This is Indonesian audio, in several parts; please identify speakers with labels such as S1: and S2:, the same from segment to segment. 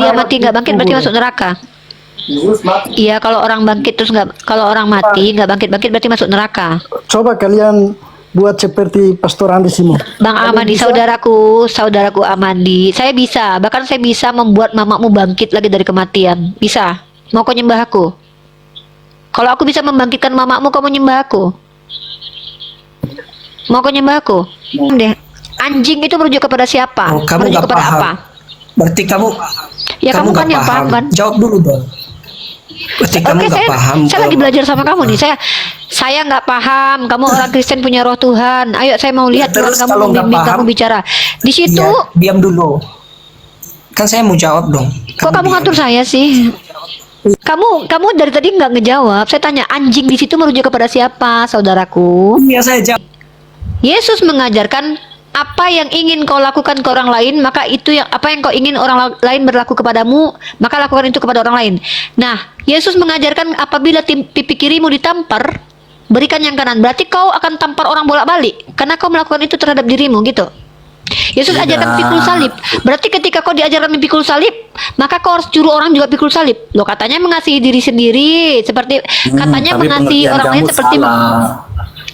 S1: dia mati nggak bangkit berarti masuk neraka. Iya, kalau orang bangkit terus nggak, kalau orang mati nggak bangkit berarti masuk neraka.
S2: Coba kalian buat seperti Pastor Andi Simo.
S1: Bang Amandi, saudaraku Amandi, saya bisa, bahkan saya bisa membuat mamamu bangkit lagi dari kematian. Bisa. Mau kau nyembah aku? Kalau aku bisa membangkitkan mamamu, kamu nyembah aku? Mau kau nyembah aku? Deh. Anjing itu merujuk kepada siapa?
S3: Oh, kamu
S1: merujuk
S3: nggak
S1: kepada
S3: paham.
S1: apa?
S3: Berarti kamu
S1: Ya kamu kan
S3: nggak
S1: yang paham kan?
S3: Jawab dulu dong. Berarti kamu
S1: Oke,
S3: nggak paham.
S1: saya lagi belajar sama kamu nih. Saya nggak paham. Kamu orang Kristen punya roh Tuhan. Ayo, saya mau lihat Tuhan
S3: Terus
S1: kamu
S3: kalau nggak
S1: membimbing
S3: paham,
S1: kamu bicara. Di situ,
S3: Ya, diam dulu. Kan saya mau jawab dong.
S1: kok kamu
S3: diam.
S1: ngatur saya sih? Kamu dari tadi nggak ngejawab. Saya tanya anjing di situ merujuk kepada siapa, saudaraku?
S3: Iya, saya jawab.
S1: Yesus mengajarkan apa yang ingin kau lakukan ke orang lain, maka itu yang apa yang kau ingin orang lain berlaku kepadamu, maka lakukan itu kepada orang lain. Nah, Yesus mengajarkan apabila pipi kirimu ditampar, berikan yang kanan. Berarti kau akan tampar orang bolak-balik karena kau melakukan itu terhadap dirimu gitu. Yesus ajarkan pikul salib. Berarti ketika kau diajarkan pikul salib, maka kau harus juru orang juga pikul salib. Loh, katanya mengasihi diri sendiri, seperti katanya mengasihi orang lain seperti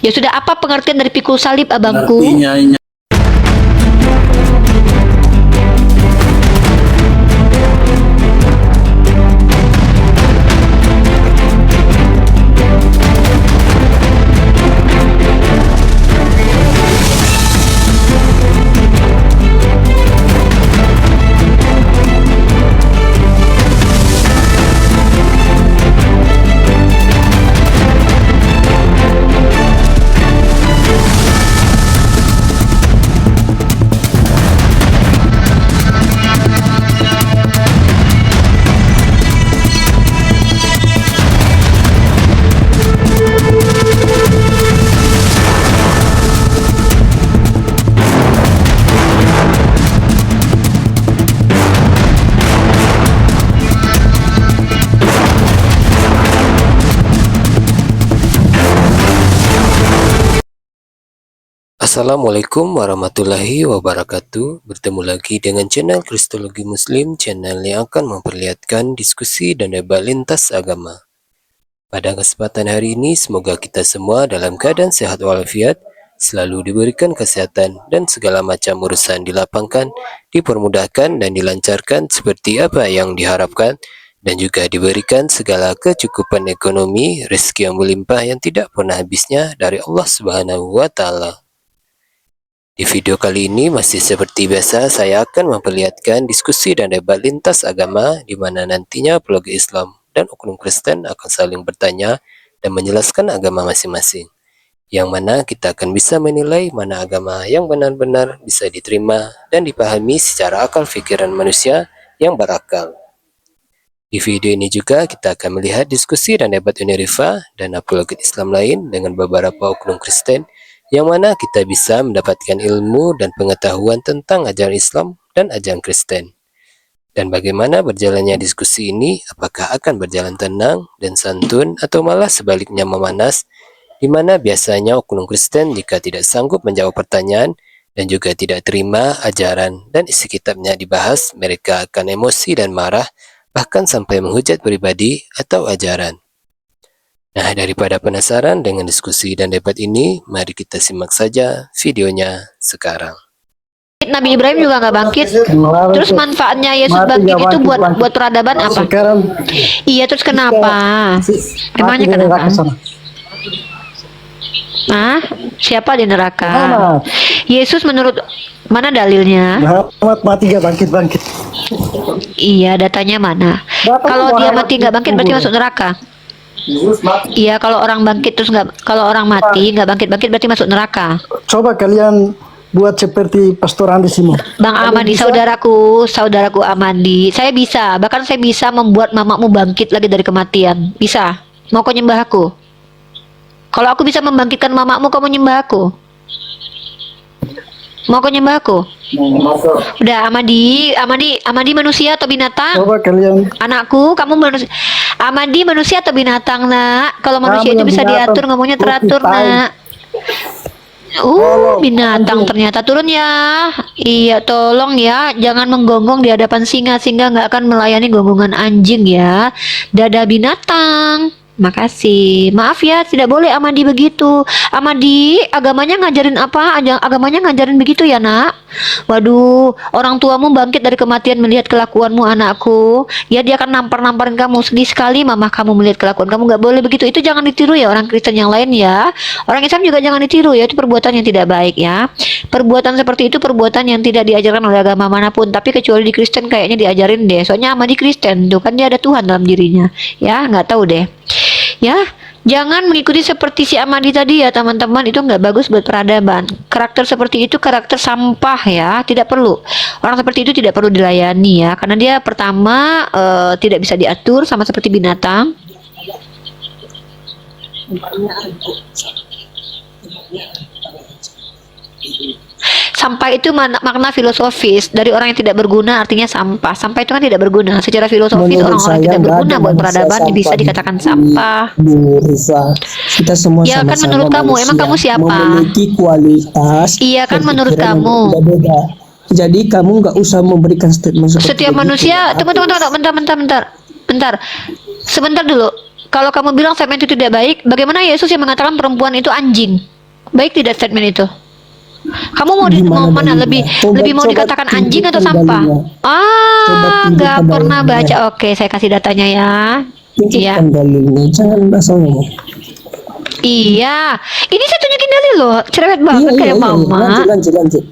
S1: Ya sudah, apa pengertian dari pikul salib, abangku?
S4: Artinya
S5: Assalamualaikum warahmatullahi wabarakatuh. Bertemu lagi dengan channel Kristologi Muslim, channel yang akan memperlihatkan diskusi dan debat lintas agama. Pada kesempatan hari ini, semoga kita semua dalam keadaan sehat walafiat, selalu diberikan kesehatan dan segala macam urusan dilapangkan, dipermudahkan dan dilancarkan seperti apa yang diharapkan, dan juga diberikan segala kecukupan ekonomi, rezeki yang melimpah yang tidak pernah habisnya dari Allah Subhanahu wa Ta'ala. Di video kali ini masih seperti biasa, saya akan memperlihatkan diskusi dan debat lintas agama di mana nantinya apologi Islam dan oknum Kristen akan saling bertanya dan menjelaskan agama masing-masing. Yang mana kita akan bisa menilai mana agama yang benar-benar bisa diterima dan dipahami secara akal pikiran manusia yang berakal. Di video ini juga kita akan melihat diskusi dan debat Unirifa dan apologi Islam lain dengan beberapa oknum Kristen, yang mana kita bisa mendapatkan ilmu dan pengetahuan tentang ajaran Islam dan ajaran Kristen. Dan bagaimana berjalannya diskusi ini, apakah akan berjalan tenang dan santun atau malah sebaliknya memanas, di mana biasanya oknum Kristen jika tidak sanggup menjawab pertanyaan dan juga tidak terima ajaran dan isi kitabnya dibahas, mereka akan emosi dan marah, bahkan sampai menghujat pribadi atau ajaran. Nah, daripada penasaran dengan diskusi dan debat ini, mari kita simak saja videonya sekarang.
S1: Nabi Ibrahim juga nggak bangkit. Terus manfaatnya Yesus bangkit itu buat peradaban apa?
S2: Sekarang
S1: Iya, terus kenapa? Emangnya kenapa? Siapa di neraka? Yesus menurut mana dalilnya?
S2: Muhammad mati gak bangkit.
S1: Iya, datanya mana? Kalau dia mati nggak bangkit berarti masuk neraka. Iya, kalau orang bangkit terus nggak, kalau orang mati nggak bangkit berarti masuk neraka.
S2: Coba kalian buat seperti Pastor Andi Simo.
S1: Bang Amandi, saudaraku Amandi, saya bisa, bahkan saya bisa membuat mamamu bangkit lagi dari kematian. Bisa. Mau kau nyembah aku? Kalau aku bisa membangkitkan mamamu, kamu nyembah aku? Mau kau nyembah aku? Udah, Amandi manusia atau binatang?
S2: Coba kalian.
S1: Anakku, kamu manusia. Amandi manusia atau binatang, nak? Kalau manusia itu bisa diatur, ngomongnya teratur, nak. Binatang ternyata turun ya. Iya, tolong ya, jangan menggonggong di hadapan singa. Singa nggak akan melayani gonggongan anjing ya. Dadah binatang. Makasih. Maaf ya, tidak boleh Amadi begitu. Amadi, agamanya ngajarin apa? Agamanya ngajarin begitu ya, Nak? Waduh, orang tuamu bangkit dari kematian melihat kelakuanmu, anakku. Ya, dia akan nampar-namparin kamu. Sedih sekali mama kamu melihat kelakuan kamu. Nggak boleh begitu. Itu jangan ditiru ya orang Kristen yang lain ya. Orang Islam juga jangan ditiru ya. Itu perbuatan yang tidak baik ya. Perbuatan seperti itu perbuatan yang tidak diajarkan oleh agama manapun. Tapi kecuali di Kristen kayaknya diajarin deh. Soalnya Amadi Kristen tuh kan dia ada Tuhan dalam dirinya. Ya, nggak tahu deh. Ya, jangan mengikuti seperti si Amadi tadi ya teman-teman, itu nggak bagus buat peradaban. Karakter seperti itu karakter sampah ya, tidak perlu. Orang seperti itu tidak perlu dilayani ya, karena dia pertama tidak bisa diatur sama seperti binatang. Sampah itu makna filosofis dari orang yang tidak berguna, artinya sampah. Sampah itu kan tidak berguna. Secara filosofis
S2: Menurut
S1: orang-orang yang
S2: saya
S1: tidak
S2: nggak
S1: berguna
S2: ada
S1: buat
S2: manusia
S1: peradaban bisa
S2: sampah
S1: dikatakan
S2: di-
S1: sampah.
S2: Bu Rifa, kita semua
S1: Ya, kan
S2: sama-sama
S1: menurut kamu,
S2: manusia,
S1: emang kamu siapa?
S2: memiliki kualitas.
S1: Iya, kan
S2: dan
S1: menurut
S2: pikiran yang
S1: kamu.
S2: berbeda-beda. Jadi kamu nggak usah memberikan statement seperti
S1: Setiap
S2: begitu.
S1: manusia, tunggu, bentar. Sebentar dulu. Kalau kamu bilang statement itu tidak baik, bagaimana Yesus yang mengatakan perempuan itu anjing? Baik tidak statement itu? Kamu mau
S2: Gimana
S1: mana
S2: dalilnya?
S1: lebih
S2: Coba-
S1: lebih mau
S2: coba
S1: dikatakan anjing atau
S2: tunjukkan
S1: sampah?
S2: dalilnya. Coba
S1: Nggak
S2: tunjukkan
S1: pernah
S2: dalilnya.
S1: baca. Oke, saya kasih datanya ya. Iya.
S2: Tunjukkan dalilnya, jangan asal ngomong.
S1: Iya. Ini saya tunjukin dalil loh. Cerewet banget kayak mama.
S2: Lanjut.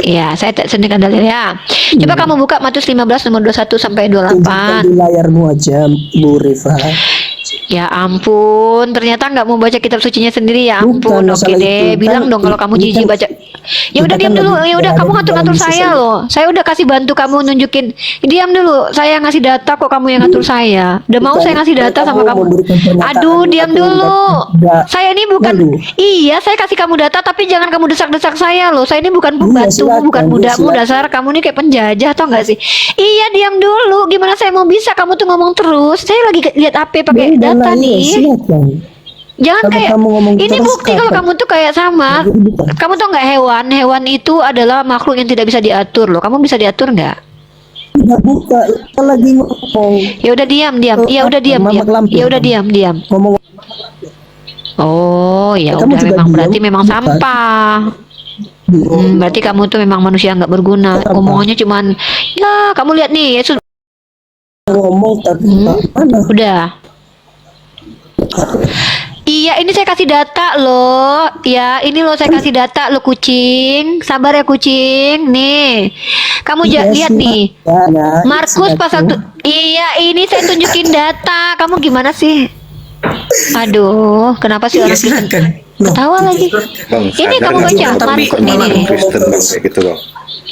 S1: Iya, saya tunjukkan dalil ya. Coba kamu buka Matius 15 nomor 21 sampai
S2: Tunjukkan
S1: 28.
S2: di layarmu aja, Bu Rifa.
S1: Ya ampun, ternyata nggak mau baca kitab sucinya sendiri ya ampun.
S2: Bukan
S1: Oke
S2: masalah
S1: deh,
S2: itu.
S1: bilang
S2: Kan
S1: dong kalau kamu
S2: ini
S1: jijik
S2: kan-
S1: baca. Ya udah
S2: kita
S1: diam
S2: kan
S1: dulu.
S2: lagi
S1: Ya udah
S2: berada
S1: kamu
S2: di
S1: ngatur-ngatur
S2: dalam
S1: saya
S2: sisi-
S1: loh. Saya udah kasih bantu kamu nunjukin. Diam dulu. Saya ngasih data kok kamu yang ngatur saya. Udah mau
S2: Bukan,
S1: saya ngasih data sama kamu.
S2: memberikan pernyataan
S1: Aduh, diam
S2: apa yang
S1: dulu.
S2: tidak-
S1: Saya ini bukan.
S2: Lalu.
S1: Iya, saya kasih kamu data tapi jangan kamu desak-desak saya loh. Saya ini bukan pembantumu,
S2: silakan,
S1: bukan budakmu.
S2: silakan.
S1: Dasar kamu ini kayak penjajah tau nggak sih? Iya, diam dulu. Gimana saya mau bisa? Kamu tuh ngomong terus. Saya lagi lihat HP pakai
S2: Ya,
S1: data
S2: udahlah, iya,
S1: nih.
S2: silakan.
S1: Jangan
S2: Kalau
S1: kayak
S2: kamu ngomong
S1: ini
S2: terus,
S1: bukti kalau
S2: kapan?
S1: kamu tuh kayak sama.
S2: Bukan.
S1: Kamu tuh nggak hewan. Hewan itu adalah makhluk yang tidak bisa diatur loh. Kamu bisa diatur nggak?
S2: Tidak buka, kita lagi ngomong.
S1: Ya udah diam. Ya udah diam.
S2: Mamak lampir.
S1: Ya udah diam.
S2: Ngomong
S1: Oh, ya
S2: Kamu
S1: udah
S2: juga
S1: memang
S2: diam,
S1: berarti memang
S2: bukan?
S1: sampah. Berarti kamu tuh memang manusia nggak berguna.
S2: Apa?
S1: Omongannya cuman ya kamu lihat nih Yesus
S2: ngomong tapi mana?
S1: udah. Iya, ini saya kasih data loh. Ya, ini loh saya kasih data lo kucing. Sabar ya kucing. Nih. Kamu
S2: Iya,
S1: lihat nih.
S2: Ya,
S1: Markus pasal iya, ini saya tunjukin data. Kamu gimana sih? Aduh, kenapa sih
S3: Iya,
S1: orang Kristen
S3: silakan.
S1: ketawa lagi?
S4: Bang,
S1: Ini
S4: sadar
S1: kamu
S4: nggak
S1: baca
S4: sih,
S3: tapi
S1: Markus
S3: malah
S1: nih.
S4: Kristen bang kayak gitu bang.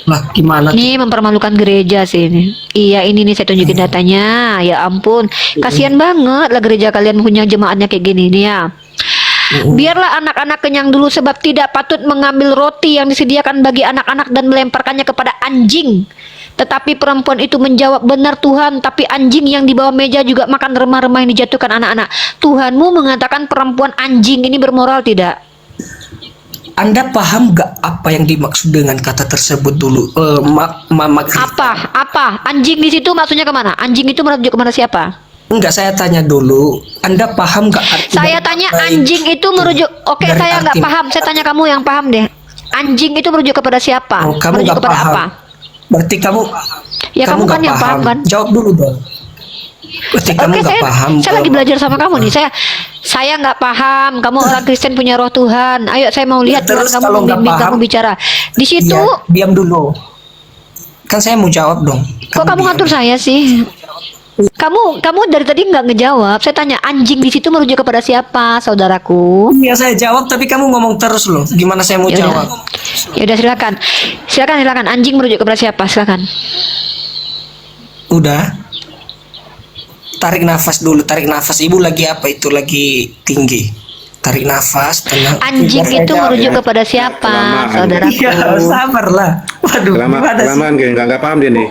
S3: Lah, gimana?
S1: Ini mempermalukan gereja sih ini. Iya, ini nih saya tunjukin datanya. Ya ampun, kasihan banget lah gereja kalian punya jemaatnya kayak gini nih ya. Biarlah anak-anak kenyang dulu sebab tidak patut mengambil roti yang disediakan bagi anak-anak dan melemparkannya kepada anjing. Tetapi perempuan itu menjawab, benar Tuhan, tapi anjing yang di bawah meja juga makan remah-remah yang dijatuhkan anak-anak. Tuhanmu mengatakan perempuan anjing ini bermoral tidak?
S3: Anda paham gak apa yang dimaksud dengan kata tersebut dulu?
S1: Apa? Anjing di situ maksudnya kemana? Anjing itu merujuk kemana siapa?
S3: Enggak, saya tanya dulu. Anda paham gak arti
S1: Saya
S3: dari
S1: tanya
S3: baik?
S1: anjing itu merujuk. Oke,
S3: Dari
S1: saya nggak
S3: arti-
S1: paham. Saya tanya kamu yang paham deh. Anjing itu merujuk kepada siapa?
S3: Oh, kamu
S1: merujuk
S3: nggak
S1: kepada
S3: paham.
S1: apa?
S3: Berarti kamu
S1: Ya, kamu kan
S3: nggak
S1: yang paham kan?
S3: Jawab dulu dong. Berarti kamu
S1: Oke,
S3: nggak
S1: saya
S3: paham.
S1: saya lagi belajar sama kamu nih. Saya nggak paham. Kamu orang Kristen punya roh Tuhan. Ayo, saya mau lihat Tuhan
S3: Terus
S1: kamu
S3: kalau nggak
S1: membimbing
S3: paham,
S1: kamu bicara. Di situ
S3: Iya, diam dulu. Kan saya mau jawab dong.
S1: kok kamu
S3: diam.
S1: ngatur saya sih? Kamu dari tadi nggak ngejawab. Saya tanya anjing di situ merujuk kepada siapa, saudaraku?
S3: Iya, saya jawab tapi kamu ngomong terus loh. Gimana saya mau
S1: Ya udah.
S3: jawab?
S1: Ya udah silakan. Anjing merujuk kepada siapa? Silakan.
S3: Udah. Tarik nafas dulu, tarik nafas. Ibu lagi apa itu? Lagi tinggi. Tarik nafas, tenang.
S1: Anjing
S3: Biar saya
S1: itu
S3: jawab
S1: merujuk
S3: ya.
S1: kepada siapa,
S4: Kelamaan.
S1: saudaraku?
S3: Iya, sabarlah. Waduh, gimana sih?
S4: Kelamaan kayak nggak paham dia nih.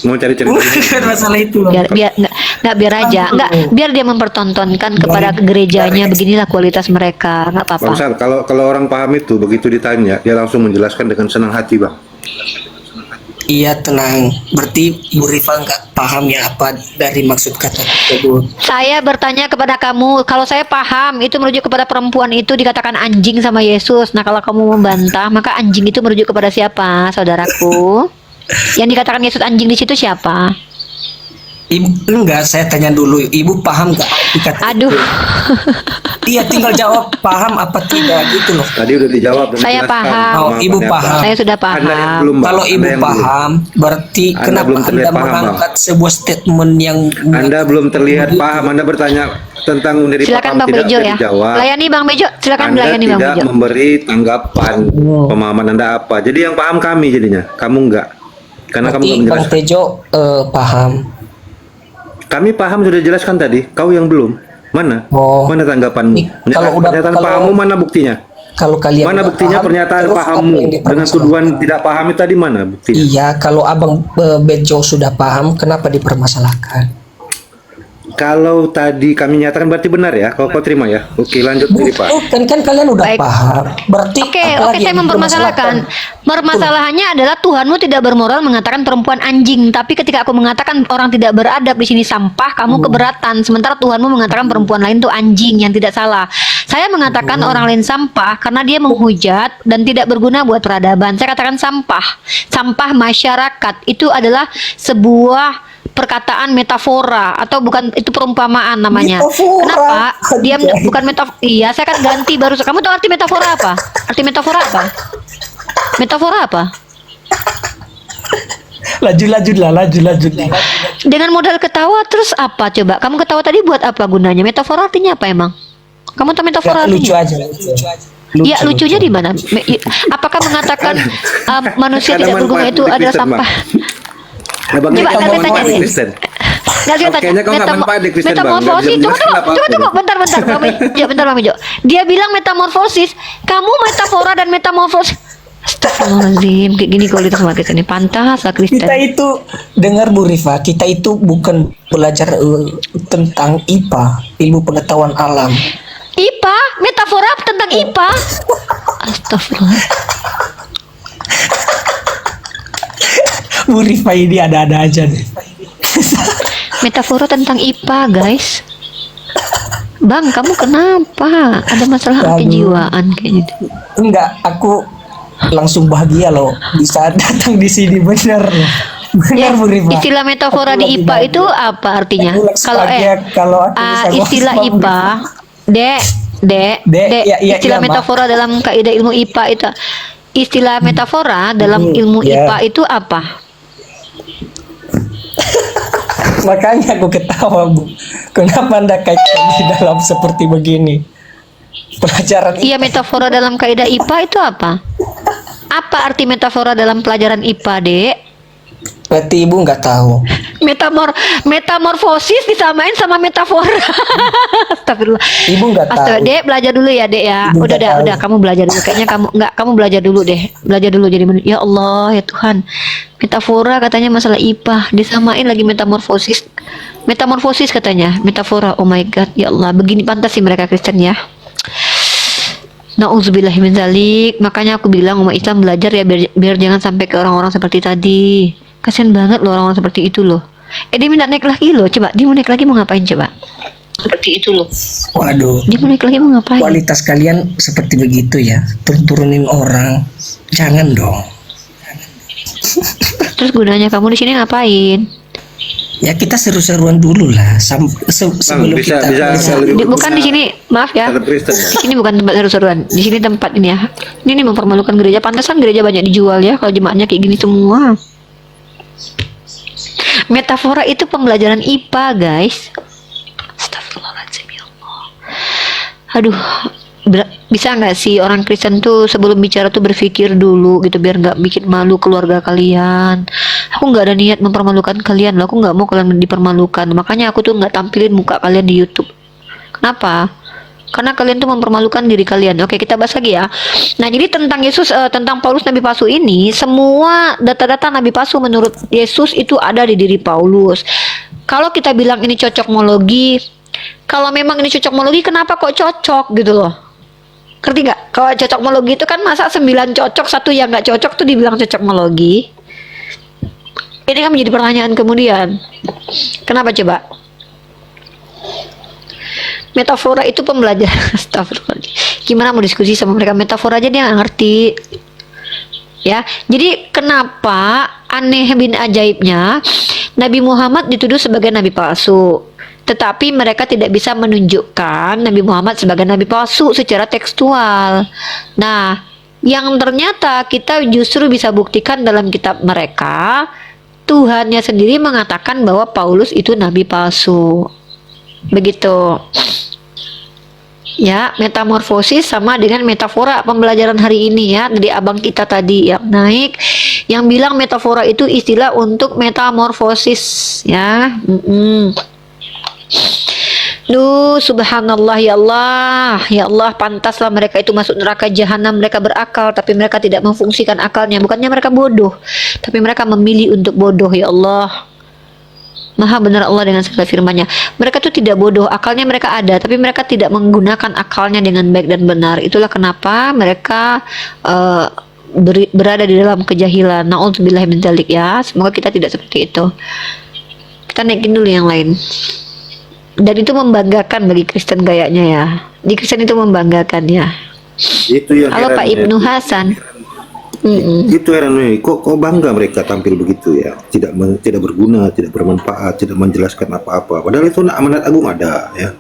S4: Mau cari cerita.
S3: Bukan masalah itu.
S1: Biar Nggak, biar aja. Nggak, biar dia mempertontonkan kepada gerejanya, beginilah kualitas mereka. Nggak apa-apa.
S4: Bang Sal, kalau orang paham itu begitu ditanya, dia langsung menjelaskan dengan senang hati, Bang.
S3: Iya, tenang. Berarti Bu Rifa nggak paham ya apa dari maksud kata tersebut.
S1: Saya bertanya kepada kamu, kalau saya paham itu merujuk kepada perempuan itu dikatakan anjing sama Yesus. Nah, kalau kamu membantah, maka anjing itu merujuk kepada siapa, saudaraku? Yang dikatakan Yesus anjing di situ siapa?
S3: Ibu, enggak, saya tanya dulu. Ibu paham nggak arti kata
S1: Aduh,
S3: itu? Iya, tinggal jawab paham apa tidak gitu loh.
S4: Tadi udah dijawab. dan
S1: Saya
S4: dijelaskan.
S1: paham.
S3: Oh, Ibu
S4: Pemahamannya
S3: paham.
S4: apa.
S1: saya sudah
S4: Anda yang
S1: paham.
S4: belum, Bang.
S3: Kalau
S4: Anda
S3: Ibu
S4: yang belum.
S3: paham, berarti
S4: Anda
S3: kenapa
S4: belum
S3: Anda
S4: terlihat paham,
S3: mengangkat sebuah statement yang
S4: Anda belum terlihat paham. Anda bertanya tentang menjadi
S1: Silakan
S4: paham
S1: Bang
S4: tidak
S1: Bejo
S4: bisa
S1: ya.
S4: dijawab.
S1: Layani Bang Bejo, silakan
S4: Anda
S1: melayani Bang
S4: tidak
S1: Bejo.
S4: memberi tanggapan pemahaman Anda apa. Jadi yang paham kami jadinya, kamu enggak. Karena kamu
S3: berarti
S4: enggak
S3: Bang
S4: menjelaskan.
S3: Tejo paham.
S4: Kami paham sudah jelaskan tadi, kau yang belum. Mana?
S3: Oh.
S4: Mana tanggapanmu?
S3: Kalau udah-
S4: Pernyataan
S3: kalau-
S4: pahammu mana buktinya?
S3: Kalau kalian
S4: Mana
S3: udah
S4: buktinya
S3: paham,
S4: pernyataan
S3: terus apa
S4: pahammu
S3: yang
S4: dengan
S3: dipermasalahkan?
S4: tuduhan tidak paham itu tadi mana buktinya?
S3: Iya, kalau Abang Bejo sudah paham, kenapa dipermasalahkan?
S4: Kalau tadi kami nyatakan berarti benar ya, kau terima ya. Oke, lanjut diri Pak.
S3: Kan kalian udah
S1: Baik.
S3: paham. Berarti
S1: Oke,
S3: apa lagi
S1: saya
S3: yang
S1: mempermasalahkan. Permasalahannya adalah Tuhanmu tidak bermoral mengatakan perempuan anjing, tapi ketika aku mengatakan orang tidak beradab di sini sampah, kamu keberatan. Sementara Tuhanmu mengatakan perempuan lain itu anjing, yang tidak salah. Saya mengatakan orang lain sampah karena dia menghujat dan tidak berguna buat peradaban. Saya katakan sampah. Sampah masyarakat itu adalah sebuah perkataan metafora atau bukan, itu perumpamaan namanya.
S3: Metafora.
S1: Kenapa? Dia
S3: Anjay.
S1: bukan metafora. Iya, saya kan ganti baru. Kamu tahu arti metafora apa? Arti metafora apa? Metafora apa?
S3: Lanjut lah.
S1: Dengan modal ketawa terus apa coba? Kamu ketawa tadi buat apa gunanya? Metafora artinya apa emang? Kamu tahu metafora
S3: Lucu
S1: artinya?
S3: aja.
S1: Iya, lucunya di mana? Apakah mengatakan manusia
S4: Ada
S1: tidak berguna
S4: manfaat
S1: itu
S4: di
S1: adalah
S4: Kristen,
S1: sampah?
S4: Bang,
S1: Coba,
S4: kamu
S1: nanti
S4: manfaat
S1: tanya
S4: di
S1: deh.
S4: Kristen.
S1: Nggak, saya tanya.
S4: Kayaknya kau nggak manfaat di Kristen, Bang. Nggak bisa
S1: Metamorfosis.
S4: menjelaskan apa-apa.
S1: Tunggu, bentar, Bang Bejo, bentar, Bang Bejo. Dia bilang metamorfosis. Kamu metafora dan metamorfosis. Astagfirullahaladzim, kayak gini kualitas umat Kristen ini. Pantas lah Kristen.
S3: Kita itu dengar Bu Rifa, kita itu bukan belajar tentang IPA, ilmu pengetahuan alam.
S1: IPA, metafora tentang IPA. Astagfirullah.
S3: Bu Rifa ini ada-ada aja deh.
S1: Metafora tentang IPA, guys. Bang, kamu kenapa? Ada masalah
S3: Aduh.
S1: kejiwaan kayak gitu.
S3: Enggak, aku langsung bahagia loh bisa datang di sini, bener loh. Bener Bu Rifa.
S1: Istilah metafora
S3: Aku
S1: di
S3: lagi
S1: IPA
S3: bahagia.
S1: itu apa artinya?
S3: Aku langsung
S1: Kalau
S3: bahagia kalau aku bisa
S1: istilah
S3: ngomong sama Bu
S1: IPA,
S3: Rifa.
S1: Dek,
S3: Ya,
S1: istilah
S3: Mbak.
S1: metafora dalam kaidah ilmu IPA itu. Istilah metafora dalam ilmu
S3: ya.
S1: IPA itu apa?
S3: Makanya aku ketawa Bu. Kenapa Anda kaitkan di dalam seperti begini? Pelajaran
S1: Iya, metafora dalam kaidah IPA itu apa? Apa arti metafora dalam pelajaran IPA, Dek?
S3: berarti Ibu nggak tahu.
S1: Metamorfosis disamain sama metafora. Astagfirullah.
S3: Ibu nggak tahu.
S1: Astaga, Dek, belajar dulu ya, Dek ya.
S3: Ibu
S1: Udah,
S3: nggak tahu.
S1: udah, kamu belajar dulu. Kayaknya kamu belajar dulu deh. Belajar dulu jadi manusia. Ya Allah, ya Tuhan. Metafora katanya masalah IPA, disamain lagi metamorfosis. Metamorfosis katanya, metafora. Oh my god, ya Allah. Begini pantas sih mereka Kristen ya. Nauzubillahi min dzalik. Makanya aku bilang umat Islam belajar ya biar jangan sampai ke orang-orang seperti tadi. Kasian banget loh orang-orang seperti itu loh. Dia minta naik lagi loh. Coba, dia mau naik lagi mau ngapain coba? Seperti itu loh.
S3: Waduh.
S1: Dia mau naik lagi mau ngapain?
S3: Kualitas kalian seperti begitu ya, turunin orang, jangan dong.
S1: Terus gunanya kamu di sini ngapain?
S3: Ya kita seru-seruan dulu lah, sebelum
S4: bisa
S3: kita
S4: lebih
S1: Bukan di sini, maaf ya.
S4: Tetap Kristen, Bang.
S1: Di sini bukan tempat seru-seruan. Di sini tempat ini ya. Ini mempermalukan gereja. Pantesan gereja banyak dijual ya kalau jemaatnya kayak gini semua. Metafora itu pembelajaran IPA, guys. Astagfirullahaladzim, ya Allah. Aduh, bisa nggak sih orang Kristen tuh sebelum bicara tuh berpikir dulu gitu biar nggak bikin malu keluarga kalian. Aku nggak ada niat mempermalukan kalian loh. Aku nggak mau kalian dipermalukan. Makanya aku tuh nggak tampilin muka kalian di YouTube. Kenapa? Karena kalian tuh mempermalukan diri kalian. Oke, kita bahas lagi ya. Nah, jadi tentang Yesus, tentang Paulus Nabi Palsu ini, semua data-data Nabi Palsu menurut Yesus itu ada di diri Paulus. kalau kita bilang ini cocokmologi, kalau memang ini cocokmologi, kenapa kok cocok gitu loh? Ngerti nggak? Kalau cocokmologi itu kan masa 9 cocok, satu yang nggak cocok tuh dibilang cocokmologi. Ini kan menjadi pertanyaan kemudian. Kenapa coba? Metafora itu pembelajaran. Astagfirullahaladzim. Gimana mau diskusi sama mereka? Metafora aja dia nggak ngerti. Ya, jadi kenapa aneh bin ajaibnya Nabi Muhammad dituduh sebagai nabi palsu, tetapi mereka tidak bisa menunjukkan Nabi Muhammad sebagai nabi palsu secara tekstual. Nah, yang ternyata kita justru bisa buktikan dalam kitab mereka, Tuhannya sendiri mengatakan bahwa Paulus itu nabi palsu. Begitu. Ya, metamorfosis sama dengan metafora pembelajaran hari ini ya, dari abang kita tadi yang naik, yang bilang metafora itu istilah untuk metamorfosis ya. Duh, subhanallah, ya Allah, pantaslah mereka itu masuk neraka jahanam. Mereka berakal, tapi mereka tidak memfungsikan akalnya. Bukannya mereka bodoh, tapi mereka memilih untuk bodoh, ya Allah. Maha benar Allah dengan segala firman-Nya. Mereka tuh tidak bodoh, akalnya mereka ada, tapi mereka tidak menggunakan akalnya dengan baik dan benar. Itulah kenapa mereka berada di dalam kejahilan. Na'udzubillah min dzalik ya. Semoga kita tidak seperti itu. Kita naikin dulu yang lain. Dan itu membanggakan bagi Kristen gayanya ya. Di Kristen itu membanggakan ya.
S4: Itu yang
S1: Halo
S4: heran,
S1: Pak
S4: ya.
S1: Ibnu Hasan.
S4: Itu heran nih, kok bangga mereka tampil begitu ya, tidak berguna, tidak bermanfaat, tidak menjelaskan apa-apa. Padahal itu amanat agung ada ya.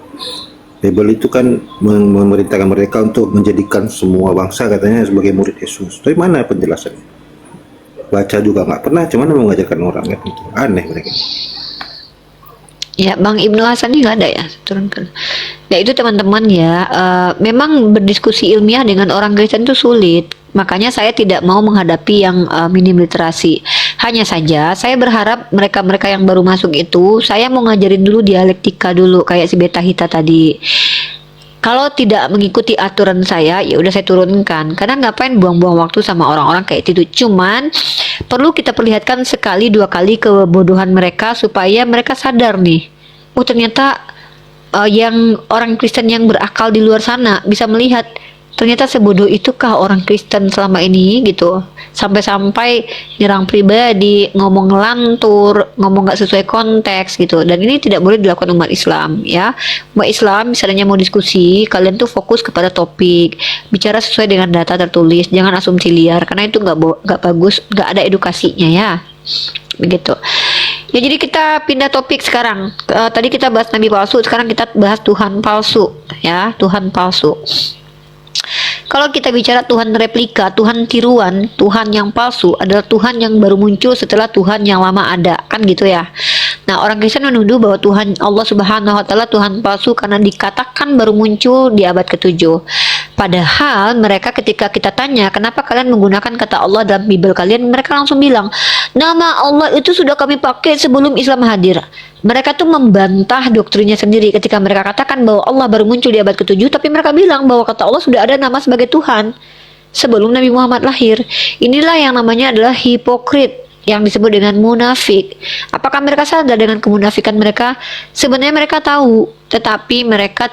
S4: Bible itu kan memerintahkan mereka untuk menjadikan semua bangsa katanya sebagai murid Yesus. Tapi mana penjelasannya? Baca juga nggak pernah, cuman mau mengajarkan orang kan itu. Aneh mereka.
S1: Ya, Bang Ibnu Hasan ini nggak ada ya, turunkan. Ya itu teman-teman ya, memang berdiskusi ilmiah dengan orang Kristen itu sulit. Makanya saya tidak mau menghadapi yang minim literasi. Hanya saja saya berharap mereka-mereka yang baru masuk itu, saya mau ngajarin dulu dialektika dulu kayak si Beta Hita tadi. Kalau tidak mengikuti aturan saya, ya udah saya turunkan. Karena ngapain buang-buang waktu sama orang-orang kayak itu. Cuman perlu kita perlihatkan sekali dua kali kebodohan mereka supaya mereka sadar nih. Oh ternyata yang orang Kristen yang berakal di luar sana bisa melihat ternyata sebodoh itukah orang Kristen selama ini gitu. Sampai-sampai nyerang pribadi, ngomong ngelantur, ngomong gak sesuai konteks gitu. Dan ini tidak boleh dilakukan umat Islam ya. Umat Islam misalnya mau diskusi, kalian tuh fokus kepada topik, bicara sesuai dengan data tertulis, jangan asumsi liar karena itu nggak bagus, nggak ada edukasinya ya. Begitu. Ya jadi kita pindah topik sekarang. Tadi kita bahas nabi palsu, sekarang kita bahas Tuhan palsu ya, Tuhan palsu. Kalau kita bicara Tuhan replika, Tuhan tiruan, Tuhan yang palsu adalah Tuhan yang baru muncul setelah Tuhan yang lama ada, kan gitu ya. Nah, orang Kristen menuduh bahwa Tuhan Allah Subhanahu wa taala Tuhan palsu karena dikatakan baru muncul di abad ke-7. Padahal mereka ketika kita tanya, kenapa kalian menggunakan kata Allah dalam Bible kalian? Mereka langsung bilang, nama Allah itu sudah kami pakai sebelum Islam hadir. Mereka tuh membantah doktrinnya sendiri ketika mereka katakan bahwa Allah baru muncul di abad ke-7, tapi mereka bilang bahwa kata Allah sudah ada nama sebagai Tuhan sebelum Nabi Muhammad lahir. Inilah yang namanya adalah hipokrit, yang disebut dengan munafik. Apakah mereka sadar dengan kemunafikan mereka? Sebenarnya mereka tahu, tetapi mereka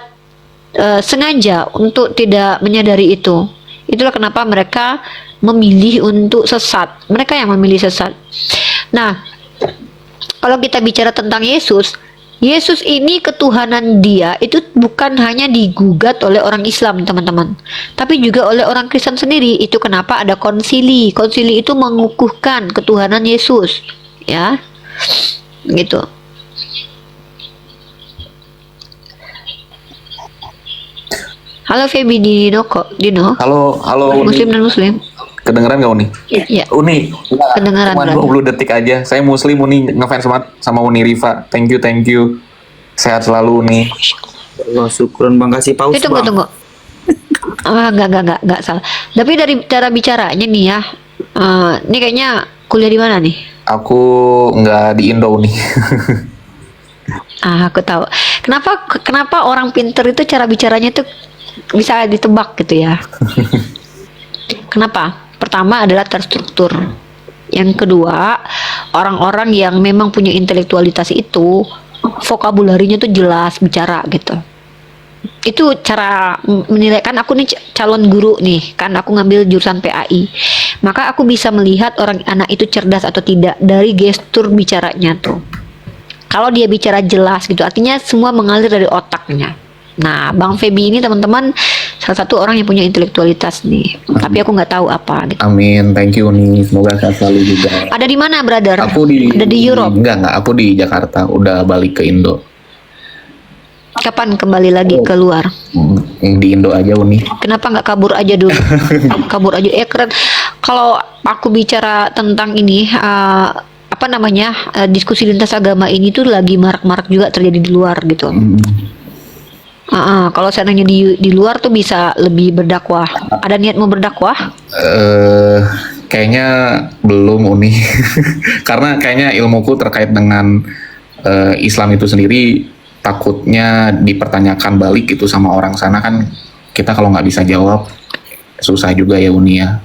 S1: sengaja untuk tidak menyadari itu. Itulah kenapa mereka memilih untuk sesat. Mereka yang memilih sesat. Nah, kalau kita bicara tentang Yesus, Yesus ini ketuhanan dia itu bukan hanya digugat oleh orang Islam teman-teman, tapi juga oleh orang Kristen sendiri. Itu kenapa ada konsili. Konsili itu mengukuhkan ketuhanan Yesus, ya, gitu. Halo Feby Dino kok, Dino.
S6: Halo,
S1: Muslim dan Muslim.
S6: kedengeran nggak Uni?
S1: Iya.
S6: Uni,
S1: Kedengeran,
S6: cuma
S1: brother.
S6: 20 detik aja. Saya Muslim, Uni ngefans banget sama Uni Riva. Thank you. Sehat selalu Uni.
S3: Allah syukuran Bang, kasih paus Bang.
S1: Tunggu. Enggak salah. Tapi dari cara bicaranya nih ya, ini kayaknya kuliah di mana nih?
S6: Aku nggak di Indo Uni.
S1: Aku tahu. Kenapa orang pinter itu cara bicaranya tuh bisa ditebak gitu ya? Kenapa? Pertama adalah terstruktur. Yang kedua, orang-orang yang memang punya intelektualitas itu vokabularinya tuh jelas bicara gitu. Itu cara menilai. Kan aku nih calon guru nih, kan aku ngambil jurusan PAI, maka aku bisa melihat orang anak itu cerdas atau tidak dari gestur bicaranya tuh. Kalau dia bicara jelas gitu, artinya semua mengalir dari otaknya. Nah, Bang Feby ini teman-teman salah satu orang yang punya intelektualitas nih, tapi aku nggak tahu apa gitu.
S6: Amin, thank you nih. Semoga sehat selalu juga.
S1: Ada di mana, brother?
S6: Aku
S1: Ada di Europe.
S6: Enggak, aku di Jakarta. Udah balik ke Indo.
S1: Kapan kembali lagi keluar?
S6: Yang di Indo aja, Uni.
S1: Kenapa nggak kabur aja dulu? Kabur aja. Keren. Kalau aku bicara tentang ini, apa namanya, diskusi lintas agama ini tuh lagi marak-marak juga terjadi di luar gitu. Kalau seandainya di luar tuh bisa lebih berdakwah. Ada niat mau berdakwah?
S6: Kayaknya belum, Uni. Karena kayaknya ilmuku terkait dengan Islam itu sendiri takutnya dipertanyakan balik gitu sama orang sana, kan kita kalau nggak bisa jawab susah juga ya, Uni ya.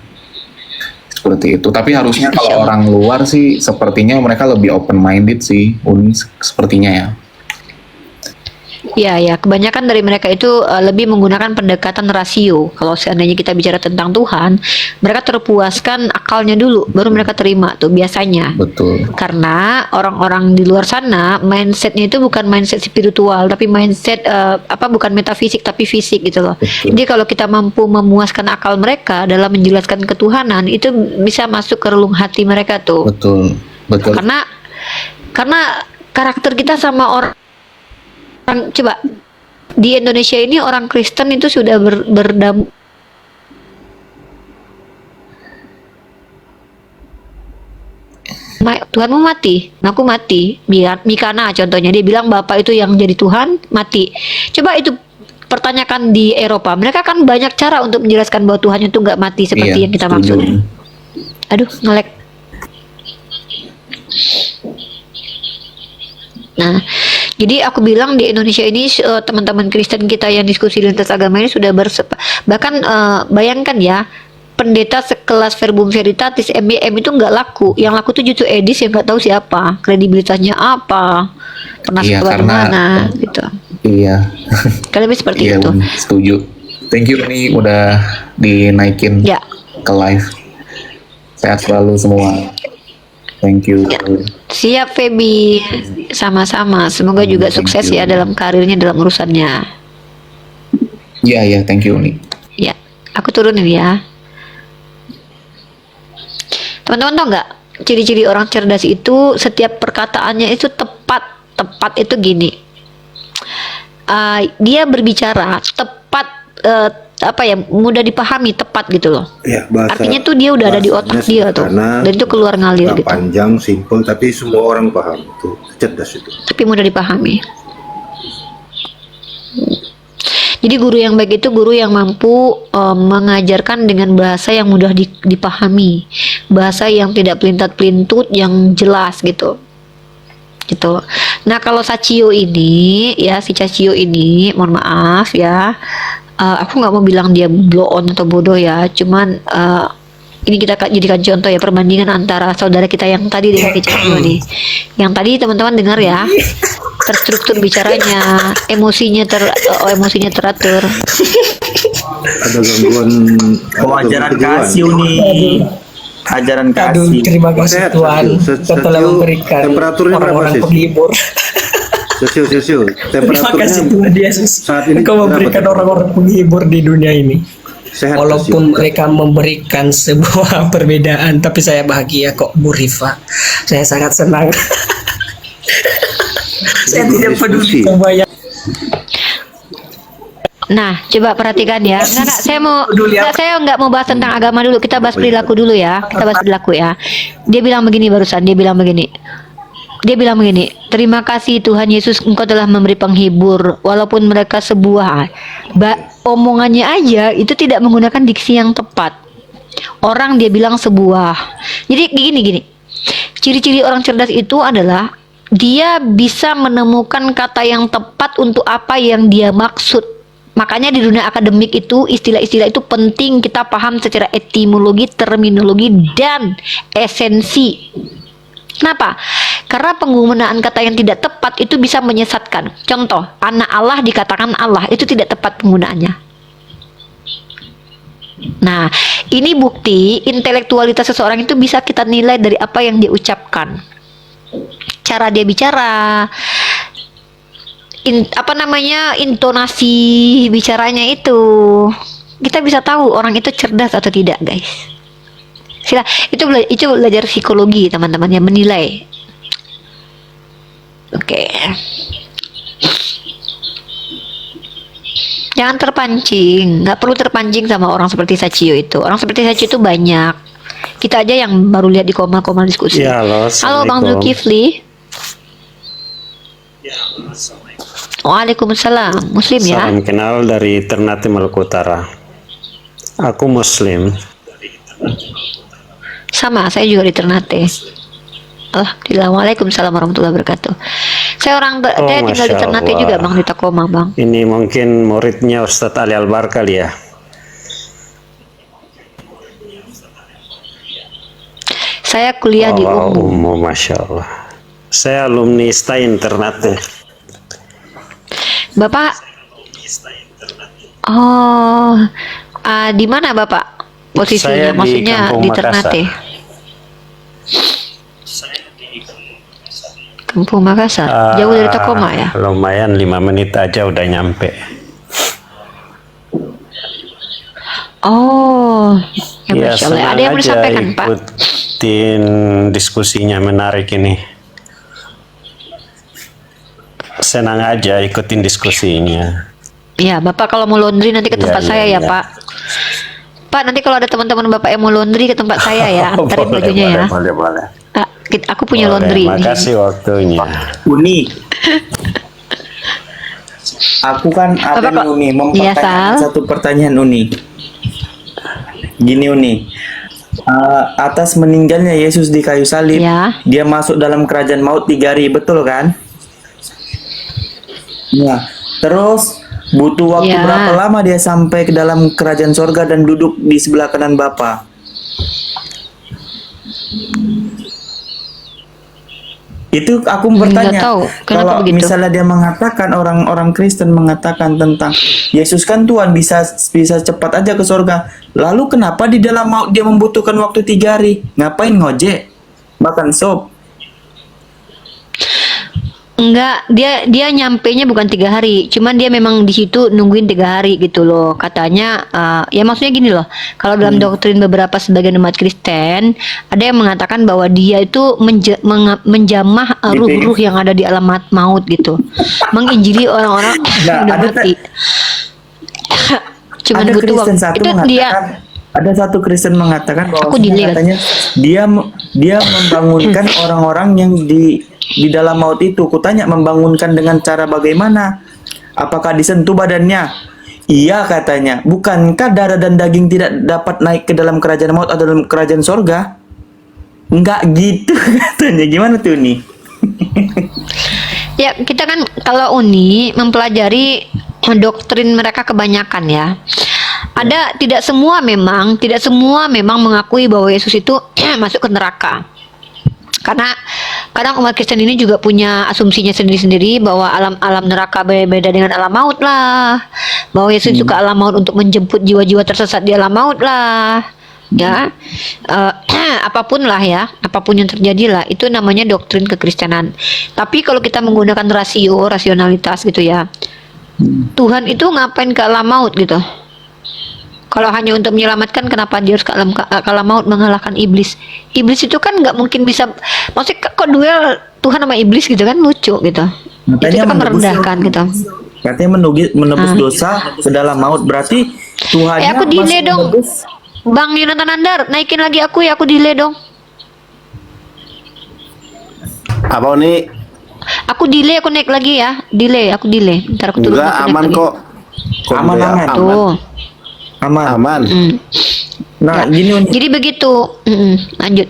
S6: Seperti itu. Tapi harusnya kalau orang luar sih sepertinya mereka lebih open minded sih, Uni, sepertinya ya.
S1: Ya, kebanyakan dari mereka itu lebih menggunakan pendekatan rasio. Kalau seandainya kita bicara tentang Tuhan, mereka terpuaskan akalnya dulu, baru mereka terima tuh biasanya.
S6: Betul.
S1: Karena orang-orang di luar sana mindsetnya itu bukan mindset spiritual, tapi mindset bukan metafisik tapi fisik gitu loh.
S6: Betul.
S1: Jadi kalau kita mampu memuaskan akal mereka dalam menjelaskan ketuhanan, itu bisa masuk ke relung hati mereka tuh.
S6: Betul.
S1: Karena karakter kita sama orang coba di Indonesia ini orang Kristen itu sudah berdamai. Tuhanmu mati, aku mati. Biar Mikana contohnya, dia bilang Bapak itu yang jadi Tuhan, mati. Coba itu pertanyakan di Eropa, mereka kan banyak cara untuk menjelaskan bahwa Tuhan itu nggak mati seperti yang kita maksud. Aduh, ngelek. Nah, jadi aku bilang di Indonesia ini teman-teman Kristen kita yang diskusi lintas agama ini sudah bahkan bayangkan ya, pendeta sekelas Verbum Veritatis MBM itu nggak laku. Yang laku tuh justru Edis yang nggak tahu siapa, kredibilitasnya apa, pernah sekolah di mana gitu.
S6: Iya.
S1: Kalian lebih seperti
S6: Iya,
S1: itu.
S6: Setuju. Thank you nih udah dinaikin
S1: Ya.
S6: ke live. Sehat selalu semua. Thank you.
S1: Ya. Siap Feby, sama-sama. Semoga juga sukses ya dalam karirnya, dalam urusannya.
S6: Iya, thank you nih.
S1: Ya, aku turunin ya. Teman-teman tau nggak, ciri-ciri orang cerdas itu setiap perkataannya itu tepat. Tepat itu gini, dia berbicara tepat, mudah dipahami, tepat gitu loh.
S4: Ya, bahasa,
S1: artinya tuh dia udah ada di otak dia tuh, dan itu keluar ngalir gitu.
S4: Panjang, simpel, tapi semua orang paham. Itu cerdas itu.
S1: Tapi mudah dipahami. Jadi guru yang baik itu guru yang mampu mengajarkan dengan bahasa yang mudah dipahami, bahasa yang tidak pelintat-pelintut, yang jelas gitu. Nah kalau Sachio ini ya, si Sachio ini, mohon maaf ya, aku nggak mau bilang dia blow on atau bodoh ya, cuman ini kita jadikan contoh ya, perbandingan antara saudara kita yang tadi dengan Sachio nih, yang tadi teman-teman dengar ya, terstruktur bicaranya, emosinya teratur.
S4: Ada gangguan.
S7: Ajaran kasih nih. Ajaran kasih.
S2: Terima kasih Tuhan telah memberikan
S4: temperaturnya berapa
S2: orang-orang
S4: sih?
S2: penghibur.
S4: Sesiu.
S2: Terima kasih Tuhan Yesus.
S4: saat ini
S2: Engkau memberikan
S4: berapa?
S2: orang-orang penghibur di dunia ini.
S4: Sehat,
S2: Walaupun
S4: Sesiu.
S2: mereka memberikan sebuah perbedaan, tapi saya bahagia kok, Bu Rifa. Saya sangat senang. Saya tidak peduli kebayang.
S1: Nah, coba perhatikan ya. Enggak, saya nggak mau bahas tentang agama dulu. Kita bahas perilaku dulu ya. Kita bahas perilaku ya. Dia bilang begini barusan. Dia bilang begini. Terima kasih Tuhan Yesus, Engkau telah memberi penghibur. Walaupun mereka sebuah omongannya aja itu tidak menggunakan diksi yang tepat. Orang dia bilang sebuah. Jadi gini. Ciri-ciri orang cerdas itu adalah dia bisa menemukan kata yang tepat untuk apa yang dia maksud. Makanya di dunia akademik itu istilah-istilah itu penting kita paham secara etimologi, terminologi, dan esensi. Kenapa? Karena penggunaan kata yang tidak tepat itu bisa menyesatkan. Contoh, anak Allah dikatakan Allah, itu tidak tepat penggunaannya. Nah, ini bukti intelektualitas seseorang itu bisa kita nilai dari apa yang dia ucapkan. Cara dia bicara, intonasi bicaranya itu. Kita bisa tahu orang itu cerdas atau tidak, guys. Itu belajar psikologi, teman-teman, yang menilai. Oke. Jangan terpancing, nggak perlu terpancing sama orang seperti Sachio itu. Orang seperti Sachio itu banyak. Kita aja yang baru lihat di koma-koma diskusi.
S8: Ya, halo,
S1: Halo Bang Zulkifli. Waalaikumsalam. Muslim ya?
S8: Salam kenal dari Ternate Maluku Utara. Aku Muslim.
S1: Sama, saya juga di Ternate. Alhamdulillah. Waalaikumsalam warahmatullahi wabarakatuh. Saya saya tinggal di
S8: Masya
S1: Ternate
S8: Allah.
S1: juga, Bang, di Takoma, Bang.
S8: Ini mungkin muridnya Ustadz Ali Albar kali ya.
S1: Saya kuliah di
S8: Oh,
S1: UMU.
S8: Masya Allah. Saya alumni STAIN Ternate.
S1: Bapak, oh, di mana Bapak posisinya?
S8: Saya di
S1: Maksudnya
S8: Kampung
S1: di
S8: Makassar.
S1: Ternate. Kampung Makassar, jauh dari Takoma ya?
S8: Lumayan 5 menit aja udah nyampe.
S1: Oh, ya
S8: Ya,
S1: Masya Allah.
S8: senang
S1: Ada yang mau
S8: aja
S1: disampaikan, Pak?
S8: ikutin diskusinya, menarik ini. Senang aja ikutin diskusinya.
S1: Ya, Bapak kalau mau laundry nanti ke tempat
S8: Iya,
S1: saya
S8: iya,
S1: ya,
S8: iya.
S1: Pak. Pak, nanti kalau ada teman-teman Bapak yang mau laundry ke tempat saya ya, antarin
S8: Boleh,
S1: bajunya ya.
S8: boleh.
S1: Aku punya
S8: Boleh,
S1: laundry.
S8: makasih waktunya.
S7: Uni. Aku kan ada
S1: Apa,
S7: nih
S1: Kak?
S7: Uni,
S1: Iya,
S7: mempertanyakan
S1: Sal.
S7: satu pertanyaan Uni. Gini Uni, atas meninggalnya Yesus di kayu salib,
S1: Ya.
S7: dia masuk dalam kerajaan maut 3 hari, betul kan? Nah, terus butuh waktu
S1: Ya.
S7: berapa lama dia sampai ke dalam kerajaan sorga dan duduk di sebelah kanan Bapa? Itu aku bertanya,
S1: Nggak tahu. Kenapa
S7: kalau
S1: begitu?
S7: misalnya dia mengatakan, orang-orang Kristen mengatakan tentang Yesus kan Tuhan, bisa cepat aja ke sorga. Lalu kenapa di dalam maut dia membutuhkan waktu 3 hari? Ngapain ngojek? Makan sop?
S1: Enggak, dia nyampenya bukan 3 hari, cuman dia memang di situ nungguin 3 hari gitu loh. Katanya, ya maksudnya gini loh, kalau dalam doktrin beberapa sebagian umat Kristen, ada yang mengatakan bahwa dia itu menjamah ruh-ruh yang ada di alam maut gitu, menginjili orang-orang
S7: Nah,
S1: yang udah
S7: ada
S1: mati. Cuman
S7: ada
S1: butuh
S7: Kristen
S1: waktu.
S7: satu
S1: Itu
S7: mengatakan,
S1: dia.
S7: ada satu Kristen mengatakan bahwa
S1: Aku delay,
S7: katanya dia membangunkan orang-orang yang di dalam maut itu. Kutanya membangunkan dengan cara bagaimana? Apakah disentuh badannya? Iya katanya. Bukankah darah dan daging tidak dapat naik ke dalam kerajaan maut atau dalam kerajaan sorga? Enggak gitu katanya. Gimana tuh nih?
S1: Ya, kita kan kalau Uni mempelajari doktrin mereka kebanyakan ya. Ada tidak semua memang mengakui bahwa Yesus itu masuk ke neraka. Karena kadang umat Kristen ini juga punya asumsinya sendiri-sendiri bahwa alam neraka beda dengan alam maut lah. Bahwa Yesus itu ke alam maut untuk menjemput jiwa-jiwa tersesat di alam maut lah. Ya, apapun lah ya, apapun yang terjadi lah, itu namanya doktrin kekristenan. Tapi kalau kita menggunakan rasionalitas gitu ya, Tuhan itu ngapain ke alam maut gitu? Kalau hanya untuk menyelamatkan, kenapa dia harus ke alam maut mengalahkan iblis? Iblis itu kan nggak mungkin bisa, maksudnya kok duel Tuhan sama iblis gitu kan, lucu gitu. Itu kan merendahkan gitu.
S7: Katanya menebus dosa ke dalam maut, berarti Tuhan
S1: Aku delay dong. Bang Yonatan Andar, naikin lagi aku ya, aku delay dong.
S9: Apa nih?
S1: Aku delay, aku naik lagi ya. Aku delay. Ntar aku turun.
S9: Enggak,
S1: aku naik
S9: aman
S1: lagi.
S9: kok.
S7: Aman, aman.
S1: Tuh.
S7: Aman.
S1: Mm.
S7: Nah, gini Uni.
S1: Jadi begitu. Lanjut.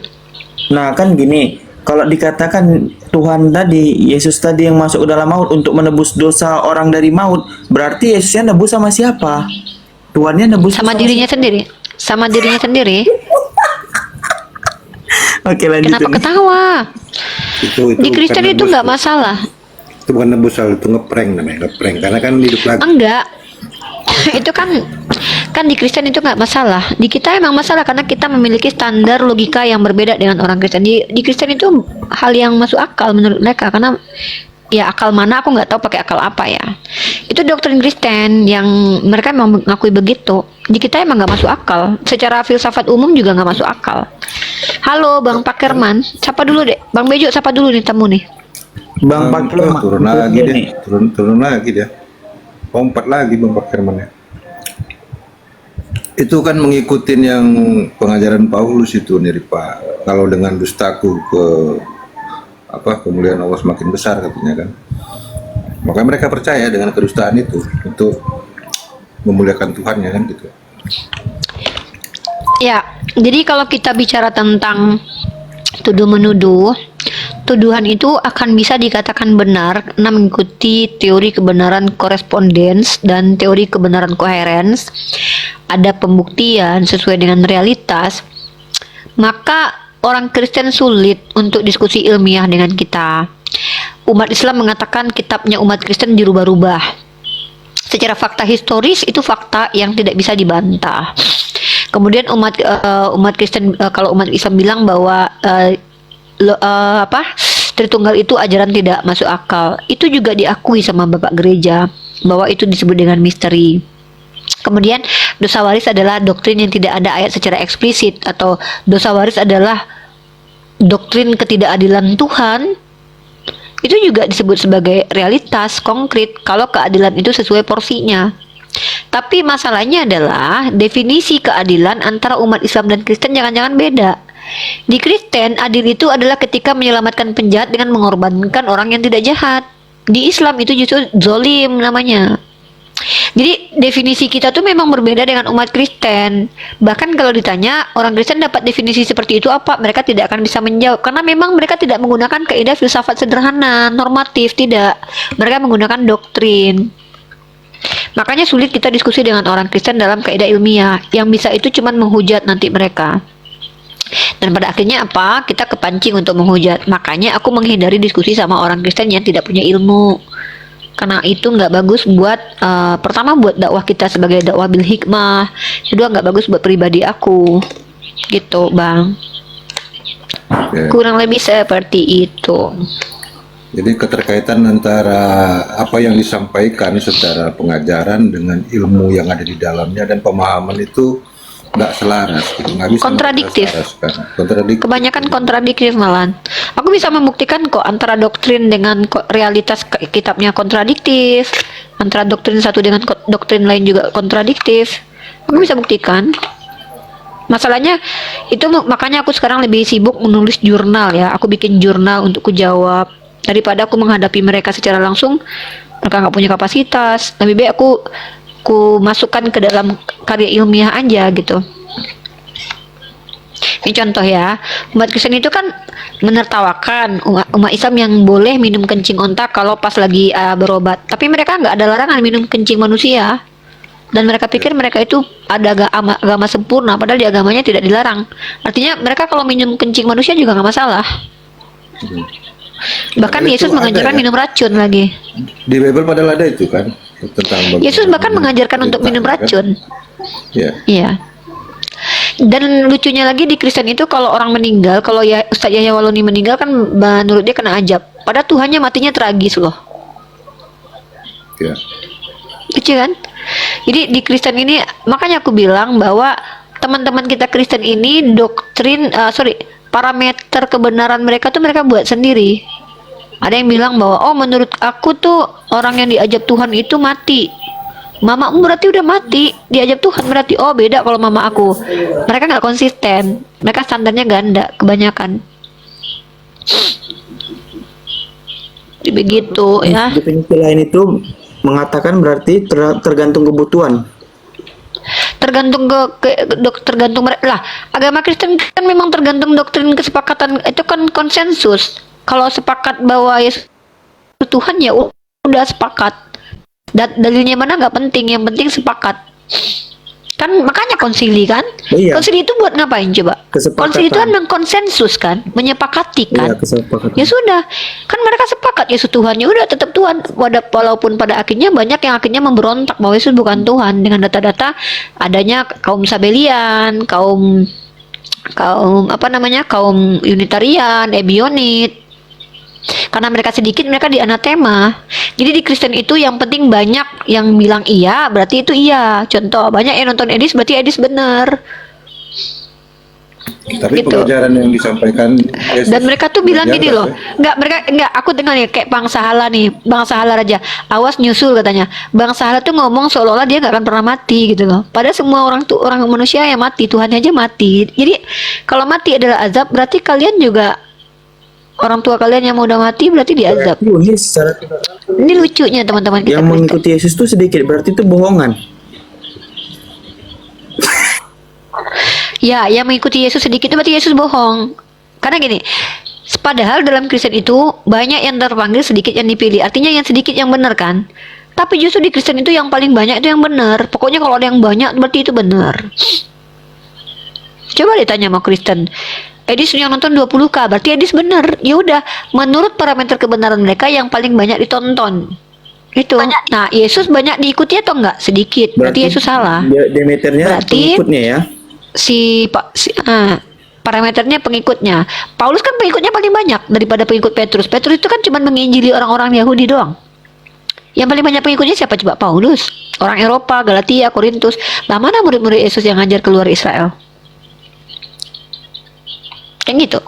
S7: Nah kan gini, kalau dikatakan Tuhan tadi, Yesus tadi yang masuk ke dalam maut untuk menebus dosa orang dari maut, berarti Yesusnya nebus sama siapa? Tuhannya nebus
S1: Sama dirinya sendiri. Sama dirinya sendiri.
S7: Oke,
S1: Kenapa
S7: lanjutin.
S1: ketawa?
S4: Itu
S1: Di Kristen
S4: bukan
S1: itu
S4: nebus,
S1: nggak
S4: Sal.
S1: masalah.
S4: Itu bukan nebus, Sal. Itu ngeprank namanya, ngeprank. Karena kan hidup lagi.
S1: Enggak. Itu kan di Kristen itu nggak masalah. Di kita emang masalah karena kita memiliki standar logika yang berbeda dengan orang Kristen. Di Kristen itu hal yang masuk akal menurut mereka karena ya akal mana aku nggak tahu pakai akal apa ya. Itu doktrin Kristen yang mereka memang mengakui begitu. Di kita emang nggak masuk akal. Secara filsafat umum juga nggak masuk akal. Halo Bang Pakerman, sapa dulu deh. Bang Bejo sapa dulu nih tamu nih.
S7: Bang Pak
S4: Turun lagi deh. Turun lagi dia. Lompat lagi Bang Pak Herman ya. Itu kan ngikutin yang pengajaran Paulus itu nih Pak. Kalau dengan dustaku kemuliaan Allah semakin besar katanya kan. Maka mereka percaya dengan kedustaan itu untuk memuliakan Tuhan ya kan gitu.
S1: Ya, jadi kalau kita bicara tentang tuduh menuduh, tuduhan itu akan bisa dikatakan benar karena mengikuti teori kebenaran korespondens dan teori kebenaran koherens. Ada pembuktian sesuai dengan realitas. Maka orang Kristen sulit untuk diskusi ilmiah dengan kita. Umat Islam mengatakan kitabnya umat Kristen dirubah-rubah. Secara fakta historis itu fakta yang tidak bisa dibantah. Kemudian umat Kristen kalau umat Islam bilang bahwa Tritunggal itu ajaran tidak masuk akal. Itu juga diakui sama Bapak Gereja bahwa itu disebut dengan misteri. Kemudian dosa waris adalah doktrin yang tidak ada ayat secara eksplisit atau dosa waris adalah doktrin ketidakadilan Tuhan. Itu juga disebut sebagai realitas konkret kalau keadilan itu sesuai porsinya. Tapi masalahnya adalah definisi keadilan antara umat Islam dan Kristen jangan-jangan beda. Di Kristen, adil itu adalah ketika menyelamatkan penjahat dengan mengorbankan orang yang tidak jahat. Di Islam itu justru zolim namanya. Jadi definisi kita tuh memang berbeda dengan umat Kristen. Bahkan kalau ditanya orang Kristen dapat definisi seperti itu apa, mereka tidak akan bisa menjawab karena memang mereka tidak menggunakan kaidah filsafat sederhana, normatif, tidak. Mereka menggunakan doktrin. Makanya sulit kita diskusi dengan orang Kristen dalam kaidah ilmiah. Yang bisa itu cuma menghujat nanti mereka. Dan pada akhirnya apa? Kita kepancing untuk menghujat. Makanya aku menghindari diskusi sama orang Kristen yang tidak punya ilmu. Karena itu nggak bagus buat pertama buat dakwah kita sebagai dakwah bil hikmah. Kedua nggak bagus buat pribadi aku. Gitu, Bang.
S4: Oke.
S1: Kurang lebih seperti itu.
S4: Jadi keterkaitan antara apa yang disampaikan secara pengajaran dengan ilmu yang ada di dalamnya dan pemahaman itu nggak selaras, gitu. Nggak bisa
S1: Kontradiktif.
S4: diselaraskan. Kontradiktif.
S1: Kebanyakan kontradiktif malahan. Aku bisa membuktikan kok antara doktrin dengan realitas kitabnya kontradiktif, antara doktrin satu dengan doktrin lain juga kontradiktif. Aku bisa buktikan. Masalahnya itu makanya aku sekarang lebih sibuk menulis jurnal ya. Aku bikin jurnal untuk ku jawab daripada aku menghadapi mereka secara langsung. Mereka nggak punya kapasitas. Lebih baik aku masukkan ke dalam karya ilmiah aja gitu. Ini contoh ya, umat Kristen itu kan menertawakan umat Islam yang boleh minum kencing onta kalau pas lagi berobat. Tapi mereka nggak ada larangan minum kencing manusia. Dan mereka pikir mereka itu ada agama sempurna, padahal di agamanya tidak dilarang. Artinya mereka kalau minum kencing manusia juga nggak masalah. Bahkan
S4: Padahal
S1: Yesus
S4: itu
S1: mengajarkan
S4: ada ya.
S1: minum racun lagi.
S4: Di Bible padahal ada itu kan tentang
S1: Yesus bahkan mengajarkan untuk minum
S4: kan?
S1: racun.
S4: Ya.
S1: Iya. Dan lucunya lagi di Kristen itu kalau orang meninggal, kalau ya Ustadz Yahya Waloni meninggal kan menurut dia kena ajab. Padahal Tuhannya matinya tragis loh.
S4: Ya.
S1: Lucu kan? Jadi di Kristen ini makanya aku bilang bahwa teman-teman kita Kristen ini parameter kebenaran mereka tuh mereka buat sendiri. Ada yang bilang bahwa oh menurut aku tuh orang yang diajab Tuhan itu mati. Mamamu berarti udah mati, diajab Tuhan berarti oh beda kalau mama aku. Mereka nggak konsisten, mereka standarnya ganda kebanyakan. Jadi begitu ya.
S7: Definisi lain itu mengatakan berarti tergantung kebutuhan.
S1: Tergantung tergantung lah. Agama Kristen kan memang tergantung doktrin kesepakatan itu kan konsensus. Kalau sepakat bahwa Yesus itu Tuhan ya udah sepakat. Dalilnya mana nggak penting, yang penting sepakat. Kan makanya konsili kan?
S7: Iya.
S1: Konsili itu buat ngapain coba?
S7: Kesepakatan.
S1: Konsili itu kan mengkonsensus kan, menyepakati kan.
S7: Iya, kesepakatan.
S1: Ya sudah, kan mereka sepakat Yesus Tuhan, ya udah tetap Tuhan. Walaupun pada akhirnya banyak yang akhirnya memberontak bahwa Yesus bukan Tuhan dengan data-data adanya kaum Sabelian, kaum apa namanya, kaum Unitarian, Ebionit. Karena mereka sedikit, mereka di anatema. Jadi di Kristen itu yang penting banyak yang bilang iya, berarti itu iya. Contoh, banyak yang nonton Edis, berarti Edis benar.
S4: Tapi
S1: Gitu.
S4: pengajaran yang disampaikan Yesus
S1: Dan mereka tuh bilang gini loh,
S4: mengajarkan,
S1: enggak, aku dengar nih kayak Bang Sahala nih, Bang Sahala Raja, awas nyusul katanya. Bang Sahala tuh ngomong seolah-olah dia nggak akan pernah mati gitu loh. Padahal semua orang manusia yang mati, Tuhan aja mati. Jadi kalau mati adalah azab, berarti kalian juga orang tua kalian yang mau udah mati berarti diazab.
S7: Ini secara
S1: Ini lucunya teman-teman kita
S7: yang
S1: Kristen.
S7: mengikuti Yesus tuh sedikit, berarti itu bohongan.
S1: Ya, yang mengikuti Yesus sedikit itu berarti Yesus bohong. Karena gini, padahal dalam Kristen itu banyak yang terpanggil, sedikit yang dipilih. Artinya yang sedikit yang benar kan? Tapi justru di Kristen itu yang paling banyak itu yang benar. Pokoknya kalau ada yang banyak berarti itu benar. Coba ditanya sama Kristen. Edis yang nonton 20K, berarti Edis benar. Ya udah, menurut parameter kebenaran mereka yang paling banyak ditonton. Itu. Nah, Yesus banyak diikuti atau enggak? Sedikit. Berarti Yesus salah.
S7: Demeternya
S1: Berarti-
S7: pengikutnya ya.
S1: Parameternya pengikutnya. Paulus kan pengikutnya paling banyak daripada pengikut Petrus. Petrus itu kan cuma menginjili orang-orang Yahudi doang. Yang paling banyak pengikutnya siapa coba? Paulus. Orang Eropa, Galatia, Korintus. Lah mana murid-murid Yesus yang ngajar keluar Israel? Yang gitu.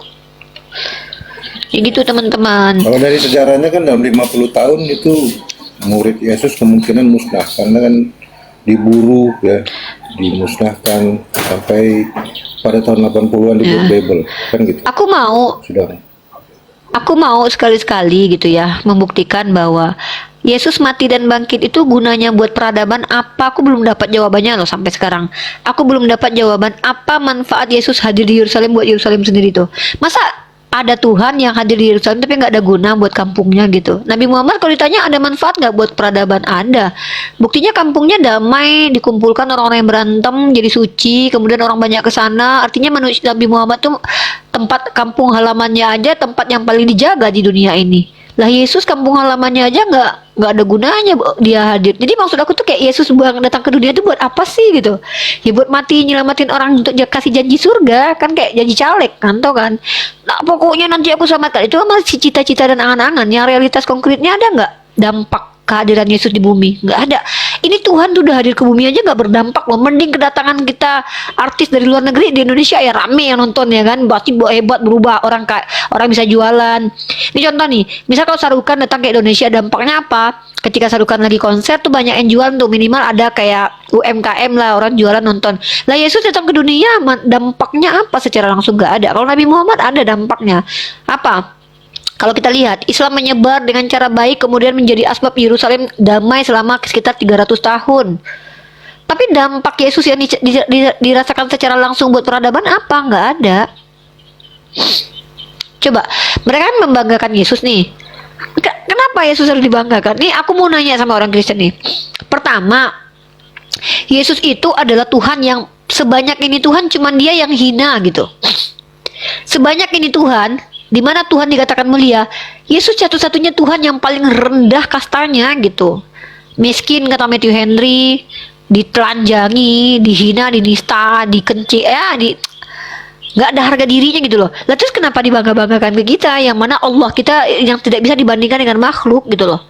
S1: Yang gitu teman-teman.
S4: kalau dari sejarahnya kan dalam 50 tahun itu murid Yesus kemungkinan musnah karena kan diburu ya, dimusnahkan sampai pada tahun 80-an dibuat Babel kan gitu.
S1: Aku mau sekali-sekali gitu ya membuktikan bahwa Yesus mati dan bangkit itu gunanya buat peradaban apa? Aku belum dapat jawabannya loh sampai sekarang. Aku belum dapat jawaban apa manfaat Yesus hadir di Yerusalem buat Yerusalem sendiri tuh. Masa ada Tuhan yang hadir di Yerusalem tapi nggak ada guna buat kampungnya gitu. Nabi Muhammad kalau ditanya ada manfaat nggak buat peradaban? Ada. Buktinya kampungnya damai, dikumpulkan orang-orang yang berantem jadi suci, kemudian orang banyak ke sana. Artinya manusia Nabi Muhammad tuh tempat kampung halamannya aja tempat yang paling dijaga di dunia ini. Lah Yesus kampung halamannya aja nggak ada gunanya dia hadir. Jadi maksud aku tuh kayak Yesus datang ke dunia itu buat apa sih gitu? Ya buat mati nyelamatin orang untuk kasih janji surga kan, kayak janji caleg kan, tau kan? Nah pokoknya nanti aku selamatkan, itu kan masih cita-cita dan angan-angan. Yang realitas konkretnya ada nggak dampak kehadiran Yesus di bumi? Nggak ada. Ini Tuhan tuh udah hadir ke bumi aja nggak berdampak loh. Mending kedatangan kita artis dari luar negeri di Indonesia ya rame yang nonton ya kan. Berarti hebat, berubah orang bisa jualan. Ini contoh nih, misal kalau Sarukan datang ke Indonesia dampaknya apa? Ketika Sarukan lagi konser tuh banyak yang jualan tuh, minimal ada kayak UMKM lah, orang jualan nonton. Lah Yesus datang ke dunia dampaknya apa? Secara langsung nggak ada. Kalau Nabi Muhammad ada dampaknya. Apa? Kalau kita lihat, Islam menyebar dengan cara baik, kemudian menjadi asbab Yerusalem damai selama sekitar 300 tahun. Tapi dampak Yesus yang dirasakan secara langsung buat peradaban apa? Nggak ada. Coba, mereka kan membanggakan Yesus nih. Kenapa Yesus harus dibanggakan? Nih aku mau nanya sama orang Kristen nih. Pertama, Yesus itu adalah Tuhan yang sebanyak ini Tuhan cuman dia yang hina gitu. Sebanyak ini Tuhan, di mana Tuhan dikatakan mulia, Yesus satu-satunya Tuhan yang paling rendah kastanya gitu. Miskin kata Matthew Henry, ditelanjangi, dihina, dinista, dikenci, nggak ada harga dirinya gitu loh. Lah terus kenapa dibangga-banggakan ke kita yang mana Allah kita yang tidak bisa dibandingkan dengan makhluk gitu loh.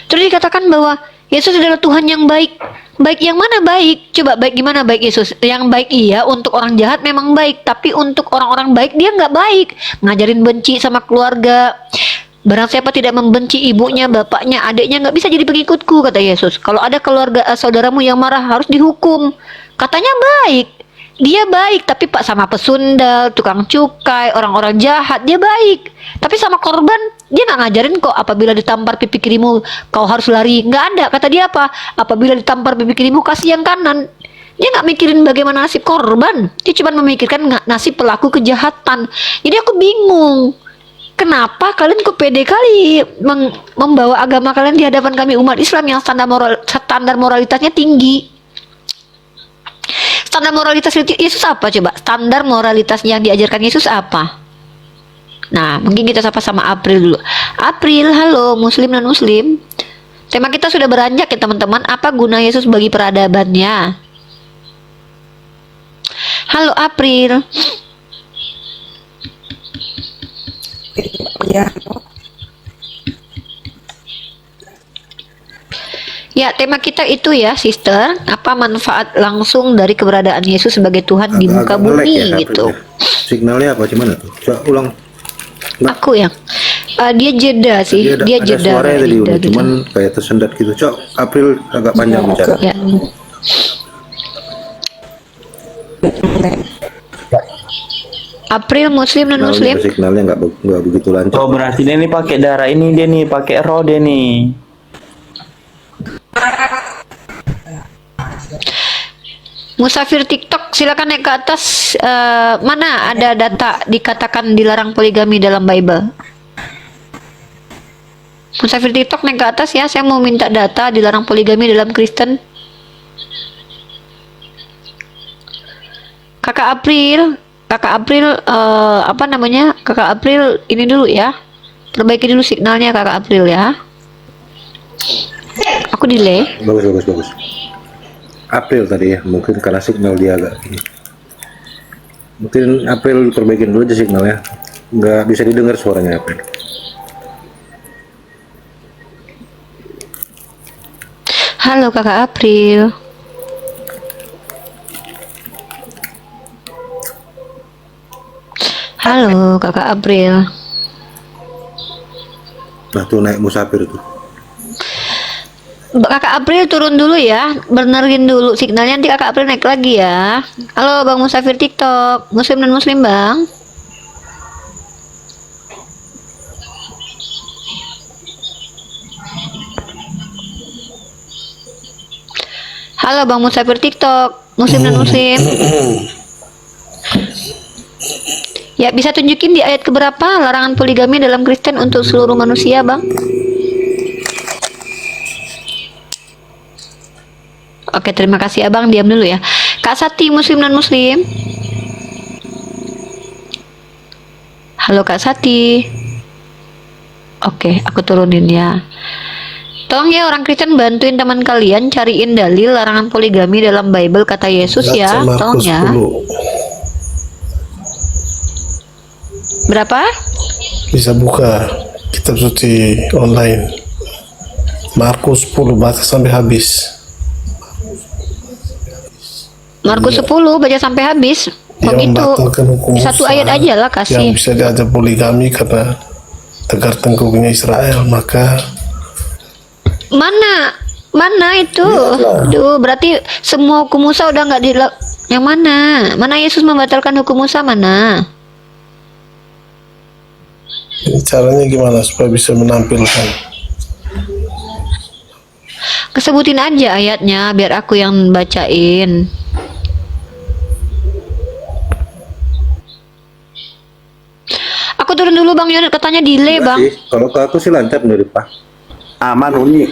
S1: Terus dikatakan bahwa Yesus adalah Tuhan yang baik. Baik yang mana baik? Coba baik gimana baik Yesus? Yang baik iya, untuk orang jahat memang baik, tapi untuk orang-orang baik dia nggak baik. Ngajarin benci sama keluarga. Barang siapa tidak membenci ibunya, bapaknya, adiknya nggak bisa jadi pengikutku kata Yesus. Kalau ada keluarga saudaramu yang marah harus dihukum. Katanya baik. Dia baik, tapi pak sama pesundal, tukang cukai, orang-orang jahat dia baik. Tapi sama korban dia nggak ngajarin kok apabila ditampar pipi kirimu kau harus lari. Nggak ada. Kata dia apa? Apabila ditampar pipi kirimu kasih yang kanan. Dia nggak mikirin bagaimana nasib korban. Dia cuma memikirkan nasib pelaku kejahatan. Jadi aku bingung. Kenapa kalian kok pede kali membawa agama kalian di hadapan kami umat Islam yang standar moralitasnya tinggi? Standar moralitas Yesus apa coba? Standar moralitas yang diajarkan Yesus apa? Nah, mungkin kita sapa sama April dulu. April, halo Muslim dan Muslim. Tema kita sudah beranjak ya teman-teman. Apa guna Yesus bagi peradabannya? Halo April. Ya, tema kita itu ya, sister. Apa manfaat langsung dari keberadaan Yesus sebagai Tuhan di muka
S4: Agak melek
S1: bumi
S4: ya,
S1: gitu?
S4: April ya. Signalnya apa gimana tuh? Coba ulang.
S1: Aku yang dia jeda sih, dia
S4: ada
S1: jeda,
S4: suaranya tadi
S1: jeda
S4: udah,
S1: gitu.
S4: cuman kayak tersendat gitu. Cok, April agak panjang bicara.
S1: Ya. April Muslim dan Muslim.
S4: Signalnya nggak begitu lancar.
S7: Oh berarti dia nih pakai darah ini, dia nih pakai roh dia nih.
S1: Musafir TikTok silakan naik ke atas. Mana ada data dikatakan dilarang poligami dalam Bible? Musafir TikTok naik ke atas ya. Saya mau minta data dilarang poligami dalam Kristen. Kakak April, apa namanya? Kakak April ini dulu ya. Perbaiki dulu signalnya Kakak April ya. Aku delay.
S4: Bagus. April tadi ya, mungkin karena signal dia agak ini. Mungkin April perbaikin dulu aja signalnya. Nggak bisa didengar suaranya April.
S1: Halo Kakak April. Halo Kakak April.
S4: Nah tuh naik musafir tuh.
S1: Kakak April turun dulu ya, benerin dulu signalnya, nanti Kakak April naik lagi ya. Halo Bang Musafir TikTok, Muslim dan Muslim Bang. Halo Bang Musafir TikTok, Muslim dan Muslim. Ya, bisa tunjukin di ayat keberapa larangan poligami dalam Kristen untuk seluruh manusia, Bang? Oke, terima kasih Abang, diam dulu ya. Kak Sati, Muslim dan Muslim. Halo Kak Sati. Oke, aku turunin ya. Tolong ya orang Kristen bantuin teman kalian cariin dalil larangan poligami dalam Bible kata Yesus ya. Tolong ya. Berapa?
S10: Bisa buka kitab suci online. Markus 10 baca sampai habis.
S1: Markus 10 baca sampai habis. Kok
S10: Yang
S1: gitu?
S10: membatalkan hukum
S1: Satu
S10: Musa
S1: ayat aja lah
S10: yang
S1: kasih.
S10: bisa diajak poligami karena tegar tengkuknya Israel, maka
S1: Mana itu? Duh, berarti semua hukum Musa udah nggak yang mana? Mana Yesus membatalkan hukum Musa mana?
S10: ini caranya gimana supaya bisa menampilkan?
S1: Kesebutin aja ayatnya biar aku yang bacain. Aku turun dulu Bang Yonat, katanya delay Bang.
S4: Sih, kalau ke aku sih lancar menurut Pak.
S9: Aman Uni.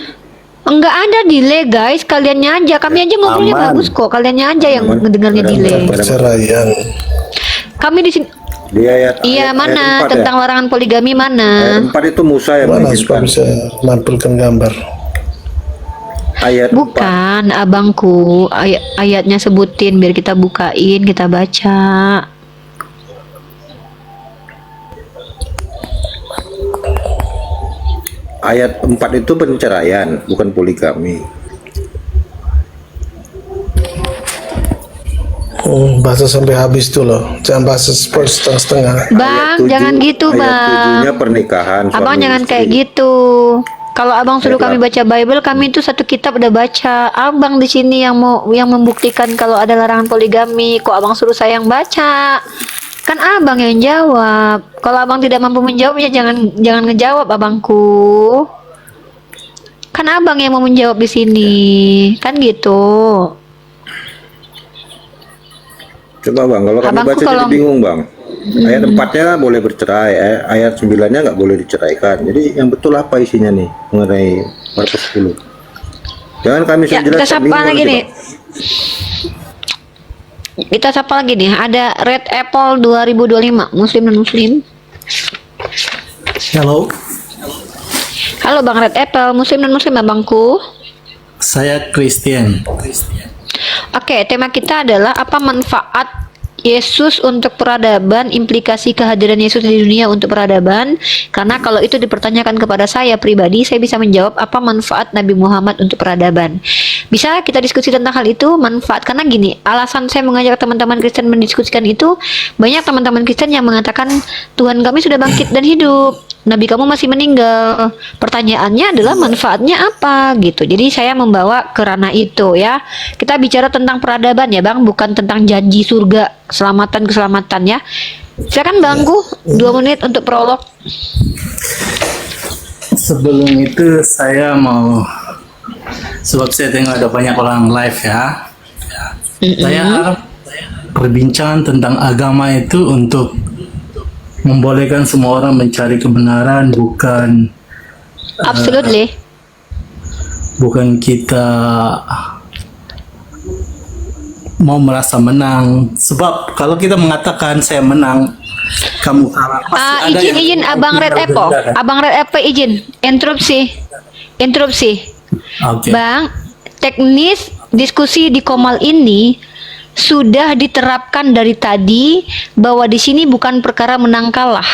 S1: Enggak ada delay guys, kaliannya aja. Kami aja ngobrolnya
S9: Aman.
S1: bagus kok. Kaliannya aja yang ngedengarnya delay.
S10: Perceraian.
S1: Kami di sini.
S4: Di ayat
S1: Iya,
S4: ayat
S1: mana
S4: 4
S1: tentang
S4: ya?
S1: larangan poligami
S4: Ayat
S1: mana?
S4: 4 itu Musa yang
S10: Mana supaya
S4: mengizinkan.
S10: bisa menampilkan gambar?
S4: Ayat 4.
S1: Bukan, abangku. Ayatnya sebutin biar kita bukain, kita baca.
S4: Ayat 4 itu penceraian, bukan poligami.
S10: Baca sampai habis tuh loh. Jangan baca setengah-setengah.
S1: Bang,
S4: Ayat 7
S1: jangan gitu,
S4: ayat
S1: Bang.
S4: 7-nya pernikahan.
S1: Abang
S4: suami
S1: jangan
S4: istri.
S1: kayak gitu. Kalau abang suruh
S4: Ayat
S1: kami baca Bible, kami itu satu kitab udah baca. Abang di sini yang membuktikan kalau ada larangan poligami. Kok abang suruh saya yang baca? Kan abang yang jawab. Kalau abang tidak mampu menjawab ya jangan ngejawab abangku. Kan abang yang mau menjawab di sini. Kan gitu.
S4: Coba Bang, kalau kami
S1: Abangku
S4: baca jadi
S1: kalau-
S4: bingung Bang. Ayat 4-nya boleh bercerai, ayat 9-nya nggak boleh diceraikan. Jadi yang betul apa isinya nih mengenai Markus 10? Jangan kami
S1: Ya,
S4: saya
S1: kita
S4: jelaskan
S1: sapa lagi nih. Kita sapa lagi nih. Ada Red Apple 2025, Muslim dan Muslim.
S10: Halo,
S1: Halo Bang Red Apple, Muslim dan Muslim abangku.
S10: saya Christian.
S1: Oke, tema kita adalah apa manfaat Yesus untuk peradaban, implikasi kehadiran Yesus di dunia untuk peradaban. Karena kalau itu dipertanyakan kepada saya pribadi, saya bisa menjawab apa manfaat Nabi Muhammad untuk peradaban. Bisa kita diskusi tentang hal itu, manfaat. Karena gini, alasan saya mengajak teman-teman Kristen mendiskusikan itu, banyak teman-teman Kristen yang mengatakan Tuhan kami sudah bangkit dan hidup, Nabi kamu masih meninggal. Pertanyaannya adalah manfaatnya apa gitu. Jadi saya membawa ke ranah itu ya. Kita bicara tentang peradaban ya Bang, bukan tentang janji surga, keselamatan ya. Silakan Bangku, 2 menit untuk prolog.
S10: Sebelum itu saya mau, sebab saya tengok ada banyak orang live ya. Saya harap perbincangan tentang agama itu untuk membolehkan semua orang mencari kebenaran, bukan
S1: Absolutely.
S10: bukan kita mau merasa menang. Sebab kalau kita mengatakan saya menang, kamu kalah, pasti ada
S1: Izin Abang Red Apple,
S10: berbeda, kan?
S1: Abang Red Apple izin interupsi.
S10: Oke.
S1: Bang, teknis diskusi di Komal ini sudah diterapkan dari tadi bahwa di sini bukan perkara menang kalah.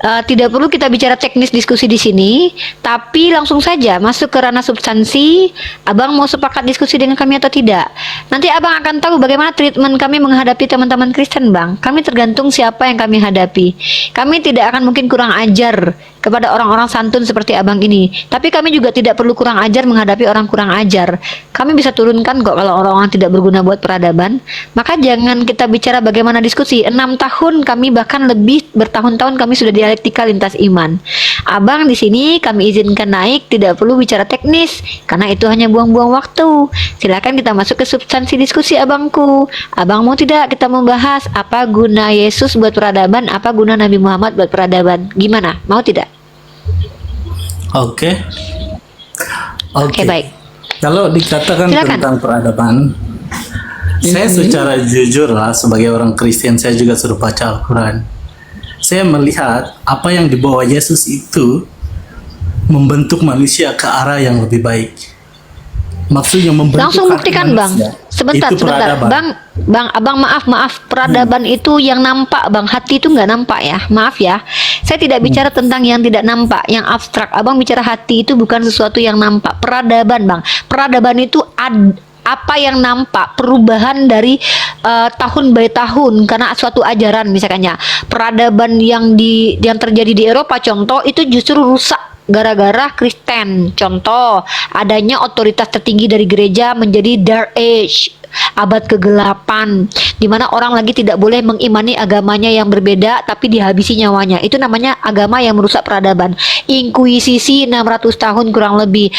S1: Tidak perlu kita bicara teknis diskusi di sini, tapi langsung saja masuk ke ranah substansi. Abang mau sepakat diskusi dengan kami atau tidak? Nanti abang akan tahu bagaimana treatment kami menghadapi teman-teman Kristen, Bang. Kami tergantung siapa yang kami hadapi. Kami tidak akan mungkin kurang ajar kepada orang-orang santun seperti abang ini, tapi kami juga tidak perlu kurang ajar menghadapi orang kurang ajar. Kami bisa turunkan kok kalau orang-orang tidak berguna buat peradaban. Maka jangan kita bicara bagaimana diskusi. 6 tahun kami, bahkan lebih bertahun-tahun kami sudah dialektika lintas iman. Abang di sini kami izinkan naik, tidak perlu bicara teknis karena itu hanya buang-buang waktu. Silakan kita masuk ke substansi diskusi abangku. Abang mau tidak kita membahas apa guna Yesus buat peradaban, apa guna Nabi Muhammad buat peradaban? Gimana? Mau tidak?
S10: Oke.
S1: Oke, baik.
S10: Kalau dikatakan
S1: Silakan.
S10: tentang peradaban, saya secara jujur lah sebagai orang Kristen, saya juga sudah baca Al-Quran. Saya melihat apa yang dibawa Yesus itu membentuk manusia ke arah yang lebih baik. Maksudnya membentuk
S1: Langsung
S10: hati
S1: buktikan Bang.
S10: manusia.
S1: Sebentar.
S10: Itu peradaban.
S1: Bang, abang maaf. Peradaban itu yang nampak Bang. Hati itu nggak nampak ya. Maaf ya. Saya tidak bicara tentang yang tidak nampak, yang abstrak. Abang bicara hati itu bukan sesuatu yang nampak. Peradaban Bang. Peradaban itu apa yang nampak, perubahan dari tahun by tahun karena suatu ajaran misalnya. Peradaban yang terjadi di Eropa contoh itu justru rusak gara-gara Kristen. Contoh, adanya otoritas tertinggi dari gereja menjadi Dark Age, abad kegelapan, di mana orang lagi tidak boleh mengimani agamanya yang berbeda tapi dihabisi nyawanya. Itu namanya agama yang merusak peradaban. Inkuisisi 600 tahun kurang lebih.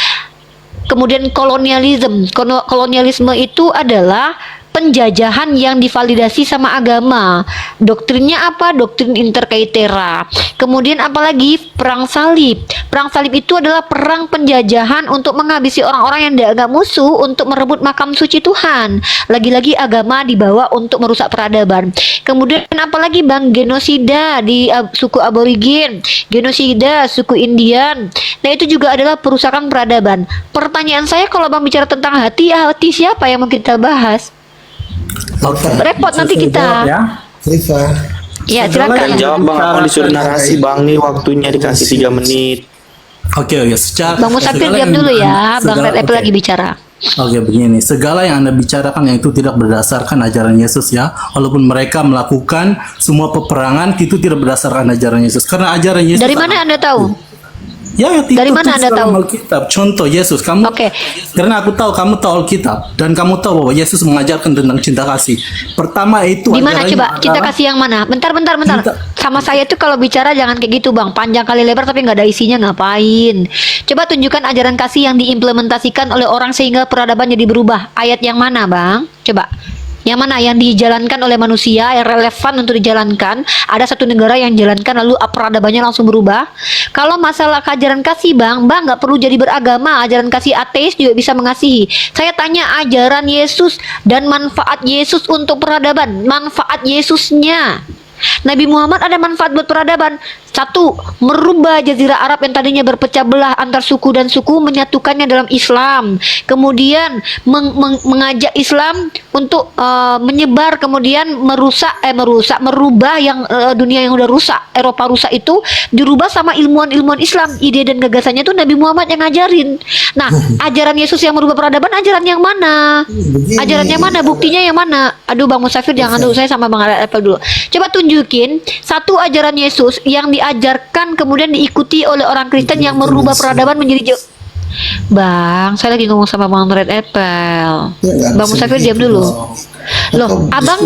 S1: Kemudian kolonialisme itu adalah penjajahan yang divalidasi sama agama. Doktrinnya apa? Doktrin interkaitera. Kemudian apalagi perang salib. Perang salib itu adalah perang penjajahan untuk menghabisi orang-orang yang dianggap musuh untuk merebut makam suci Tuhan. Lagi-lagi agama dibawa untuk merusak peradaban. Kemudian apalagi Bang, genosida di suku aborigin, genosida suku Indian. Nah, itu juga adalah perusakan peradaban. Pertanyaan saya, kalau Bang bicara tentang hati, hati siapa yang mau kita bahas? Repot nanti kita. Ya, silakan.
S7: Jawab Bang, aku disuruh narasi Bang nih, waktunya dikasih 3 menit.
S10: Oke, secara
S1: Bang Musafir
S10: segala
S1: diam
S10: yang
S1: dulu ya.
S10: Anda-
S1: Bang
S10: segala-
S1: Red Apple
S10: oke.
S1: lagi bicara.
S10: Oke, begini, segala yang Anda bicarakan yang itu tidak berdasarkan ajaran Yesus ya. Walaupun mereka melakukan semua peperangan itu tidak berdasarkan ajaran Yesus. Karena ajaran Yesus
S1: Dari mana Anda tahu?
S10: Ya,
S1: Dari mana Anda tahu?
S10: Alkitab. Contoh Yesus, kamu.
S1: Oke.
S10: Karena aku tahu kamu tahu Alkitab dan kamu tahu bahwa Yesus mengajarkan tentang cinta kasih. Pertama itu
S1: Di mana
S10: ajarannya
S1: coba? Cinta
S10: adalah-
S1: kasih yang mana? Bentar.
S10: Cinta-
S1: Sama saya tuh kalau bicara jangan kayak gitu Bang. Panjang kali lebar tapi nggak ada isinya, ngapain? Coba tunjukkan ajaran kasih yang diimplementasikan oleh orang sehingga peradaban jadi berubah. Ayat yang mana Bang? Coba. Yang mana yang dijalankan oleh manusia, yang relevan untuk dijalankan. Ada satu negara yang jalankan lalu peradabannya langsung berubah. Kalau masalah ajaran kasih bang nggak perlu jadi beragama. Ajaran kasih ateis juga bisa mengasihi. Saya tanya ajaran Yesus dan manfaat Yesus untuk peradaban. Manfaat Yesusnya. Nabi Muhammad ada manfaat buat peradaban. Satu, merubah jazirah Arab yang tadinya berpecah belah antar suku dan suku, menyatukannya dalam Islam. Kemudian mengajak Islam untuk menyebar, kemudian merubah yang dunia yang udah rusak, Eropa rusak itu dirubah sama ilmuwan-ilmuwan Islam. Ide dan gagasannya itu Nabi Muhammad yang ngajarin. Nah, ajaran Yesus yang merubah peradaban, ajaran yang mana? Ajaran yang mana? Buktinya yang mana? Aduh, Bang Musafir jangan dulu, saya sama Bang Apple dulu. Coba tunjukin satu ajaran Yesus yang diajarkan kemudian diikuti oleh orang Kristen yang merubah peradaban menjadi Bang, saya lagi ngomong sama Bang Red Apple. Bang Musafir diam dulu. Loh, abang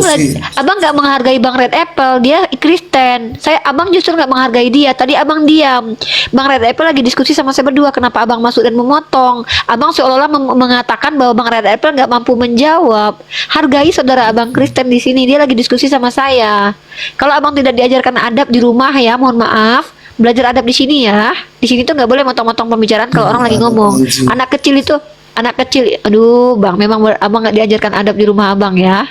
S1: nggak menghargai Bang Red Apple, dia Kristen. Abang justru nggak menghargai dia. Tadi abang diam. Bang Red Apple lagi diskusi sama saya berdua. Kenapa abang masuk dan memotong? Abang seolah-olah mengatakan bahwa Bang Red Apple nggak mampu menjawab. Hargai saudara abang Kristen di sini. Dia lagi diskusi sama saya. Kalau abang tidak diajarkan adab di rumah ya, mohon maaf. Belajar adab di sini ya. Di sini tuh nggak boleh motong-motong pembicaraan kalau orang lagi ngomong. Anak kecil, aduh bang, memang abang nggak diajarkan adab di rumah abang ya.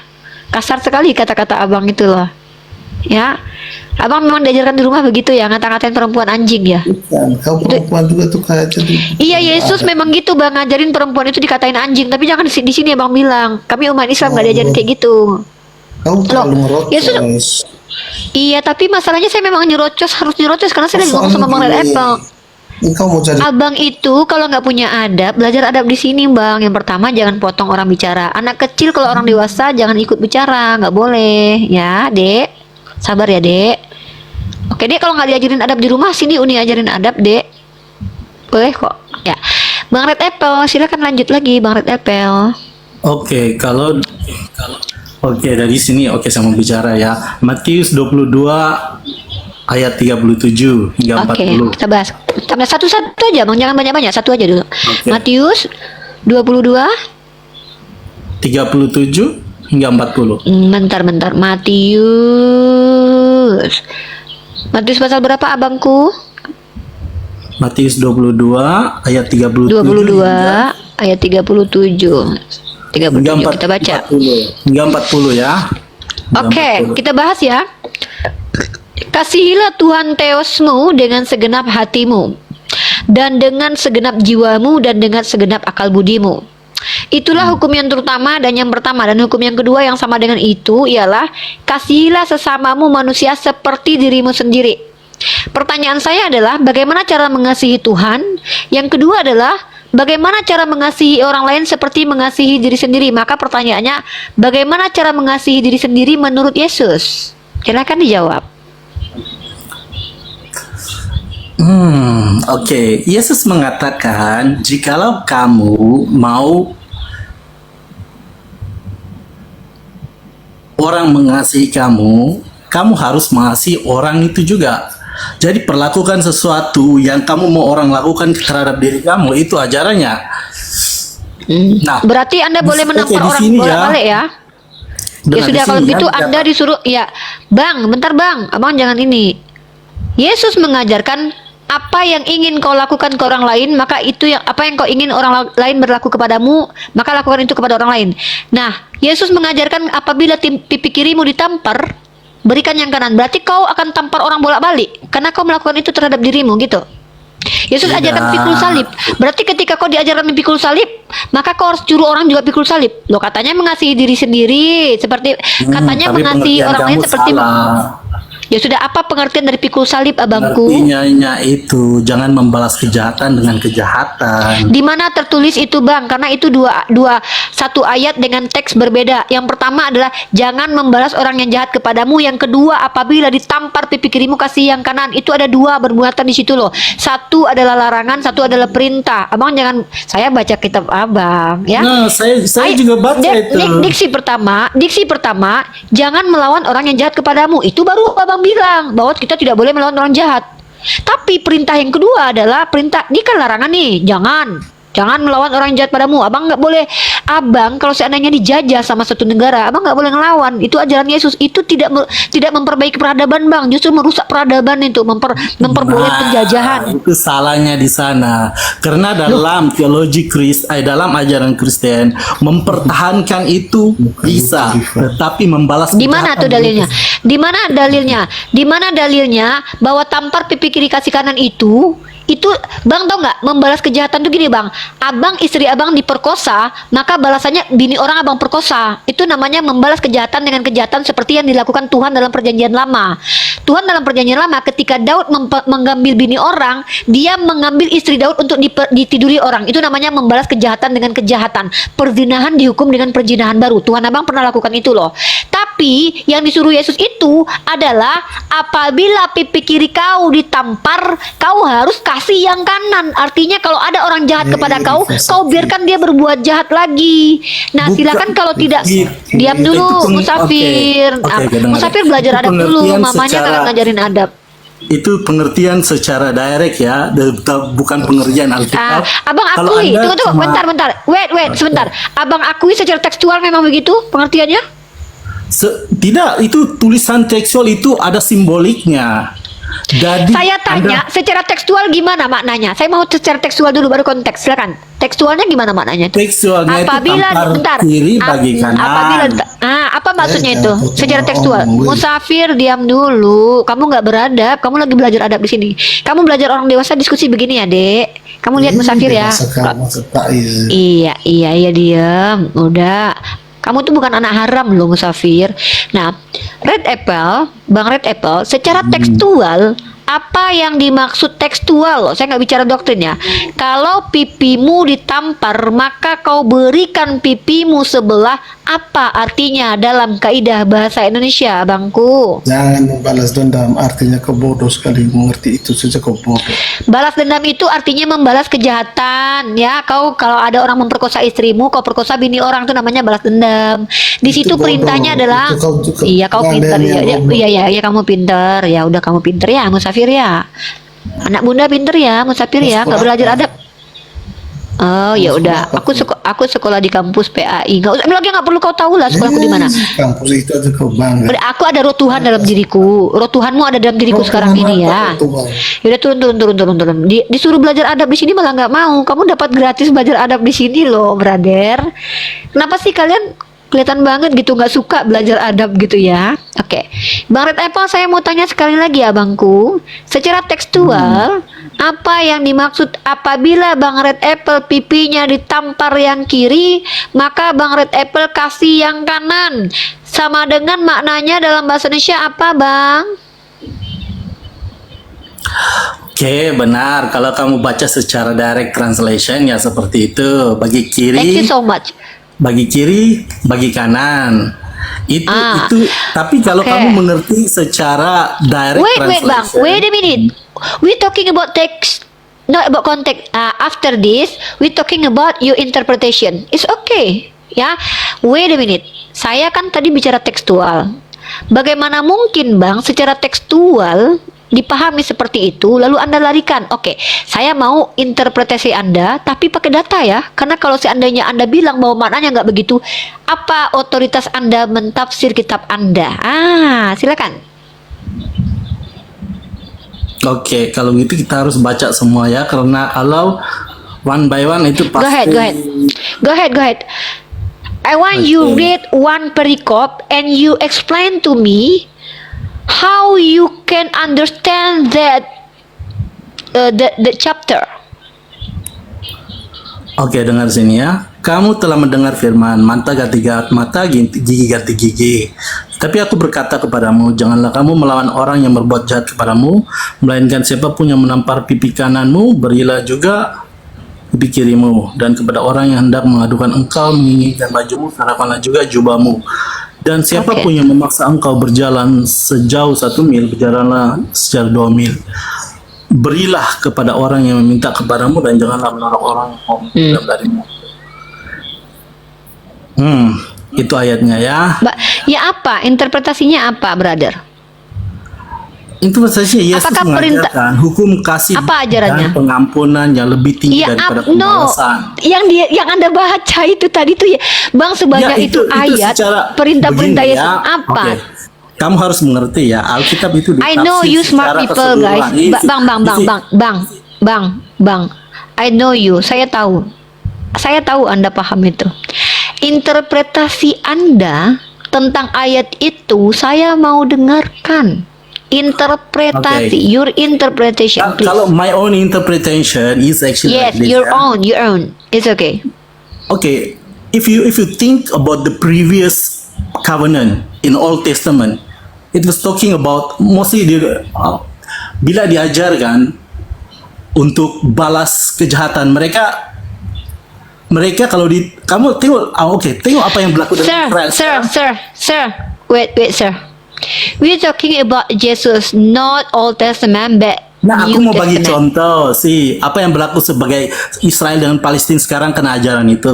S1: Kasar sekali kata-kata abang itu loh. Ya, abang memang diajarkan di rumah begitu ya, ngata-ngatain perempuan anjing ya.
S9: Kau perempuan juga tuh kayak
S1: Iya, Yesus memang gitu bang, ngajarin perempuan itu dikatain anjing. Tapi jangan di sini abang bilang, kami umat Islam nggak diajarin kayak gitu.
S9: Kau terlalu ngerocos.
S1: Iya, tapi masalahnya saya memang harus nyerocos karena saya lagi ngomong sama Bang Red Apple.
S9: Kau mau cari
S1: Abang itu kalau nggak punya adab, belajar adab di sini bang. Yang pertama jangan potong orang bicara. Anak kecil kalau orang dewasa jangan ikut bicara, nggak boleh ya, Dek. Sabar ya, Dek. Oke, Dek, kalau nggak diajarin adab di rumah, sini Uni ajarin adab, Dek. Boleh kok. Ya, Bang Red Apple, silakan lanjut lagi, Bang Red Apple.
S10: Oke, Oke, dari sini saya mau bicara ya. Matius 22 ayat 37 hingga
S1: Oke,
S10: 40.
S1: kita bahas. Tambah satu-satu aja, Bang, jangan banyak-banyak, satu aja dulu.
S10: Oke.
S1: Matius 22
S10: 37 hingga 40.
S1: Bentar. Matius pasal berapa abangku?
S10: Matius 22 ayat 37
S1: 22 ayat 37. 37 kita baca.
S10: 40. Hingga 40 ya.
S1: Oke, kita bahas ya. Kasihilah Tuhan Theosmu dengan segenap hatimu, dan dengan segenap jiwamu, dan dengan segenap akal budimu. Itulah hukum yang terutama dan yang pertama. Dan hukum yang kedua yang sama dengan itu ialah kasihilah sesamamu manusia seperti dirimu sendiri. Pertanyaan saya adalah bagaimana cara mengasihi Tuhan? Yang kedua adalah bagaimana cara mengasihi orang lain seperti mengasihi diri sendiri? Maka pertanyaannya, bagaimana cara mengasihi diri sendiri menurut Yesus? Silakan dijawab.
S10: Oke. Yesus mengatakan, jikalau kamu mau orang mengasihi kamu, kamu harus mengasihi orang itu juga. Jadi perlakukan sesuatu yang kamu mau orang lakukan terhadap diri kamu, itu ajarannya. Nah,
S1: berarti Anda boleh menampar orang bolak-balik ya? Ya sudah, kalau begitu Anda disuruh ya, Bang, bentar Bang, abang jangan ini. Yesus mengajarkan apa yang ingin kau lakukan ke orang lain, maka itu yang apa yang kau ingin orang lain berlaku kepadamu, maka lakukan itu kepada orang lain. Nah, Yesus mengajarkan apabila pipi kirimu ditampar, berikan yang kanan. Berarti kau akan tampar orang bolak-balik karena kau melakukan itu terhadap dirimu gitu. Yesus ajarkan pikul salib. Berarti ketika kau diajarkan pikul salib, maka kau harus juru orang juga pikul salib. Loh, katanya mengasihi diri sendiri, seperti katanya mengasihi orang lain seperti ya sudah, apa pengertian dari pikul salib abangku?
S10: Artinya itu jangan membalas kejahatan dengan kejahatan.
S1: Di mana tertulis itu bang? Karena itu satu ayat dengan teks berbeda. Yang pertama adalah jangan membalas orang yang jahat kepadamu. Yang kedua, apabila ditampar pipi kirimu kasih yang kanan. Itu ada dua perbuatan di situ loh. Satu adalah larangan, satu adalah perintah. Abang jangan, saya baca kitab abang ya.
S10: Nah, saya juga baca itu.
S1: Diksi pertama, jangan melawan orang yang jahat kepadamu. Itu baru abang bilang bahwa kita tidak boleh melawan orang jahat. Tapi perintah yang kedua adalah perintah, ini kan larangan nih, jangan. Jangan melawan orang jahat padamu. Abang nggak boleh. Abang kalau seandainya dijajah sama satu negara, abang nggak boleh ngelawan. Itu ajaran Yesus. Itu tidak memperbaiki peradaban, bang. Justru merusak peradaban itu, memperboleh penjajahan.
S10: Itu salahnya di sana. Karena dalam teologi dalam ajaran Kristen mempertahankan itu bisa, tetapi membalas
S1: Di mana tuh
S10: kejahatan
S1: dalilnya? Di mana dalilnya? Di mana dalilnya bahwa tampar pipi kiri kasih kanan itu bang, tau nggak, membalas kejahatan tuh gini bang, abang istri abang diperkosa, maka balasannya bini orang abang perkosa. Itu namanya membalas kejahatan dengan kejahatan seperti yang dilakukan Tuhan dalam perjanjian lama. Tuhan dalam perjanjian lama ketika Daud mengambil bini orang, dia mengambil istri Daud untuk ditiduri orang. Itu namanya membalas kejahatan dengan kejahatan. Perzinahan dihukum dengan perzinahan baru. Tuhan abang pernah lakukan itu loh. Tapi yang disuruh Yesus itu adalah apabila pipi kiri kau ditampar, kau harus kasih yang kanan. Artinya kalau ada orang jahat kepada kau, kau biarkan dia berbuat jahat lagi. Nah, silakan kalau tidak, diam dulu, Musafir. Musafir belajar adab dulu, mamanya nggak ngajarin adab.
S10: Itu pengertian secara direct ya, bukan pengertian Alkitab.
S1: Abang
S10: Kalau
S1: akui,
S10: Anda
S1: tunggu, bentar. Wait, sebentar. Abang akui secara tekstual memang begitu pengertiannya?
S10: Tidak, itu tulisan tekstual itu ada simboliknya. Jadi
S1: Saya tanya secara tekstual gimana maknanya? Saya mau secara tekstual dulu baru konteks. Silakan. Tekstualnya gimana maknanya?
S10: Tekstualnya
S1: apabila,
S10: itu tampar kiri bagi kanan.
S1: Apa maksudnya itu? Secara tekstual. Musafir, diam dulu. Kamu nggak beradab. Kamu lagi belajar adab di sini. Kamu belajar orang dewasa diskusi begini ya, Dek. Kamu lihat Musafir ya. Iya, diam. Udah. Kamu tuh bukan anak haram loh, Musafir. Nah, Bang Red Apple, secara tekstual, apa yang dimaksud tekstual loh, saya nggak bicara doktrin ya. Kalau pipimu ditampar, maka kau berikan pipimu sebelah. Apa artinya dalam kaidah bahasa Indonesia, abangku?
S9: Jangan membalas dendam, artinya kau bodoh sekali, mengerti itu saja kau bodoh.
S1: Balas dendam itu artinya membalas kejahatan ya. Kau kalau ada orang memperkosa istrimu, kau perkosa bini orang, itu namanya balas dendam. Di situ perintahnya adalah iya, kau pintar ya. Iya, kamu pintar. Ya udah, kamu pintar ya, Musafir ya. Anak bunda pintar ya, Musafir ya, nggak belajar adab. Oh ya udah, aku sekolah di kampus PAI. Nggak usah lagi, nggak perlu kau tahu lah sekolahku di mana.
S9: Kampus itu aja kau bangga.
S1: Aku ada roh Tuhan dalam diriku. Roh Tuhanmu ada dalam diriku sekarang ini ya. Yaudah, turun. Disuruh belajar adab di sini malah nggak mau. Kamu dapat gratis belajar adab di sini loh, brother. Kenapa sih kalian kelihatan banget gitu nggak suka belajar adab gitu ya? Oke, Bang Red Apple, saya mau tanya sekali lagi abangku. Secara tekstual, apa yang dimaksud apabila Bang Red Apple pipinya ditampar yang kiri, maka Bang Red Apple kasih yang kanan? Sama dengan maknanya dalam bahasa Indonesia apa, Bang?
S10: Oke, benar. Kalau kamu baca secara direct translation ya seperti itu. Bagi kiri.
S1: Thank you so much.
S10: Bagi kiri, bagi kanan. Itu. Tapi kalau kamu mengerti secara direct translation.
S1: Bang. Wait a minute. We talking about text, not about context. After this, we talking about your interpretation. It's okay. Ya. Wait a minute. Saya kan tadi bicara tekstual. Bagaimana mungkin, Bang, secara tekstual dipahami seperti itu, lalu Anda larikan. Oke, saya mau interpretasi Anda, tapi pakai data ya. Karena kalau seandainya Anda bilang bahwa maknanya nggak begitu, apa otoritas Anda mentafsir kitab Anda? Silakan.
S10: Oke, kalau gitu kita harus baca semua ya, karena kalau one by one itu pasti.
S1: Go ahead. I want you read one perikop and you explain to me how you can understand that the chapter.
S10: Oke, dengar sini ya. Kamu telah mendengar firman, mata ganti mata, gigi ganti gigi. Tapi aku berkata kepadamu, janganlah kamu melawan orang yang berbuat jahat kepadamu, melainkan siapapun yang menampar pipi kananmu, berilah juga pipi kirimu. Dan kepada orang yang hendak mengadukan engkau menginginkan bajumu, serahkanlah juga jubahmu. Dan siapapun yang memaksa engkau berjalan sejauh 1 mil, berjalanlah sejauh 2 mil. Berilah kepada orang yang meminta kepadamu, dan janganlah menolak orang yang mau meminta darimu. Itu ayatnya ya.
S1: Ya apa? Interpretasinya apa, brother?
S10: Itu maksudnya Yesus
S1: Apakah
S10: mengajarkan hukum kasih
S1: Apa ajarannya?
S10: dan pengampunan yang lebih tinggi
S1: Ya,
S10: daripada
S1: no,
S10: pembalasan.
S1: yang Anda baca itu tadi tuh ya, Bang, sebanyak
S10: Ya,
S1: itu ayat
S10: secara
S1: perintah-perintah
S10: begini
S1: Yesus
S10: ya.
S1: apa?
S10: Oke. Kamu harus mengerti ya, Alkitab itu
S1: I know you smart
S10: secara
S1: people, guys.
S10: keseluruhan.
S1: Bang. I know you. Saya tahu Anda paham itu. Interpretasi Anda tentang ayat itu saya mau dengarkan. Interpretasi,
S10: Okay.
S1: your interpretation, please.
S10: Kalau my own interpretation is actually
S1: Yes,
S10: like this,
S1: your
S10: ya.
S1: own. It's okay.
S10: Okay, if you think about the previous covenant in Old Testament, it was talking about mostly bila diajarkan untuk balas kejahatan mereka kalau kamu tengok tengok apa yang berlaku dengan Israel.
S1: Sir. Wait, sir. We're talking about Jesus, not Old Testament, but
S10: Nah, aku
S1: New
S10: mau bagi
S1: Testament.
S10: contoh sih apa yang berlaku sebagai Israel dengan Palestina sekarang kena ajaran itu.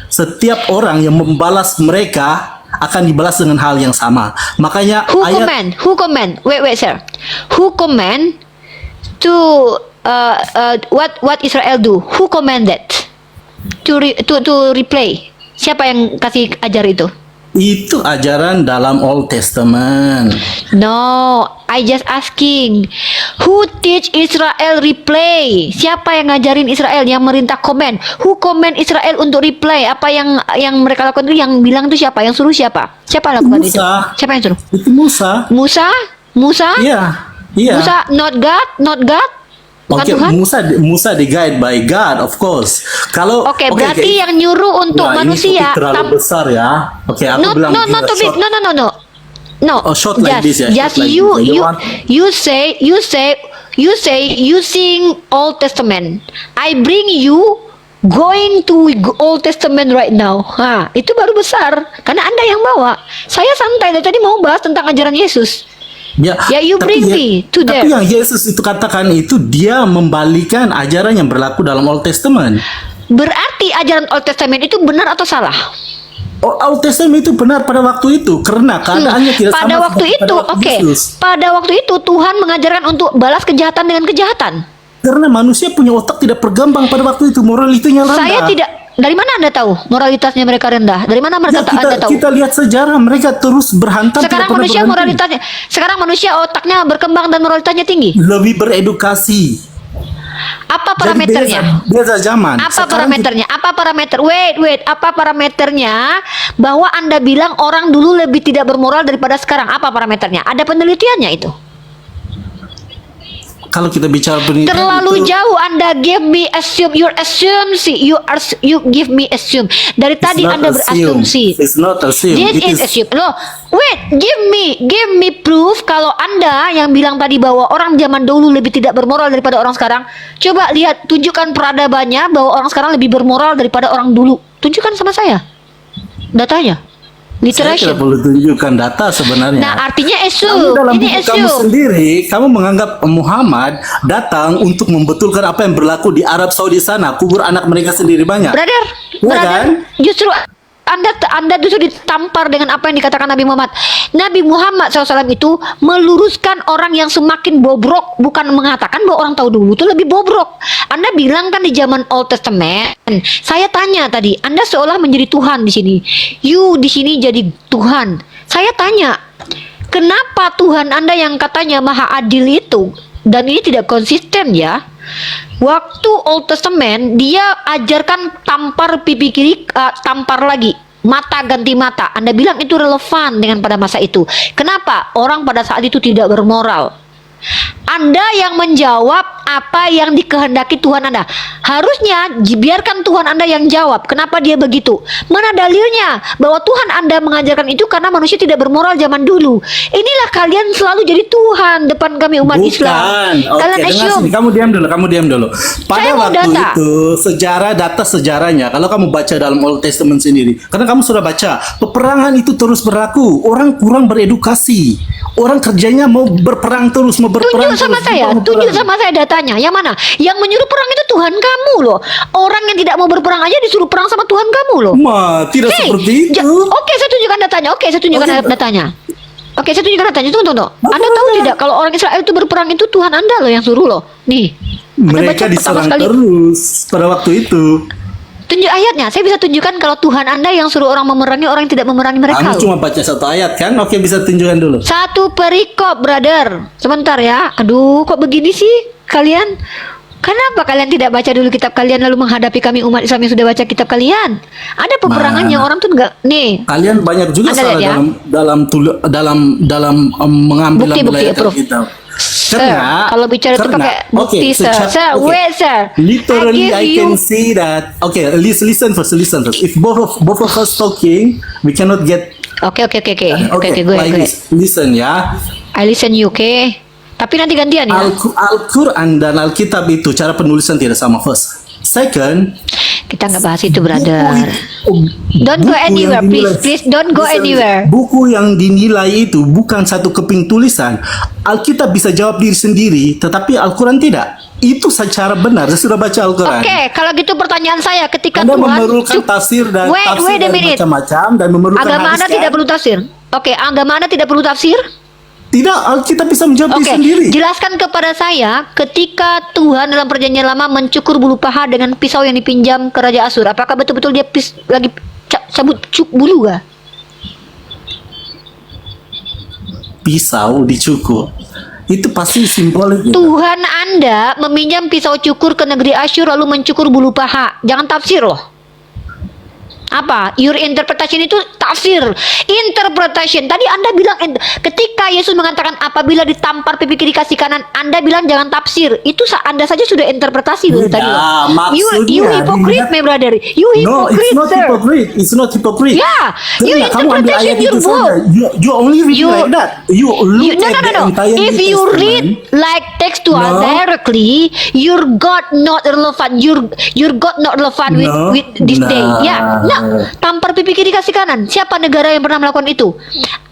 S10: Setiap orang yang membalas mereka akan dibalas dengan hal yang sama. Makanya
S1: Who command? Wait, sir. Who command to what Israel do? Who commanded to replay? Siapa yang kasih ajar itu?
S10: itu ajaran dalam Old Testament.
S1: No, I just asking. Who teach Israel replay? Siapa yang ngajarin Israel, yang merintah komen? Who command Israel untuk replay? Apa yang mereka lakukan itu, yang bilang itu siapa? Yang suruh siapa? Siapa lakukan itu?
S10: Musa.
S1: Siapa yang suruh?
S10: Itu Musa.
S1: Musa?
S10: Iya.
S1: Musa, not God? Bukan
S10: Oke,
S1: Tuhan?
S10: Musa di-guide by God, of course. Kalau
S1: Oke, berarti yang nyuruh untuk
S10: Wah,
S1: manusia
S10: ini terlalu besar ya. Oke, aku
S1: no,
S10: bilang
S1: not too big. No. No.
S10: Oh, short like this, ya,
S1: Just
S10: short like
S1: you
S10: this.
S1: you say using Old Testament. I bring you going to Old Testament right now. Itu baru besar karena Anda yang bawa. Saya santai dari tadi mau bahas tentang ajaran Yesus. Ya, you
S10: tapi
S1: bring me to
S10: Tapi
S1: there.
S10: yang Yesus itu katakan itu dia membalikan ajaran yang berlaku dalam Old Testament.
S1: Berarti ajaran Old Testament itu benar atau salah?
S10: Old Testament itu benar pada waktu itu karena keadaannya tidak sama
S1: Pada waktu
S10: seperti
S1: itu,
S10: pada waktu
S1: oke.
S10: Yesus.
S1: Pada waktu itu Tuhan mengajarkan untuk balas kejahatan dengan kejahatan.
S10: Karena manusia punya otak tidak berkembang pada waktu itu, moralitinya rendah.
S1: Saya tidak. Dari mana Anda tahu moralitasnya mereka rendah? Dari mana mereka Anda tahu?
S10: Kita lihat sejarah mereka terus berhantam.
S1: Sekarang
S10: tidak pernah
S1: manusia
S10: berhenti.
S1: moralitasnya, sekarang manusia otaknya berkembang dan moralitasnya tinggi.
S10: Lebih beredukasi.
S1: Apa
S10: Jadi
S1: parameternya?
S10: beda zaman.
S1: Apa
S10: Sekarang
S1: parameternya? Apa parameter? Wait. Apa parameternya? Bahwa Anda bilang orang dulu lebih tidak bermoral daripada sekarang. Apa parameternya? Ada penelitiannya itu.
S10: Kalau kita bicara penelitian
S1: Terlalu
S10: itu,
S1: jauh Anda give me assume, your assumption, you give me assume. Dari tadi
S10: not
S1: Anda
S10: assume.
S1: berasumsi.
S10: It's not assume.
S1: This
S10: It
S1: is assume. Loh, wait, give me proof kalau Anda yang bilang tadi bahwa orang zaman dulu lebih tidak bermoral daripada orang sekarang. Coba lihat, tunjukkan peradabannya bahwa orang sekarang lebih bermoral daripada orang dulu. Tunjukkan sama saya datanya.
S10: saya
S1: Literation.
S10: tidak perlu tunjukkan data sebenarnya.
S1: Nah, artinya
S10: Kamu
S1: assume.
S10: dalam
S1: Ini
S10: buku kamu
S1: assume.
S10: sendiri, kamu menganggap Muhammad datang untuk membetulkan apa yang berlaku di Arab Saudi sana, kubur anak mereka sendiri banyak.
S1: Brother,
S10: Ya kan?
S1: justru Anda justru ditampar dengan apa yang dikatakan Nabi Muhammad. Nabi Muhammad SAW itu meluruskan orang yang semakin bobrok, bukan mengatakan bahwa orang tahu dulu itu lebih bobrok. Anda bilang kan di zaman Old Testament. Saya tanya tadi, Anda seolah menjadi Tuhan di sini. You di sini jadi Tuhan. Saya tanya, kenapa Tuhan Anda yang katanya maha adil itu, dan ini tidak konsisten ya? Waktu Old Testament dia ajarkan tampar pipi kiri, tampar lagi, mata ganti mata. Anda bilang itu relevan dengan pada masa itu. Kenapa? Orang pada saat itu tidak bermoral. Anda yang menjawab apa yang dikehendaki Tuhan Anda. Harusnya biarkan Tuhan Anda yang jawab. Kenapa dia begitu? Mana dalilnya bahwa Tuhan Anda mengajarkan itu karena manusia tidak bermoral zaman dulu. Inilah kalian selalu jadi Tuhan depan kami umat Islam.
S10: Oke,
S1: Kalian
S10: dengar
S1: assume.
S10: sini. Kamu diam dulu. Pada
S1: Saya mau
S10: waktu
S1: data.
S10: itu, data sejarahnya, kalau kamu baca dalam Old Testament sendiri, karena kamu sudah baca, peperangan itu terus berlaku. Orang kurang beredukasi. Orang kerjanya mau berperang terus, mau berperang
S1: Tunjuk sama
S10: terus,
S1: saya,
S10: mau
S1: tunjuk
S10: berperang.
S1: sama saya datanya. Yang mana? Yang menyuruh perang itu Tuhan kamu loh. Orang yang tidak mau berperang aja disuruh perang sama Tuhan kamu loh.
S10: Ma, tidak
S1: Hey,
S10: seperti itu.
S1: Oke, saya tunjukkan datanya. Datanya. Oke, saya tunjukkan datanya. Tunggu. Anda tahu tidak kalau orang Israel itu berperang itu Tuhan Anda loh yang suruh loh. Nih. Anda baca
S10: Mereka
S1: pertama
S10: diserang
S1: sekali.
S10: terus pada waktu itu.
S1: Tunjuk ayatnya. Saya bisa tunjukkan kalau Tuhan Anda yang suruh orang memerangi orang yang tidak memerangi mereka.
S10: Kamu
S1: loh.
S10: cuma baca satu ayat kan? Oke, bisa tunjukkan dulu.
S1: Satu perikop, brother. Sebentar ya. Aduh, kok begini sih kalian? Kenapa kalian tidak baca dulu kitab kalian lalu menghadapi kami umat Islam yang sudah baca kitab kalian? Ada peperangan yang orang tuh enggak. Nih.
S10: Kalian banyak juga
S1: Anda
S10: salah
S1: lihat ya.
S10: dalam mengambil
S1: Bukti,
S10: ayat
S1: proof.
S10: kita.
S1: Sir, kalau bicara itu pakai bukti, sir. Sir, wait, sir.
S10: Literally, I
S1: give you-
S10: can see that. Okay, listen first. If both of us talking, we cannot get.
S1: Oke, go
S10: like
S1: ahead.
S10: this. Listen ya.
S1: I listen you, oke? Tapi nanti gantian ya.
S10: Al-Quran dan Alkitab itu cara penulisan tidak sama. First, second,
S1: Kita nggak bahas itu, brother. Don't go
S10: buku
S1: anywhere,
S10: yang dinilai-
S1: please. Don't go
S10: Listen,
S1: anywhere.
S10: Buku yang dinilai itu bukan satu keping tulisan. Alkitab bisa jawab diri sendiri, tetapi Al-Quran tidak. Itu secara benar. Saya sudah baca Al-Quran.
S1: Oke, kalau gitu pertanyaan saya, ketika
S10: Anda
S1: Tuhan
S10: memerlukan tafsir dan
S1: Wait
S10: tafsir
S1: a
S10: dari
S1: minute.
S10: macam-macam dan memerlukan
S1: Agama
S10: hadis
S1: Anda
S10: kan?
S1: tidak perlu tafsir. Oke, agama Anda tidak perlu tafsir?
S10: Tidak, Alkitab bisa menjawab diri
S1: Oke,
S10: sendiri.
S1: jelaskan kepada saya ketika Tuhan dalam perjanjian lama mencukur bulu paha dengan pisau yang dipinjam ke Raja Asyur. Apakah betul-betul dia lagi cabut bulu gak?
S10: Pisau dicukur. Itu pasti simbolik.
S1: Tuhan Anda meminjam pisau cukur ke negeri Asyur lalu mencukur bulu paha. Jangan tafsir loh. Apa? Your interpretation itu tafsir. Interpretation. Tadi Anda bilang ketika Yesus mengatakan apabila ditampar pipi kiri kasih kanan, Anda bilang jangan tafsir. Itu Anda saja sudah interpretasi loh tadi. loh. You hypocrite, my brother. You
S10: No,
S1: hypocrite,
S10: it's not
S1: sir.
S10: hypocrite. It's not hypocrite.
S1: Yeah, you
S10: Karena kamu ambil
S1: interpretation
S10: ayat
S1: your
S10: itu
S1: book.
S10: saja. You only read
S1: You-
S10: like that. You look
S1: No.
S10: at the entire
S1: If
S10: New
S1: you
S10: Testament.
S1: read like textual
S10: No.
S1: directly, your God not relevant. Your God not relevant
S10: No.
S1: with this day.
S10: No.
S1: Ya, nah, tampar pipi kiri kasih kanan. Siapa negara yang pernah melakukan itu?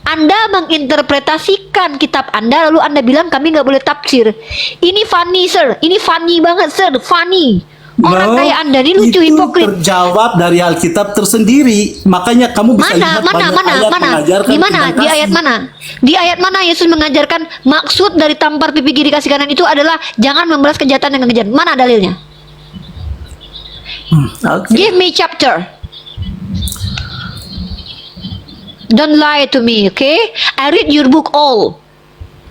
S1: Anda menginterpretasikan kitab Anda lalu Anda bilang kami nggak boleh tafsir. Ini funny, sir. Ini funny banget, sir. Funny. Orang
S10: No,
S1: kayak Anda ini lucu,
S10: itu
S1: hipokrit.
S10: terjawab dari Alkitab tersendiri. Makanya kamu bisa lihat banyak ayat mengajarkan
S1: Di mana?
S10: tentang
S1: Di
S10: kasih.
S1: ayat mana? Di ayat mana Yesus mengajarkan maksud dari tampar pipi kiri kasih kanan itu adalah jangan membalas kejahatan dengan kejahatan. Mana dalilnya?
S10: Oke.
S1: Give me chapter. Don't lie to me, okay? I read your book all.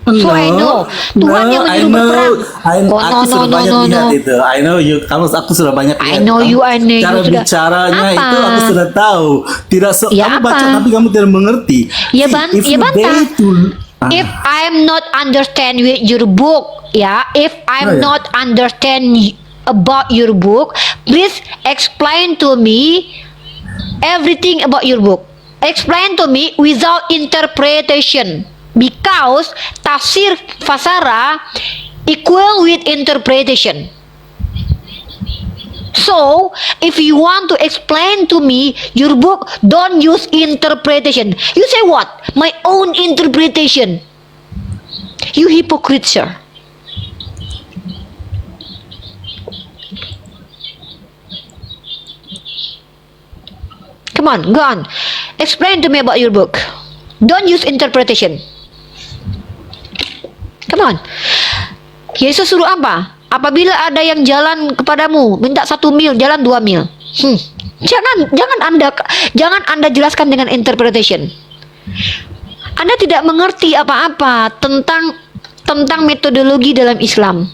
S1: So I know. Tuhan yang menyuruh berperang.
S10: Aku sudah banyak lihat itu. I know you. Aku sudah banyak lihat.
S1: I know you, I know you
S10: Cara
S1: sudah.
S10: bicaranya
S1: Apa?
S10: itu aku sudah tahu. Tidak
S1: Ya,
S10: kamu baca
S1: apa?
S10: tapi kamu tidak mengerti.
S1: Ya,
S10: See, if
S1: ya
S10: you
S1: bantah.
S10: dare to-
S1: If I'm not understand with your book, ya, if I'm
S10: Oh, ya.
S1: not understand about your book, please explain to me everything about your book. Explain to me without interpretation, because tafsir fasara equal with interpretation. So, if you want to explain to me your book, don't use interpretation. You say what? My own interpretation. You hypocrite, sir. Come on, go on. Explain to me about your book. Don't use interpretation. Come on. Yesus suruh apa? Apabila ada yang jalan kepadamu, minta 1 mil, jalan 2 mil. Jangan Anda jelaskan dengan interpretation. Anda tidak mengerti apa-apa tentang metodologi dalam Islam.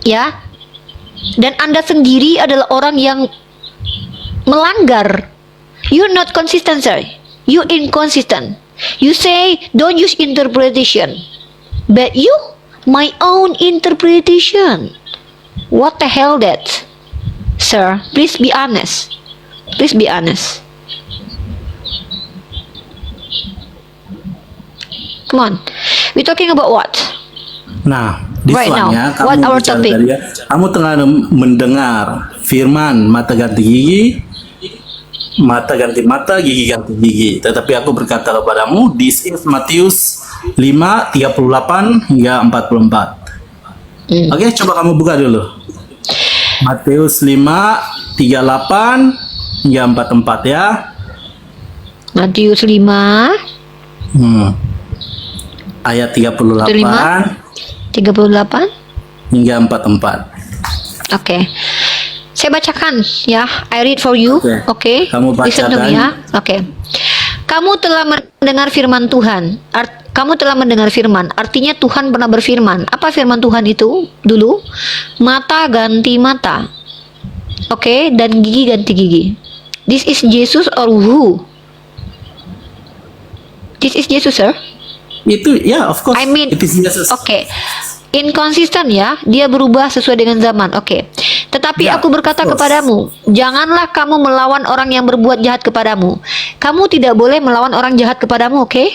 S1: Ya. Dan Anda sendiri adalah orang yang melanggar. You're not consistent, sir. You inconsistent. You say don't use interpretation. But you, my own interpretation. What the hell that? Sir, please be honest. Please be honest. Come on. We're talking about what?
S10: Nah, di
S1: Right now,
S10: soalnya
S1: what
S10: kamu
S1: our
S10: bicara
S1: topic?
S10: tadi ya, kamu tengah mendengar firman mata ganti gigi, mata ganti mata, gigi ganti gigi. Tetapi aku berkata kepadamu, this is Matius 5:38 hingga 44. Oke, coba kamu buka dulu. Matius 5:38 hingga 44 ya.
S1: Matius 5.
S10: ayat 38
S1: 38.
S10: hingga 44.
S1: Oke. Saya bacakan ya. I read for you. Oke.
S10: Kamu
S1: Listen to me
S10: bacakan.
S1: ya. Oke. Kamu telah mendengar firman Tuhan. Kamu telah mendengar firman. Artinya Tuhan pernah berfirman. Apa firman Tuhan itu dulu? Mata ganti mata. Oke, dan gigi ganti gigi. This is Jesus or who? This is Jesus, sir.
S10: Itu ya, of course.
S1: I mean,
S10: it is Jesus.
S1: Oke. Inkonsisten ya, dia berubah sesuai dengan zaman. Oke. Tetapi
S10: Ya,
S1: aku berkata
S10: of course.
S1: kepadamu, janganlah kamu melawan orang yang berbuat jahat kepadamu. Kamu tidak boleh melawan orang jahat kepadamu, oke?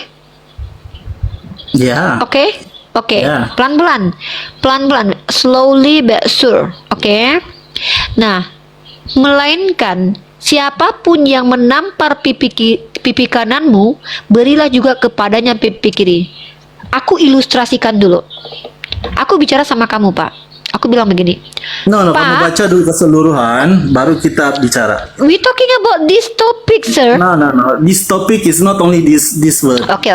S10: Ya.
S1: Oke? Oke.
S10: Ya.
S1: Pelan-pelan. Pelan-pelan. Slowly but sure. Oke? Nah, melainkan siapapun yang menampar pipi kananmu, berilah juga kepadanya pipi kiri. Aku ilustrasikan dulu. Aku bicara sama kamu, Pak. Aku bilang begini.
S10: No,
S1: Pak,
S10: kamu baca dulu keseluruhan, baru kita bicara.
S1: we talking about this topic, sir.
S10: No. This topic is not only this word.
S1: Oke.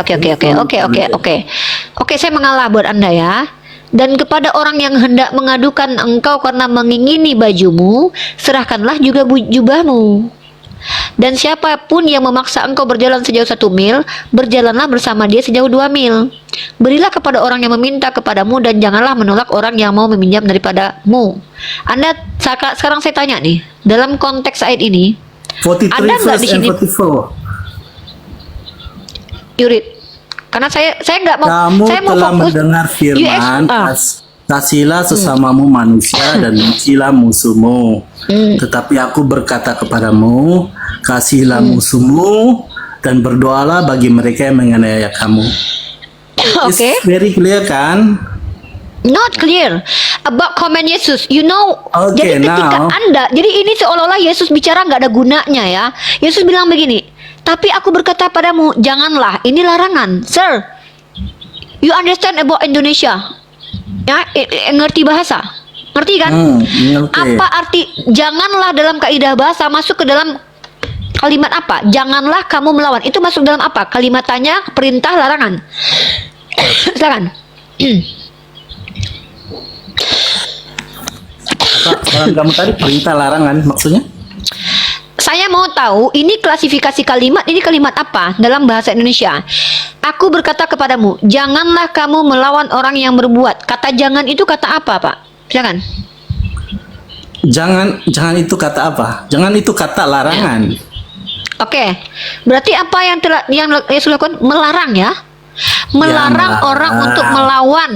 S1: Oke, saya mengalah buat Anda ya. Dan kepada orang yang hendak mengadukan engkau karena mengingini bajumu, serahkanlah juga jubahmu. Dan siapapun yang memaksa engkau berjalan sejauh 1 mil, berjalanlah bersama dia sejauh 2 mil. Berilah kepada orang yang meminta kepadamu, dan janganlah menolak orang yang mau meminjam daripadamu. Anda, sekarang saya tanya nih, dalam konteks ayat ini,
S10: 43
S1: ada nggak di
S10: verse and
S1: sini?
S10: 44.
S1: Yurid, karena saya nggak mau,
S10: Kamu
S1: saya mau
S10: telah
S1: fokus.
S10: mendengar firman, kasihlah sesamamu manusia dan bencilah musuhmu. Tetapi aku berkata kepadamu, kasihlah musuhmu dan berdoalah bagi mereka yang menganiaya kamu.
S1: Oke.
S10: It's very clear kan?
S1: Not clear about comment Yesus. You know,
S10: Okay,
S1: jadi ketika
S10: now.
S1: Anda, jadi ini seolah-olah Yesus bicara nggak ada gunanya ya. Yesus bilang begini, tapi aku berkata padamu, janganlah. Ini larangan, sir. You understand about Indonesia? Ya, ngerti bahasa? Ngerti kan?
S10: Ngerti.
S1: Apa arti janganlah dalam kaidah bahasa masuk ke dalam kalimat apa? Janganlah kamu melawan. Itu masuk dalam apa? Kalimat tanya, perintah, larangan. Silakan.
S10: Kalau kamu tadi perintah larangan maksudnya?
S1: Saya mau tahu ini klasifikasi kalimat, ini kalimat apa dalam bahasa Indonesia? Aku berkata kepadamu, janganlah kamu melawan orang yang berbuat. Kata jangan itu kata apa, Pak? Silakan.
S10: Jangan itu kata apa? Jangan itu kata larangan.
S1: Oke. Berarti apa yang Yesus lakukan? Melarang ya. Melarang orang untuk melawan.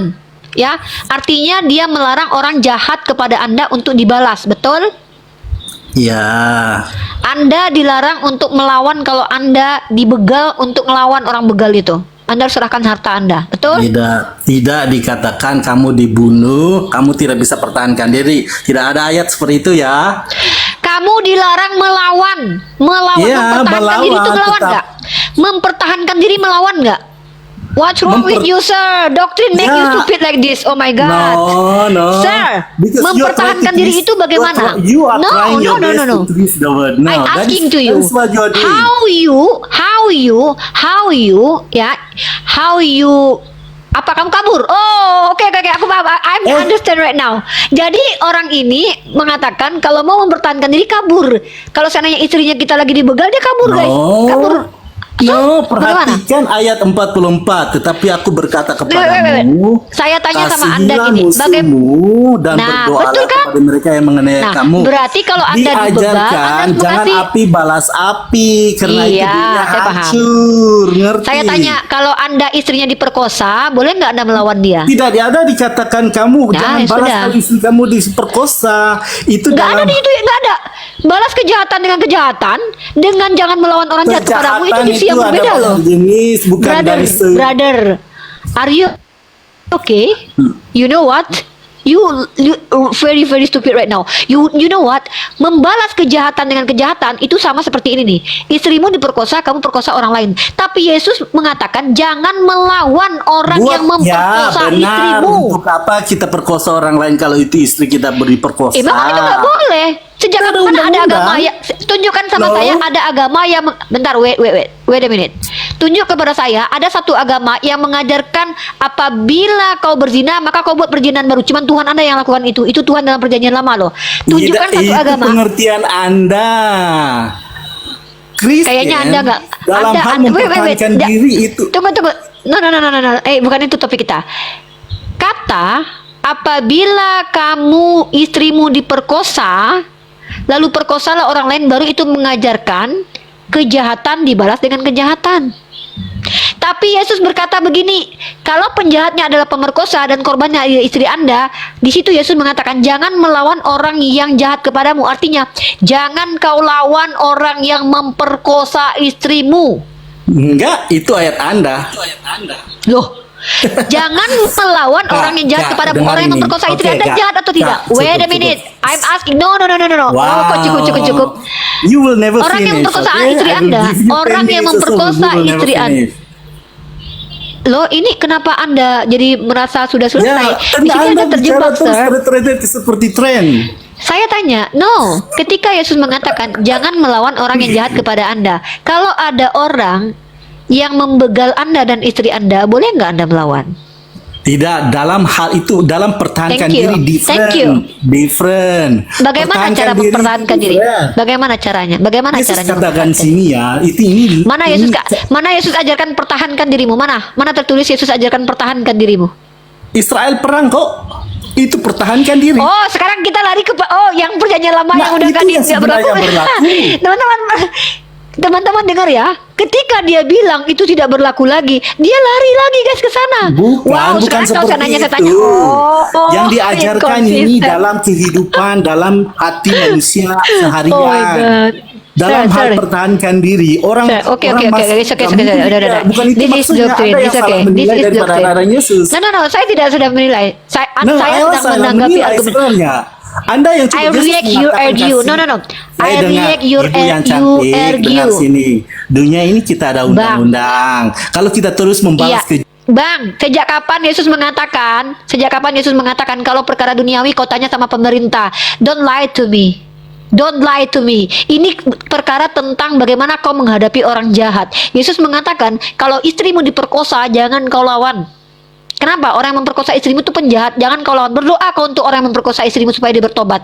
S1: Ya, artinya dia melarang orang jahat kepada Anda untuk dibalas, betul?
S10: Ya.
S1: Anda dilarang untuk melawan kalau Anda dibegal untuk melawan orang begal itu. Anda harus serahkan harta Anda, betul?
S10: Tidak dikatakan kamu dibunuh, kamu tidak bisa pertahankan diri. Tidak ada ayat seperti itu ya.
S1: Kamu dilarang melawan.
S10: Ya,
S1: mempertahankan diri itu melawan
S10: tetap.
S1: nggak? Mempertahankan diri melawan nggak? What's wrong with you, sir? Doctrine make you
S10: Ya.
S1: stupid like this. Oh my God.
S10: No.
S1: Sir,
S10: Because you are trying
S1: mempertahankan
S10: to
S1: diri
S10: twist-
S1: itu bagaimana?
S10: You are trying your best
S1: No.
S10: to twist the word. No,
S1: I'm
S10: that
S1: asking
S10: is-
S1: to you.
S10: That is what you are doing.
S1: How you apa kamu kabur? Oh, oke, aku paham. I understand right now. Jadi orang ini mengatakan kalau mau mempertahankan diri kabur. Kalau seandainya istrinya kita lagi dibegal, dia kabur, guys. Kabur.
S10: No,
S1: bagaimana?
S10: perhatikan ayat 44. Tetapi aku berkata
S1: Wait.
S10: kepadamu,
S1: Saya tanya sama
S10: kasihilah
S1: Anda gini,
S10: musuhmu dan
S1: Nah,
S10: berdoalah
S1: betul kan?
S10: kepada mereka yang menganiaya
S1: Nah,
S10: kamu.
S1: berarti kalau Anda dibegal,
S10: diajarkan
S1: Anda
S10: jangan
S1: mengasihi.
S10: api balas api karena itu
S1: Iya,
S10: dunia
S1: saya paham.
S10: hancur. Ngerti?
S1: Saya tanya, kalau Anda istrinya diperkosa, boleh nggak Anda melawan dia?
S10: Tidak ada dikatakan kamu
S1: Nah,
S10: jangan
S1: ya
S10: balas
S1: sudah.
S10: kalau istri kamu diperkosa. Itu
S1: Nggak ada
S10: dalam
S1: di itu, nggak ada. Balas kejahatan dengan kejahatan, dengan jangan melawan orang jahat kepadamu, itu diksi yang
S10: ada
S1: berbeda loh.
S10: banyak jenis, bukan dari
S1: Brother, are you okay? You know what? You very stupid right now. You know what? Membalas kejahatan dengan kejahatan itu sama seperti ini nih. Istrimu diperkosa, kamu perkosa orang lain. Tapi Yesus mengatakan jangan melawan orang yang memperkosa istrimu.
S10: Untuk apa kita perkosa orang lain kalau itu istri kita diperkosa?
S1: Emang itu nggak boleh. Sejak
S10: Ada
S1: kapan ada
S10: undang-undang.
S1: agama ya? Tunjukkan sama
S10: No.
S1: saya ada agama yang bentar, wait a minute. tunjuk kepada saya ada satu agama yang mengajarkan apabila kau berzina maka kau buat perjanjian baru. Cuman Tuhan Anda yang lakukan itu. Itu Tuhan dalam perjanjian lama loh. Tunjukkan satu
S10: itu
S1: agama.
S10: pengertian Anda. Kristen,
S1: Kayaknya Anda nggak.
S10: dalam hal mempertahankan diri itu.
S1: Tunggu. No. Bukan itu topik kita. Kata apabila kamu istrimu diperkosa, lalu perkosalah orang lain, baru itu mengajarkan kejahatan dibalas dengan kejahatan. Tapi Yesus berkata begini, kalau penjahatnya adalah pemerkosa dan korbannya adalah istri Anda, di situ Yesus mengatakan jangan melawan orang yang jahat kepadamu. Artinya, jangan kau lawan orang yang memperkosa istrimu.
S10: Enggak, itu ayat Anda.
S1: Loh, jangan melawan orang yang jahat kepadamu.
S10: dengar
S1: Orang yang
S10: ini.
S1: memperkosa istri
S10: Oke,
S1: Anda
S10: Kak.
S1: jahat atau tidak?
S10: Kak,
S1: Wait a
S10: cukup.
S1: minute. I'm asking. No. Oh, kok cukup.
S10: You will never
S1: Orang yang
S10: finish,
S1: memperkosa
S10: okay?
S1: istri
S10: I will
S1: Anda,
S10: give you
S1: orang
S10: 10
S1: yang
S10: minutes or so,
S1: memperkosa
S10: you will never
S1: istri Anda.
S10: finish.
S1: Loh, ini kenapa Anda jadi merasa sudah selesai?
S10: Ya,
S1: Di sini
S10: Anda
S1: Anda terjebak,
S10: bicara
S1: sir.
S10: terus seperti tren.
S1: Saya tanya, no. Ketika Yesus mengatakan jangan melawan orang yang jahat kepada Anda. Kalau ada orang yang membegal Anda dan istri Anda, boleh nggak Anda melawan?
S10: Tidak, dalam hal itu, dalam pertahankan
S1: Thank you.
S10: diri
S1: Thank you.
S10: different.
S1: Bagaimana cara mempertahankan diri? Bagaimana caranya? Bagaimana
S10: Yesus
S1: caranya?
S10: katakan
S1: mempertahankan
S10: sini ya, itu ini.
S1: Mana Yesus ajarkan pertahankan dirimu? Mana tertulis Yesus ajarkan pertahankan dirimu?
S10: Israel perang kok. Itu pertahankan diri.
S1: Oh, sekarang kita lari ke yang perjanjian lama
S10: Nah,
S1: yang udah
S10: itu
S1: kan
S10: yang
S1: tidak
S10: sebenarnya
S1: berlaku.
S10: berlaku.
S1: Teman-teman dengar ya. Ketika dia bilang itu tidak berlaku lagi, dia lari lagi guys ke sana.
S10: Bukan
S1: sekarang kau
S10: seperti
S1: sananya
S10: itu.
S1: saya tanya.
S10: Yang diajarkan ini
S1: inconsistent.
S10: dalam kehidupan, dalam hati manusia seharian.
S1: Oh my God.
S10: Dalam
S1: Sir,
S10: hal
S1: sorry.
S10: pertahankan diri, orang
S1: Sir, oke,
S10: orang
S1: it's
S10: masih
S1: okay.
S10: mungkin
S1: Udah.
S10: tidak. Bukan itu
S1: This is
S10: maksudnya,
S1: doctrine,
S10: ada yang
S1: it's
S10: salah
S1: okay.
S10: menilai
S1: This is
S10: daripada
S1: doctrine.
S10: ajaran Yesus.
S1: No, saya tidak sedang menilai. Saya
S10: No,
S1: sedang
S10: salah
S1: menanggapi
S10: menilai
S1: argumen.
S10: sebenarnya. Anda yang coba
S1: I react your argue. No. I react your
S10: Ibu yang cantik, dengar
S1: argue.
S10: sini. Dunia ini kita ada undang-undang. Kalau kita terus membalas
S1: Iya. Bang, sejak kapan Yesus mengatakan kalau perkara duniawi kau tanya sama pemerintah. Don't lie to me. Don't lie to me. Ini perkara tentang bagaimana kau menghadapi orang jahat. Yesus mengatakan kalau istrimu diperkosa jangan kau lawan. Kenapa? Orang yang memperkosa istrimu itu penjahat. Jangan kau lawan. Berdoa kau untuk orang yang memperkosa istrimu supaya dia bertobat.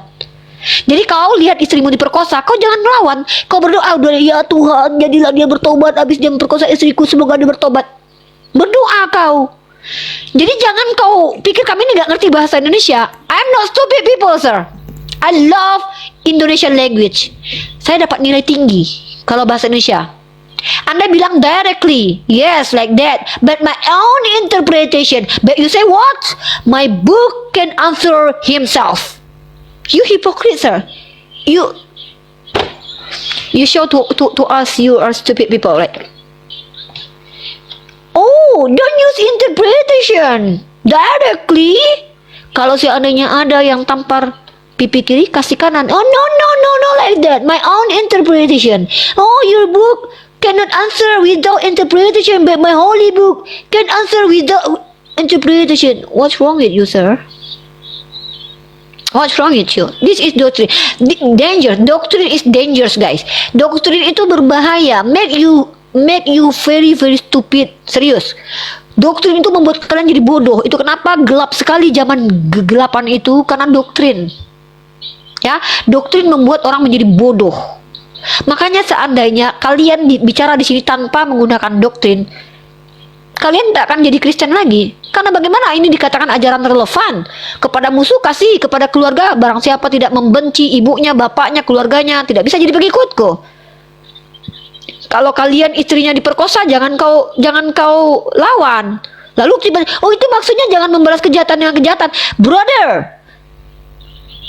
S1: Jadi kau lihat istrimu diperkosa, kau jangan melawan. Kau berdoa, udah ya Tuhan, jadilah dia bertobat. Habis dia memperkosa istriku, semoga dia bertobat. Berdoa kau. Jadi jangan kau pikir kami ini gak ngerti bahasa Indonesia. I'm not stupid people, sir. I love Indonesian language. Saya dapat nilai tinggi kalau bahasa Indonesia. Anda bilang directly, yes, like that. But my own interpretation. But you say what? My book can answer himself. You hypocrite, sir. You show to us you are stupid people, right? Oh, don't use interpretation directly. Kalau seandainya ada yang tampar pipi kiri kasih kanan. Oh no like that. My own interpretation. Oh, your book cannot answer without interpretation, but my holy book can answer without interpretation. What's wrong with you, sir? What's wrong with you? This is doctrine. Danger. Doctrine is dangerous, guys. Doktrin itu berbahaya. Make you very stupid. Serius. Doktrin itu membuat kalian jadi bodoh. Itu kenapa gelap sekali zaman kegelapan itu, karena doktrin. Ya, doktrin membuat orang menjadi bodoh. Makanya seandainya kalian bicara di sini tanpa menggunakan doktrin, kalian tidak akan jadi Kristen lagi. Karena bagaimana ini dikatakan ajaran relevan. Kepada musuh kasih, kepada keluarga barang siapa tidak membenci ibunya, bapaknya, keluarganya, tidak bisa jadi pengikutku. Kalau kalian istrinya diperkosa, jangan kau lawan. Lalu oh itu maksudnya jangan membalas kejahatan dengan kejahatan. Brother,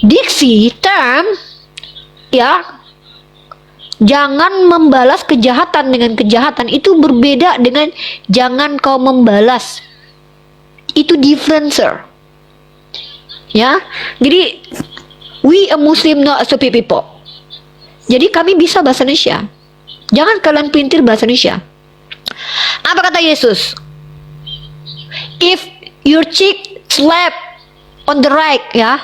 S1: diksi term ya, jangan membalas kejahatan dengan kejahatan itu berbeda dengan jangan kau membalas. Itu different, sir. Ya, jadi we a Muslim not stupid people. Jadi kami bisa bahasa Indonesia. Jangan kalian pelintir bahasa Indonesia. Apa kata Yesus? If your cheek slap on the right, ya,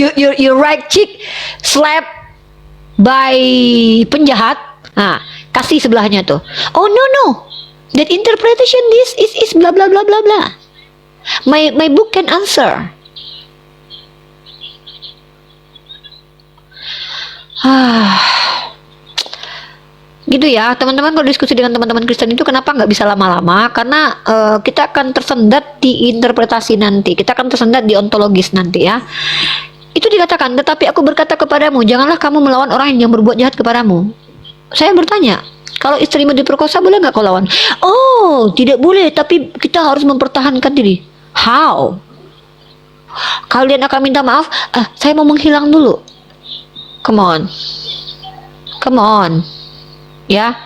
S1: your right cheek slap by penjahat, Kasih sebelahnya tuh. Oh no no. That interpretation this is blah blah blah blah blah. My book can answer. Gitu ya teman-teman, kalau diskusi dengan teman-teman Kristen itu kenapa nggak bisa lama-lama, karena kita akan tersendat di interpretasi nanti, kita akan tersendat di ontologis nanti ya. Itu dikatakan, tetapi aku berkata kepadamu, janganlah kamu melawan orang yang berbuat jahat kepadamu. Saya bertanya, kalau istrimu diperkosa boleh nggak kau lawan? Oh tidak boleh, tapi kita harus mempertahankan diri. How? Kalian akan minta maaf, saya mau menghilang dulu. Come on. Ya,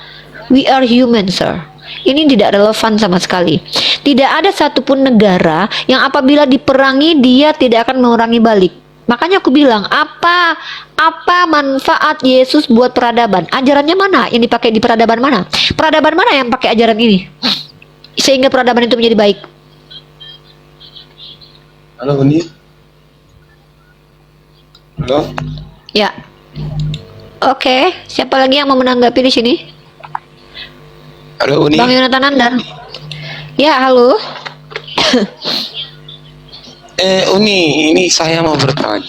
S1: we are human, sir. Ini tidak relevan sama sekali. Tidak ada satupun negara yang apabila diperangi dia tidak akan memerangi balik. Makanya aku bilang, apa manfaat Yesus buat peradaban? Ajarannya mana yang dipakai di peradaban mana? Peradaban mana yang pakai ajaran ini sehingga peradaban itu menjadi baik?
S11: Halo, Uni. Halo.
S1: Ya. Oke, siapa lagi yang mau menanggapi di sini?
S11: Halo, Uni.
S1: Bang Yonatan Andar. Ya, halo.
S11: Uni, ini saya mau bertanya.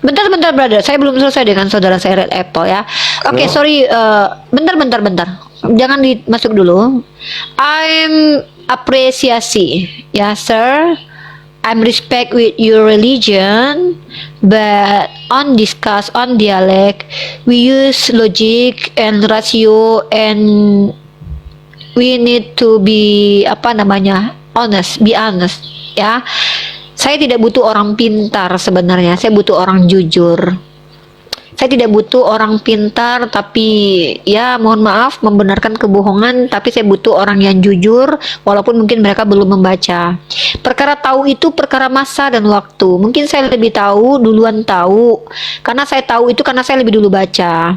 S1: Bentar, brother. Saya belum selesai dengan saudara saya Red Apple ya. Oke, sorry. Bentar. Jangan dimasuk dulu. I'm apresiasi, ya, sir. I'm respect with your religion, but on discuss on dialect, we use logic and ratio, and we need to be honest, be honest, ya. Saya tidak butuh orang pintar sebenarnya, saya butuh orang jujur. Saya tidak butuh orang pintar, tapi ya mohon maaf membenarkan kebohongan, tapi saya butuh orang yang jujur, walaupun mungkin mereka belum membaca. Perkara tahu itu perkara masa dan waktu. Mungkin saya lebih duluan tahu, karena saya tahu itu karena saya lebih dulu baca.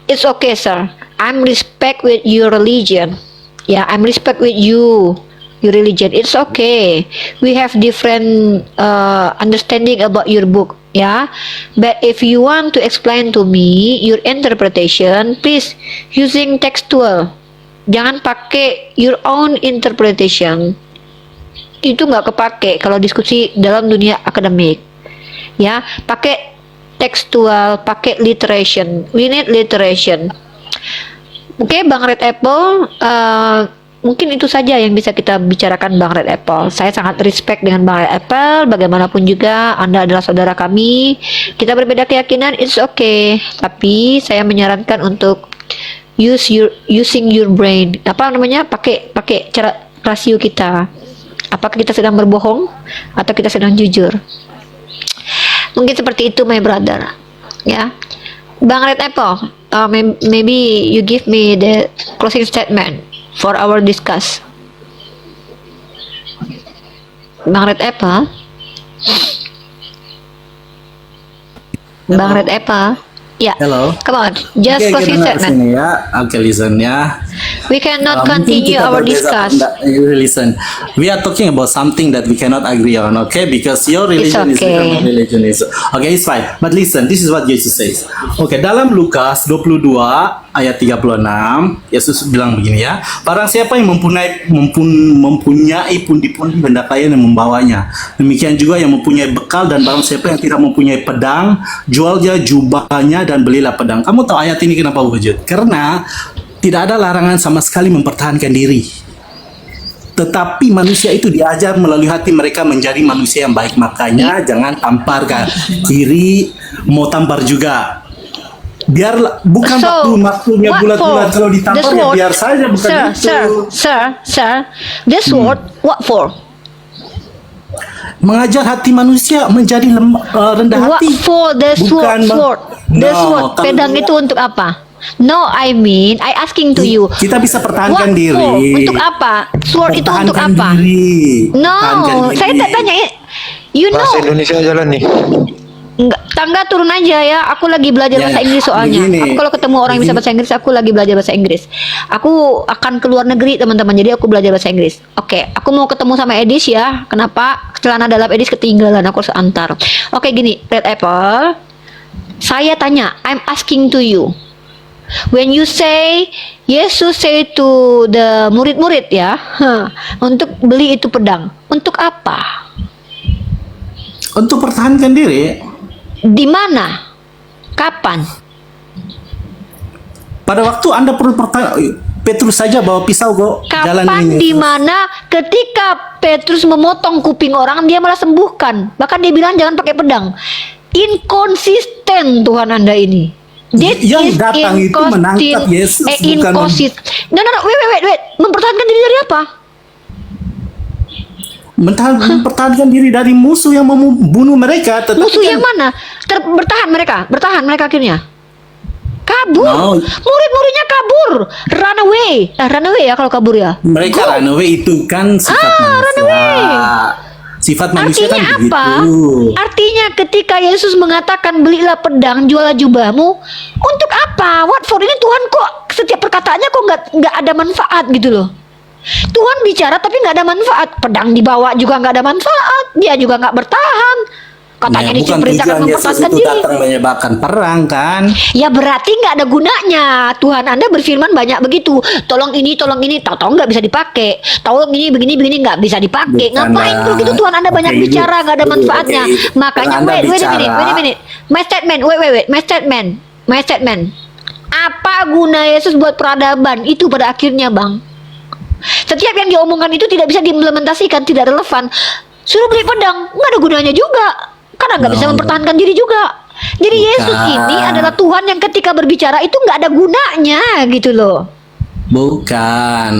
S1: It's okay, sir. I'm respect with your religion. Yeah, I'm respect with your religion. It's okay. We have different understanding about your book. Ya, but if you want to explain to me your interpretation, please using textual. Jangan pakai your own interpretation. Itu nggak kepake kalau diskusi dalam dunia akademik. Ya, pakai textual, pakai literation. We need literation. Oke, Bang Red Apple. Mungkin itu saja yang bisa kita bicarakan, Bang Red Apple. Saya sangat respect dengan Bang Red Apple. Bagaimanapun juga Anda adalah saudara kami. Kita berbeda keyakinan, it's okay. Tapi saya menyarankan untuk using your brain. Pakai cara rasio kita. Apakah kita sedang berbohong atau kita sedang jujur? Mungkin seperti itu, my brother. Ya, Bang Red Apple. Maybe you give me the closing statement for our discuss. Bang Red Apple. Bang Red Apple. Yeah.
S10: Hello.
S1: Come on, just closing statement.
S10: Sini ya. Okay, listen ya.
S1: We cannot
S10: Mungkin
S1: continue
S10: kita
S1: our
S10: berbeza
S1: discuss.
S10: Listen, we are talking about something that we cannot agree on, okay? Because your religion is
S1: okay.
S10: different, my religion is okay. It's fine. But listen, this is what Jesus says. Okay, dalam Lukas 22 ayat 36, Yesus bilang begini ya. Barang siapa yang mempunyai pundi-pundi pendapatan yang membawanya. Demikian juga yang mempunyai bekal, dan barang siapa yang tidak mempunyai pedang, jual dia jubahnya dan belilah pedang. Kamu tahu ayat ini kenapa wujud? Karena tidak ada larangan sama sekali mempertahankan diri. Tetapi manusia itu diajar melalui hati mereka menjadi manusia yang baik. Makanya jangan tampar ke kiri, mau tampar juga. Biar bukan waktunya bulat-bulat, kalau ditampar ya biar saja, bukan
S1: Sir, the sword, what for?
S10: Mengajar hati manusia menjadi rendah
S1: What
S10: hati.
S1: for the sword? The sword, pedang itu untuk apa? No, I mean, I asking to you.
S10: Kita bisa pertahankan
S1: What
S10: diri.
S1: for? Untuk apa? Sword itu untuk apa?
S10: Diri.
S1: No, saya tak tanya. You know.
S11: Bahasa Indonesia jalan nih.
S1: Enggak, tangga turun aja ya. Aku lagi belajar bahasa Inggris soalnya. Aku kalau ketemu orang yang bisa bahasa Inggris, aku lagi belajar bahasa Inggris. Aku akan ke luar negeri, teman-teman. Jadi aku belajar bahasa Inggris. Oke, aku mau ketemu sama Edis ya. Kenapa? Celana dalam Edis ketinggalan, aku harus antar. Oke, gini, Red Apple. Saya tanya, I'm asking to you. When you say, Yesus say to the murid-murid ya, untuk beli itu pedang. Untuk apa?
S10: Untuk pertahankan diri.
S1: Di mana? Kapan?
S10: Pada waktu Anda perlu Petrus saja bawa pisau kok jalan
S1: Kapan,
S10: ini.
S1: di mana? Ketika Petrus memotong kuping orang, dia malah sembuhkan. Bahkan dia bilang jangan pakai pedang. Inkonsisten Tuhan Anda ini.
S10: Yang datang itu menangkap Yesus, bukan
S1: wait. Mempertahankan diri dari apa?
S10: Mempertahankan diri dari musuh yang mau membunuh mereka.
S1: Musuh yang mana? Bertahan mereka akhirnya. Kabur. Murid-muridnya kabur. Run away ya kalau kabur ya.
S10: Mereka run away itu kan sifat manusia.
S1: Run away.
S10: Sifat manusia
S1: Artinya
S10: kan
S1: apa?
S10: begitu.
S1: Artinya ketika Yesus mengatakan belilah pedang, jualah jubahmu, untuk apa? What for? Ini Tuhan kok setiap perkataannya kok nggak ada manfaat gitu loh. Tuhan bicara tapi nggak ada manfaat. Pedang dibawa juga nggak ada manfaat. Dia juga nggak bertahan. Katanya
S10: bukan
S1: diperintahkan
S10: tujuan Yesus
S1: mempertahankan
S10: itu
S1: diri.
S10: datang menyebabkan perang kan?
S1: Ya berarti nggak ada gunanya. Tuhan Anda berfirman banyak begitu. Tolong ini, tahu nggak bisa dipakai. Tolong ini, begini nggak bisa dipakai.
S10: Bukan
S1: Ngapain kalau gitu Tuhan Anda banyak bicara nggak ada manfaatnya. Makanya wait a minute. My statement. Apa guna Yesus buat peradaban itu pada akhirnya, Bang? Setiap yang diomongkan itu tidak bisa diimplementasikan, tidak relevan. Suruh beli pedang, nggak ada gunanya juga. Karena nggak bisa mempertahankan diri juga. Jadi Yesus ini adalah Tuhan yang ketika berbicara itu nggak ada gunanya gitu loh.
S10: Bukan.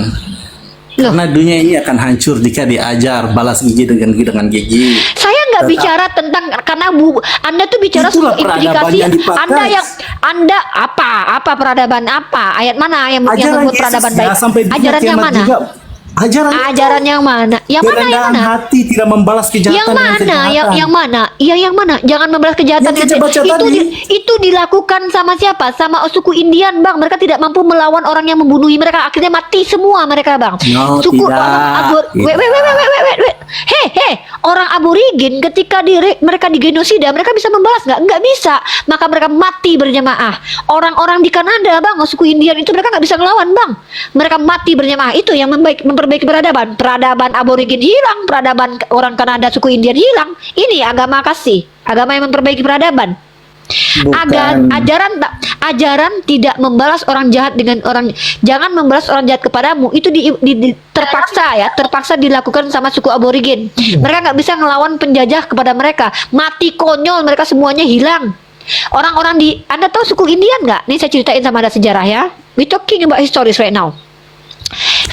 S10: Karena dunia ini akan hancur jika diajar balas gigi dengan gigi.
S1: Saya nggak bicara tentang karena Anda tuh bicara soal implikasi Anda apa peradaban apa ayat mana yang membuat peradaban baik? Ajaran yang mana? Ajaran yang mana? Yang mana?
S10: Hati tidak membalas kejahatan dengan kejahatan.
S1: Yang mana? Jangan membalas kejahatan dengan itu dilakukan sama siapa? Sama suku Indian, Bang. Mereka tidak mampu melawan orang yang membunuhi mereka. Akhirnya mati semua mereka, Bang. Suku orang wait. Hey, orang aborigin ketika mereka digenosida, mereka bisa membalas nggak? Nggak bisa. Maka mereka mati berjamaah. Orang-orang di Kanada, Bang, suku Indian itu mereka nggak bisa ngelawan, Bang. Mereka mati berjamaah. Itu yang memperbaiki peradaban aborigin hilang, peradaban orang Kanada suku Indian hilang. Ini agama kasih, agama yang memperbaiki peradaban. Ajaran tidak membalas orang jahat dengan orang, jangan membalas orang jahat kepadamu. Itu terpaksa dilakukan sama suku aborigin. Mereka nggak bisa ngelawan penjajah kepada mereka, mati konyol, mereka semuanya hilang. Orang-orang Anda tahu suku Indian nggak? Nih saya ceritain sama Anda sejarah ya. We talking about histories right now.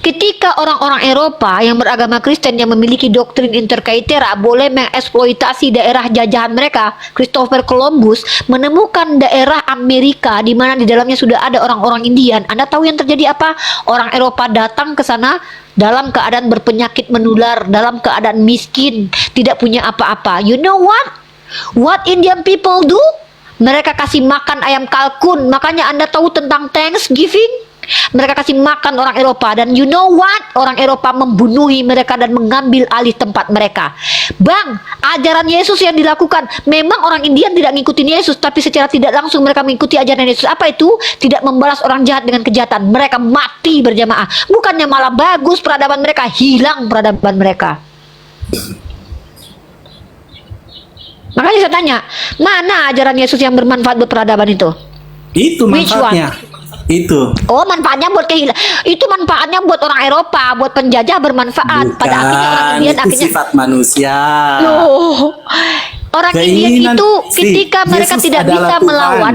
S1: Ketika orang-orang Eropa yang beragama Kristen yang memiliki doktrin interkaitera boleh mengeksploitasi daerah jajahan mereka, Christopher Columbus menemukan daerah Amerika di mana di dalamnya sudah ada orang-orang Indian. Anda tahu yang terjadi apa? Orang Eropa datang ke sana dalam keadaan berpenyakit menular, dalam keadaan miskin, tidak punya apa-apa. You know what? What Indian people do? Mereka kasih makan ayam kalkun. Makanya Anda tahu tentang Thanksgiving? Mereka kasih makan orang Eropa, dan you know what? Orang Eropa membunuhi mereka dan mengambil alih tempat mereka. Bang, ajaran Yesus yang dilakukan, memang orang Indian tidak ngikutin Yesus, tapi secara tidak langsung mereka mengikuti ajaran Yesus. Apa itu? Tidak membalas orang jahat dengan kejahatan. Mereka mati berjamaah. Bukannya malah bagus peradaban mereka, hilang peradaban mereka. Makanya saya tanya, mana ajaran Yesus yang bermanfaat buat peradaban itu?
S10: Itu manfaatnya. Itu.
S1: Oh, manfaatnya buat itu manfaatnya buat orang Eropa, buat penjajah bermanfaat.
S10: Bukan,
S1: pada akhirnya orang Indian
S10: itu sifat manusia.
S1: Loh, orang Indian itu ketika mereka
S10: Yesus
S1: tidak bisa
S10: Tuhan.
S1: melawan,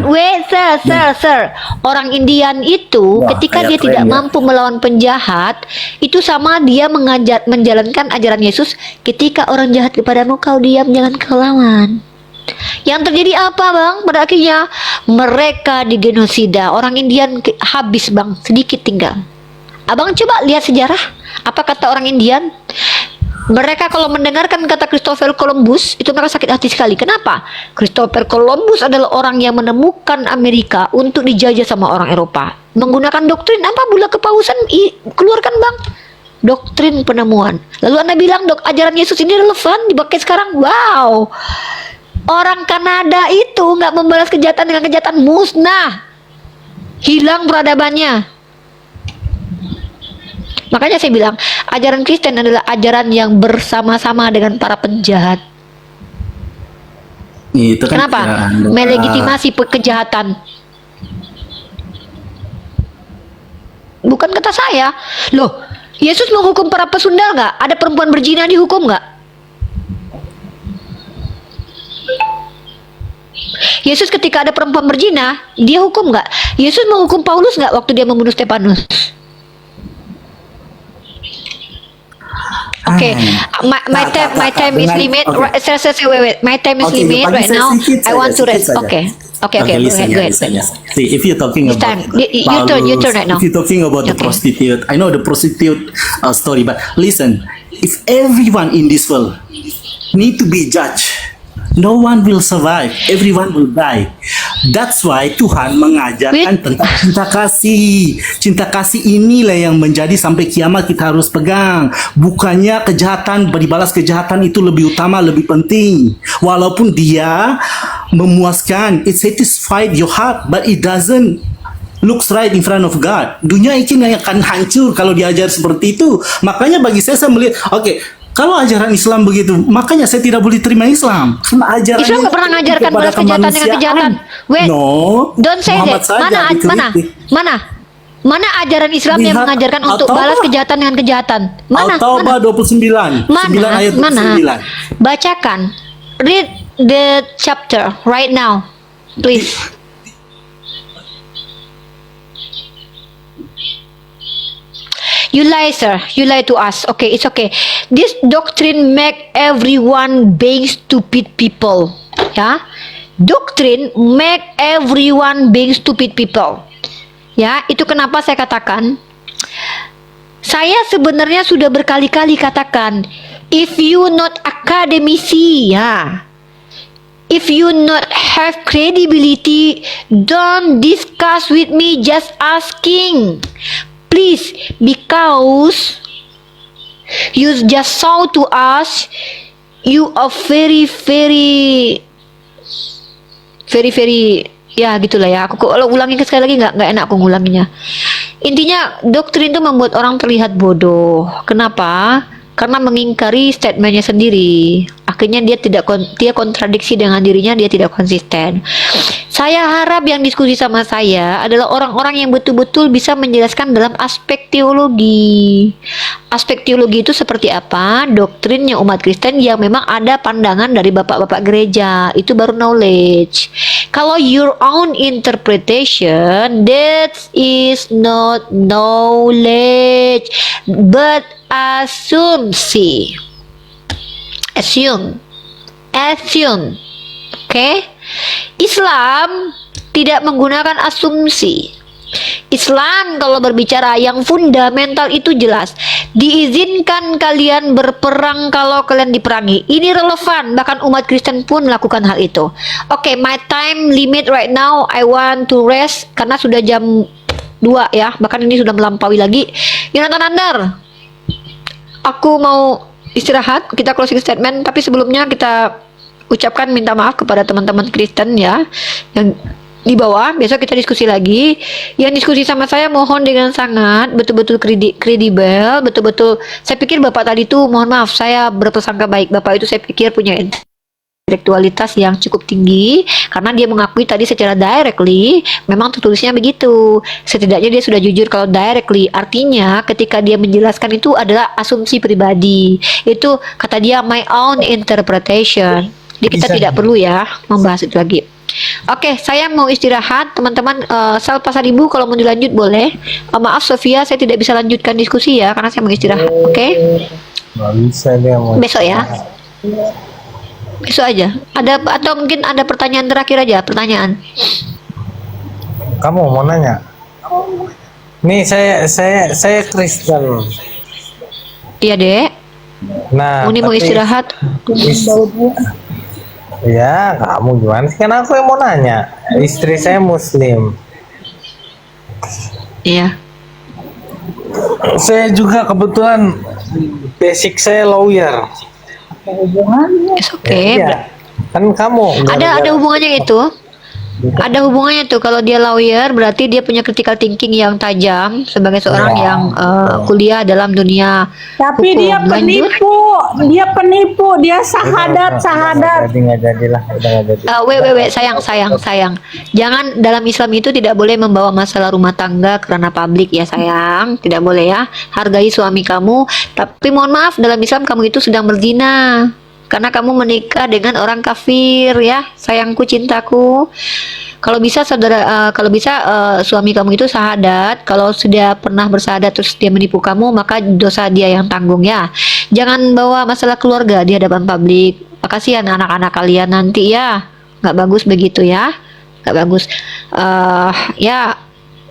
S1: sir. Orang Indian itu ketika dia tidak mampu melawan penjahat, itu sama dia menjalankan ajaran Yesus. Ketika orang jahat kepadamu, kau diam, jangan kau lawan. Yang terjadi apa, Bang? Pada akhirnya mereka digenosida. Orang Indian habis, Bang, sedikit tinggal. Abang coba lihat sejarah. Apa kata orang Indian? Mereka kalau mendengarkan kata Christopher Columbus, itu mereka sakit hati sekali. Kenapa? Christopher Columbus adalah orang yang menemukan Amerika untuk dijajah sama orang Eropa. Menggunakan doktrin apa? Bulan kepausan keluarkan, Bang. Doktrin penemuan. Lalu Anda bilang, ajaran Yesus ini relevan dipakai sekarang? Wow. Orang Kanada itu nggak membalas kejahatan dengan kejahatan, musnah. hilang peradabannya. Makanya saya bilang, ajaran Kristen adalah ajaran yang bersama-sama dengan para penjahat.
S10: Itu kan
S1: Kenapa? Melegitimasi kejahatan. Bukan kata saya. Loh, Yesus menghukum para pesundal nggak? Ada perempuan berzina dihukum nggak? Yesus ketika ada perempuan berzina, dia hukum nggak? Yesus menghukum Paulus nggak waktu dia membunuh Stefanus? Oke, my time is limit. Wait. My time is limit
S10: bagi
S1: right
S10: saya
S1: now.
S10: sedikit
S1: I want
S10: saja,
S1: to rest.
S10: sedikit saja.
S1: Okay. Go
S10: listen,
S1: ahead.
S10: listen. See, if you're talking
S1: It's
S10: about
S1: time. You turn right now.
S10: If you're talking about the
S1: Okay.
S10: prostitute, I know the prostitute story, but listen, if everyone in this world need to be judged, no one will survive. Everyone will die. That's why Tuhan mengajarkan tentang cinta kasih. Cinta kasih inilah yang menjadi sampai kiamat kita harus pegang. Bukannya kejahatan, dibalas kejahatan itu lebih utama, lebih penting. Walaupun dia memuaskan, it satisfied your heart, but it doesn't looks right in front of God. Dunia ini akan hancur kalau diajar seperti itu. Makanya bagi saya melihat, oke, kalau ajaran Islam begitu, makanya saya tidak boleh terima Islam. Karena ajaran
S1: Islam nggak pernah ngajarkan balas kejahatan dengan kejahatan. Wait,
S10: No,
S1: don't say
S10: Muhammad
S1: that.
S10: saja
S1: Mana ajaran Islam yang
S10: Lihat,
S1: mengajarkan untuk
S10: At-Taubah.
S1: balas kejahatan dengan kejahatan? Mana?
S10: Al-Taubah 29, 9 ayat 29.
S1: Bacakan. Read the chapter right now, please. You lie, sir. You lie to us. Okay, it's okay. This doctrine make everyone being stupid people. Ya, doctrine make everyone being stupid people. Ya, itu kenapa saya katakan. Saya sebenarnya sudah berkali-kali katakan, if you not academisi, ya, if you not have credibility, don't discuss with me. Just asking. Please, because you just saw to us, you are very, ya gitulah ya. Aku kalau ulangin sekali lagi nggak enak aku ngulanginnya. Intinya doktrin itu membuat orang terlihat bodoh. Kenapa? Karena mengingkari statementnya sendiri. Akhirnya dia kontradiksi dengan dirinya, dia tidak konsisten. Saya harap yang diskusi sama saya adalah orang-orang yang betul-betul bisa menjelaskan dalam aspek teologi. Aspek teologi itu seperti apa? Doktrinnya umat Kristen yang memang ada pandangan dari bapak-bapak gereja. Itu baru knowledge. Kalau your own interpretation, that is not knowledge, but asumsi. Assume. Okay? Islam tidak menggunakan asumsi. Islam kalau berbicara yang fundamental itu jelas. Diizinkan kalian berperang kalau kalian diperangi. Ini relevan, bahkan umat Kristen pun melakukan hal itu. Oke, my time limit right now. I want to rest karena sudah jam 2 ya. Bahkan ini sudah melampaui lagi. Yonatan Andar, aku mau istirahat. Kita closing statement, tapi sebelumnya kita ucapkan minta maaf kepada teman-teman Kristen ya yang di bawah. Besok kita diskusi lagi. Yang diskusi sama saya mohon dengan sangat betul-betul kredibel, betul-betul. Saya pikir Bapak tadi tuh, mohon maaf saya berprasangka baik. Bapak itu saya pikir punya intelektualitas yang cukup tinggi karena dia mengakui tadi secara directly memang tertulisnya begitu. Setidaknya dia sudah jujur kalau directly, artinya ketika dia menjelaskan itu adalah asumsi pribadi. Itu kata dia my own interpretation. Jadi kita tidak perlu ya membahas itu lagi. Oke, saya mau istirahat teman-teman. Sal Pasar Ibu kalau mau dilanjut boleh. Maaf Sofia, saya tidak bisa lanjutkan diskusi ya karena saya mau istirahat. Oke?
S8: Nggak bisa dia mau.
S1: Besok ya. Besok aja. Ada atau mungkin ada pertanyaan terakhir aja, pertanyaan.
S8: Kamu mau nanya? Nih saya Kristen.
S1: Iya, Dek.
S8: Nah,
S1: Uni mau
S8: tapi
S1: istirahat.
S8: Ya, kamu gimana sih? Kan aku yang mau nanya. Istri saya Muslim.
S1: Iya.
S8: Saya juga kebetulan basic saya lawyer.
S1: It's okay.
S8: Iya. Kan kamu
S1: Ada hubungannya itu. Ada hubungannya tuh, kalau dia lawyer berarti dia punya critical thinking yang tajam sebagai seorang yang kuliah dalam dunia
S12: Tapi
S1: hukum.
S12: dia
S1: Lanjut.
S12: penipu, dia sahadat.
S1: Wait, sayang. Jangan, dalam Islam itu tidak boleh membawa masalah rumah tangga karena publik ya sayang. Tidak boleh ya. Hargai suami kamu. Tapi mohon maaf, dalam Islam kamu itu sedang berzina. Karena kamu menikah dengan orang kafir ya, sayangku, cintaku. Kalau bisa suami kamu itu sahadat. Kalau sudah pernah bersahadat terus dia menipu kamu, maka dosa dia yang tanggung ya. Jangan bawa masalah keluarga di hadapan publik. Kasihan anak-anak kalian nanti ya. Nggak bagus begitu ya. Nggak bagus. Ya,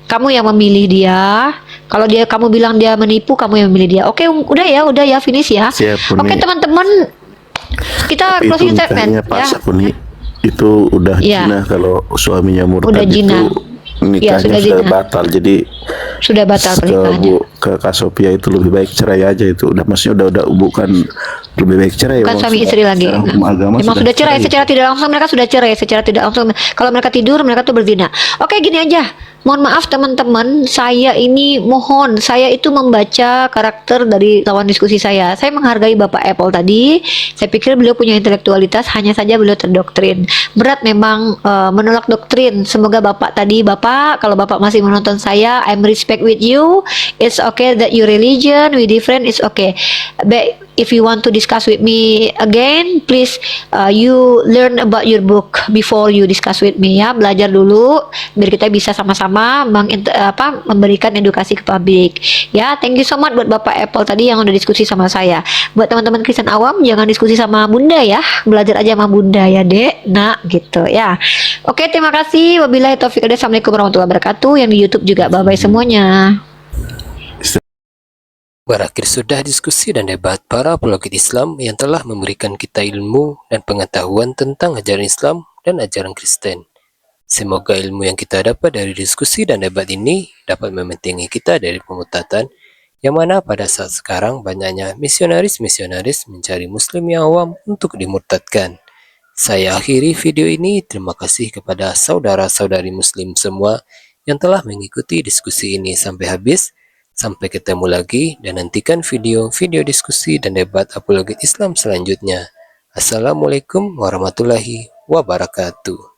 S1: kamu yang memilih dia. Kalau kamu bilang dia menipu, kamu yang memilih dia. Oke, udah ya, finish ya. Oke, teman-teman, kita closing statement
S13: Pak
S1: ya.
S13: Sapuni itu udah
S1: Iya.
S13: zina, kalau suaminya murtad
S1: Udah
S13: itu
S1: zina.
S13: nikahnya
S1: sudah
S13: sudah
S1: zina.
S13: batal. Jadi
S1: Sudah batal pernikahannya.
S13: ke Kak Sophia itu lebih baik cerai aja, itu udah maksudnya udah bukan lebih baik cerai.
S1: Bukan suami istri lagi.
S13: Secara hukum agama
S1: Memang sudah cerai secara tidak langsung, mereka sudah cerai secara tidak langsung. Kalau mereka tidur, mereka tuh berzina. Oke, gini aja. Mohon maaf teman-teman, saya itu membaca karakter dari lawan diskusi saya. Saya menghargai Bapak Apple tadi. Saya pikir beliau punya intelektualitas, hanya saja beliau terdoktrin. Berat memang menolak doktrin. Semoga Bapak kalau Bapak masih menonton saya, I'm respect with you. It's okay that your religion we different, it's okay. But if you want to discuss with me again, please you learn about your book before you discuss with me ya. Belajar dulu biar kita bisa sama-sama memberikan edukasi ke publik. Ya, thank you so much buat Bapak Apple tadi yang udah diskusi sama saya. Buat teman-teman Kristen awam, jangan diskusi sama Bunda ya. Belajar aja sama Bunda ya, Dek. Nah, gitu ya. Oke, terima kasih. Wabillahi taufiq hidayah. Assalamualaikum warahmatullahi wabarakatuh. Yang di YouTube juga bye-bye semuanya.
S5: Berakhir sudah diskusi dan debat para apologet Islam yang telah memberikan kita ilmu dan pengetahuan tentang ajaran Islam dan ajaran Kristen. Semoga ilmu yang kita dapat dari diskusi dan debat ini dapat membentengi kita dari pemutatan, yang mana pada saat sekarang banyaknya misionaris-misionaris mencari muslim yang awam untuk dimurtadkan. Saya akhiri video ini. Terima kasih kepada saudara-saudari muslim semua yang telah mengikuti diskusi ini sampai habis. Sampai ketemu lagi dan nantikan video-video diskusi dan debat apologet Islam selanjutnya. Assalamualaikum warahmatullahi wabarakatuh.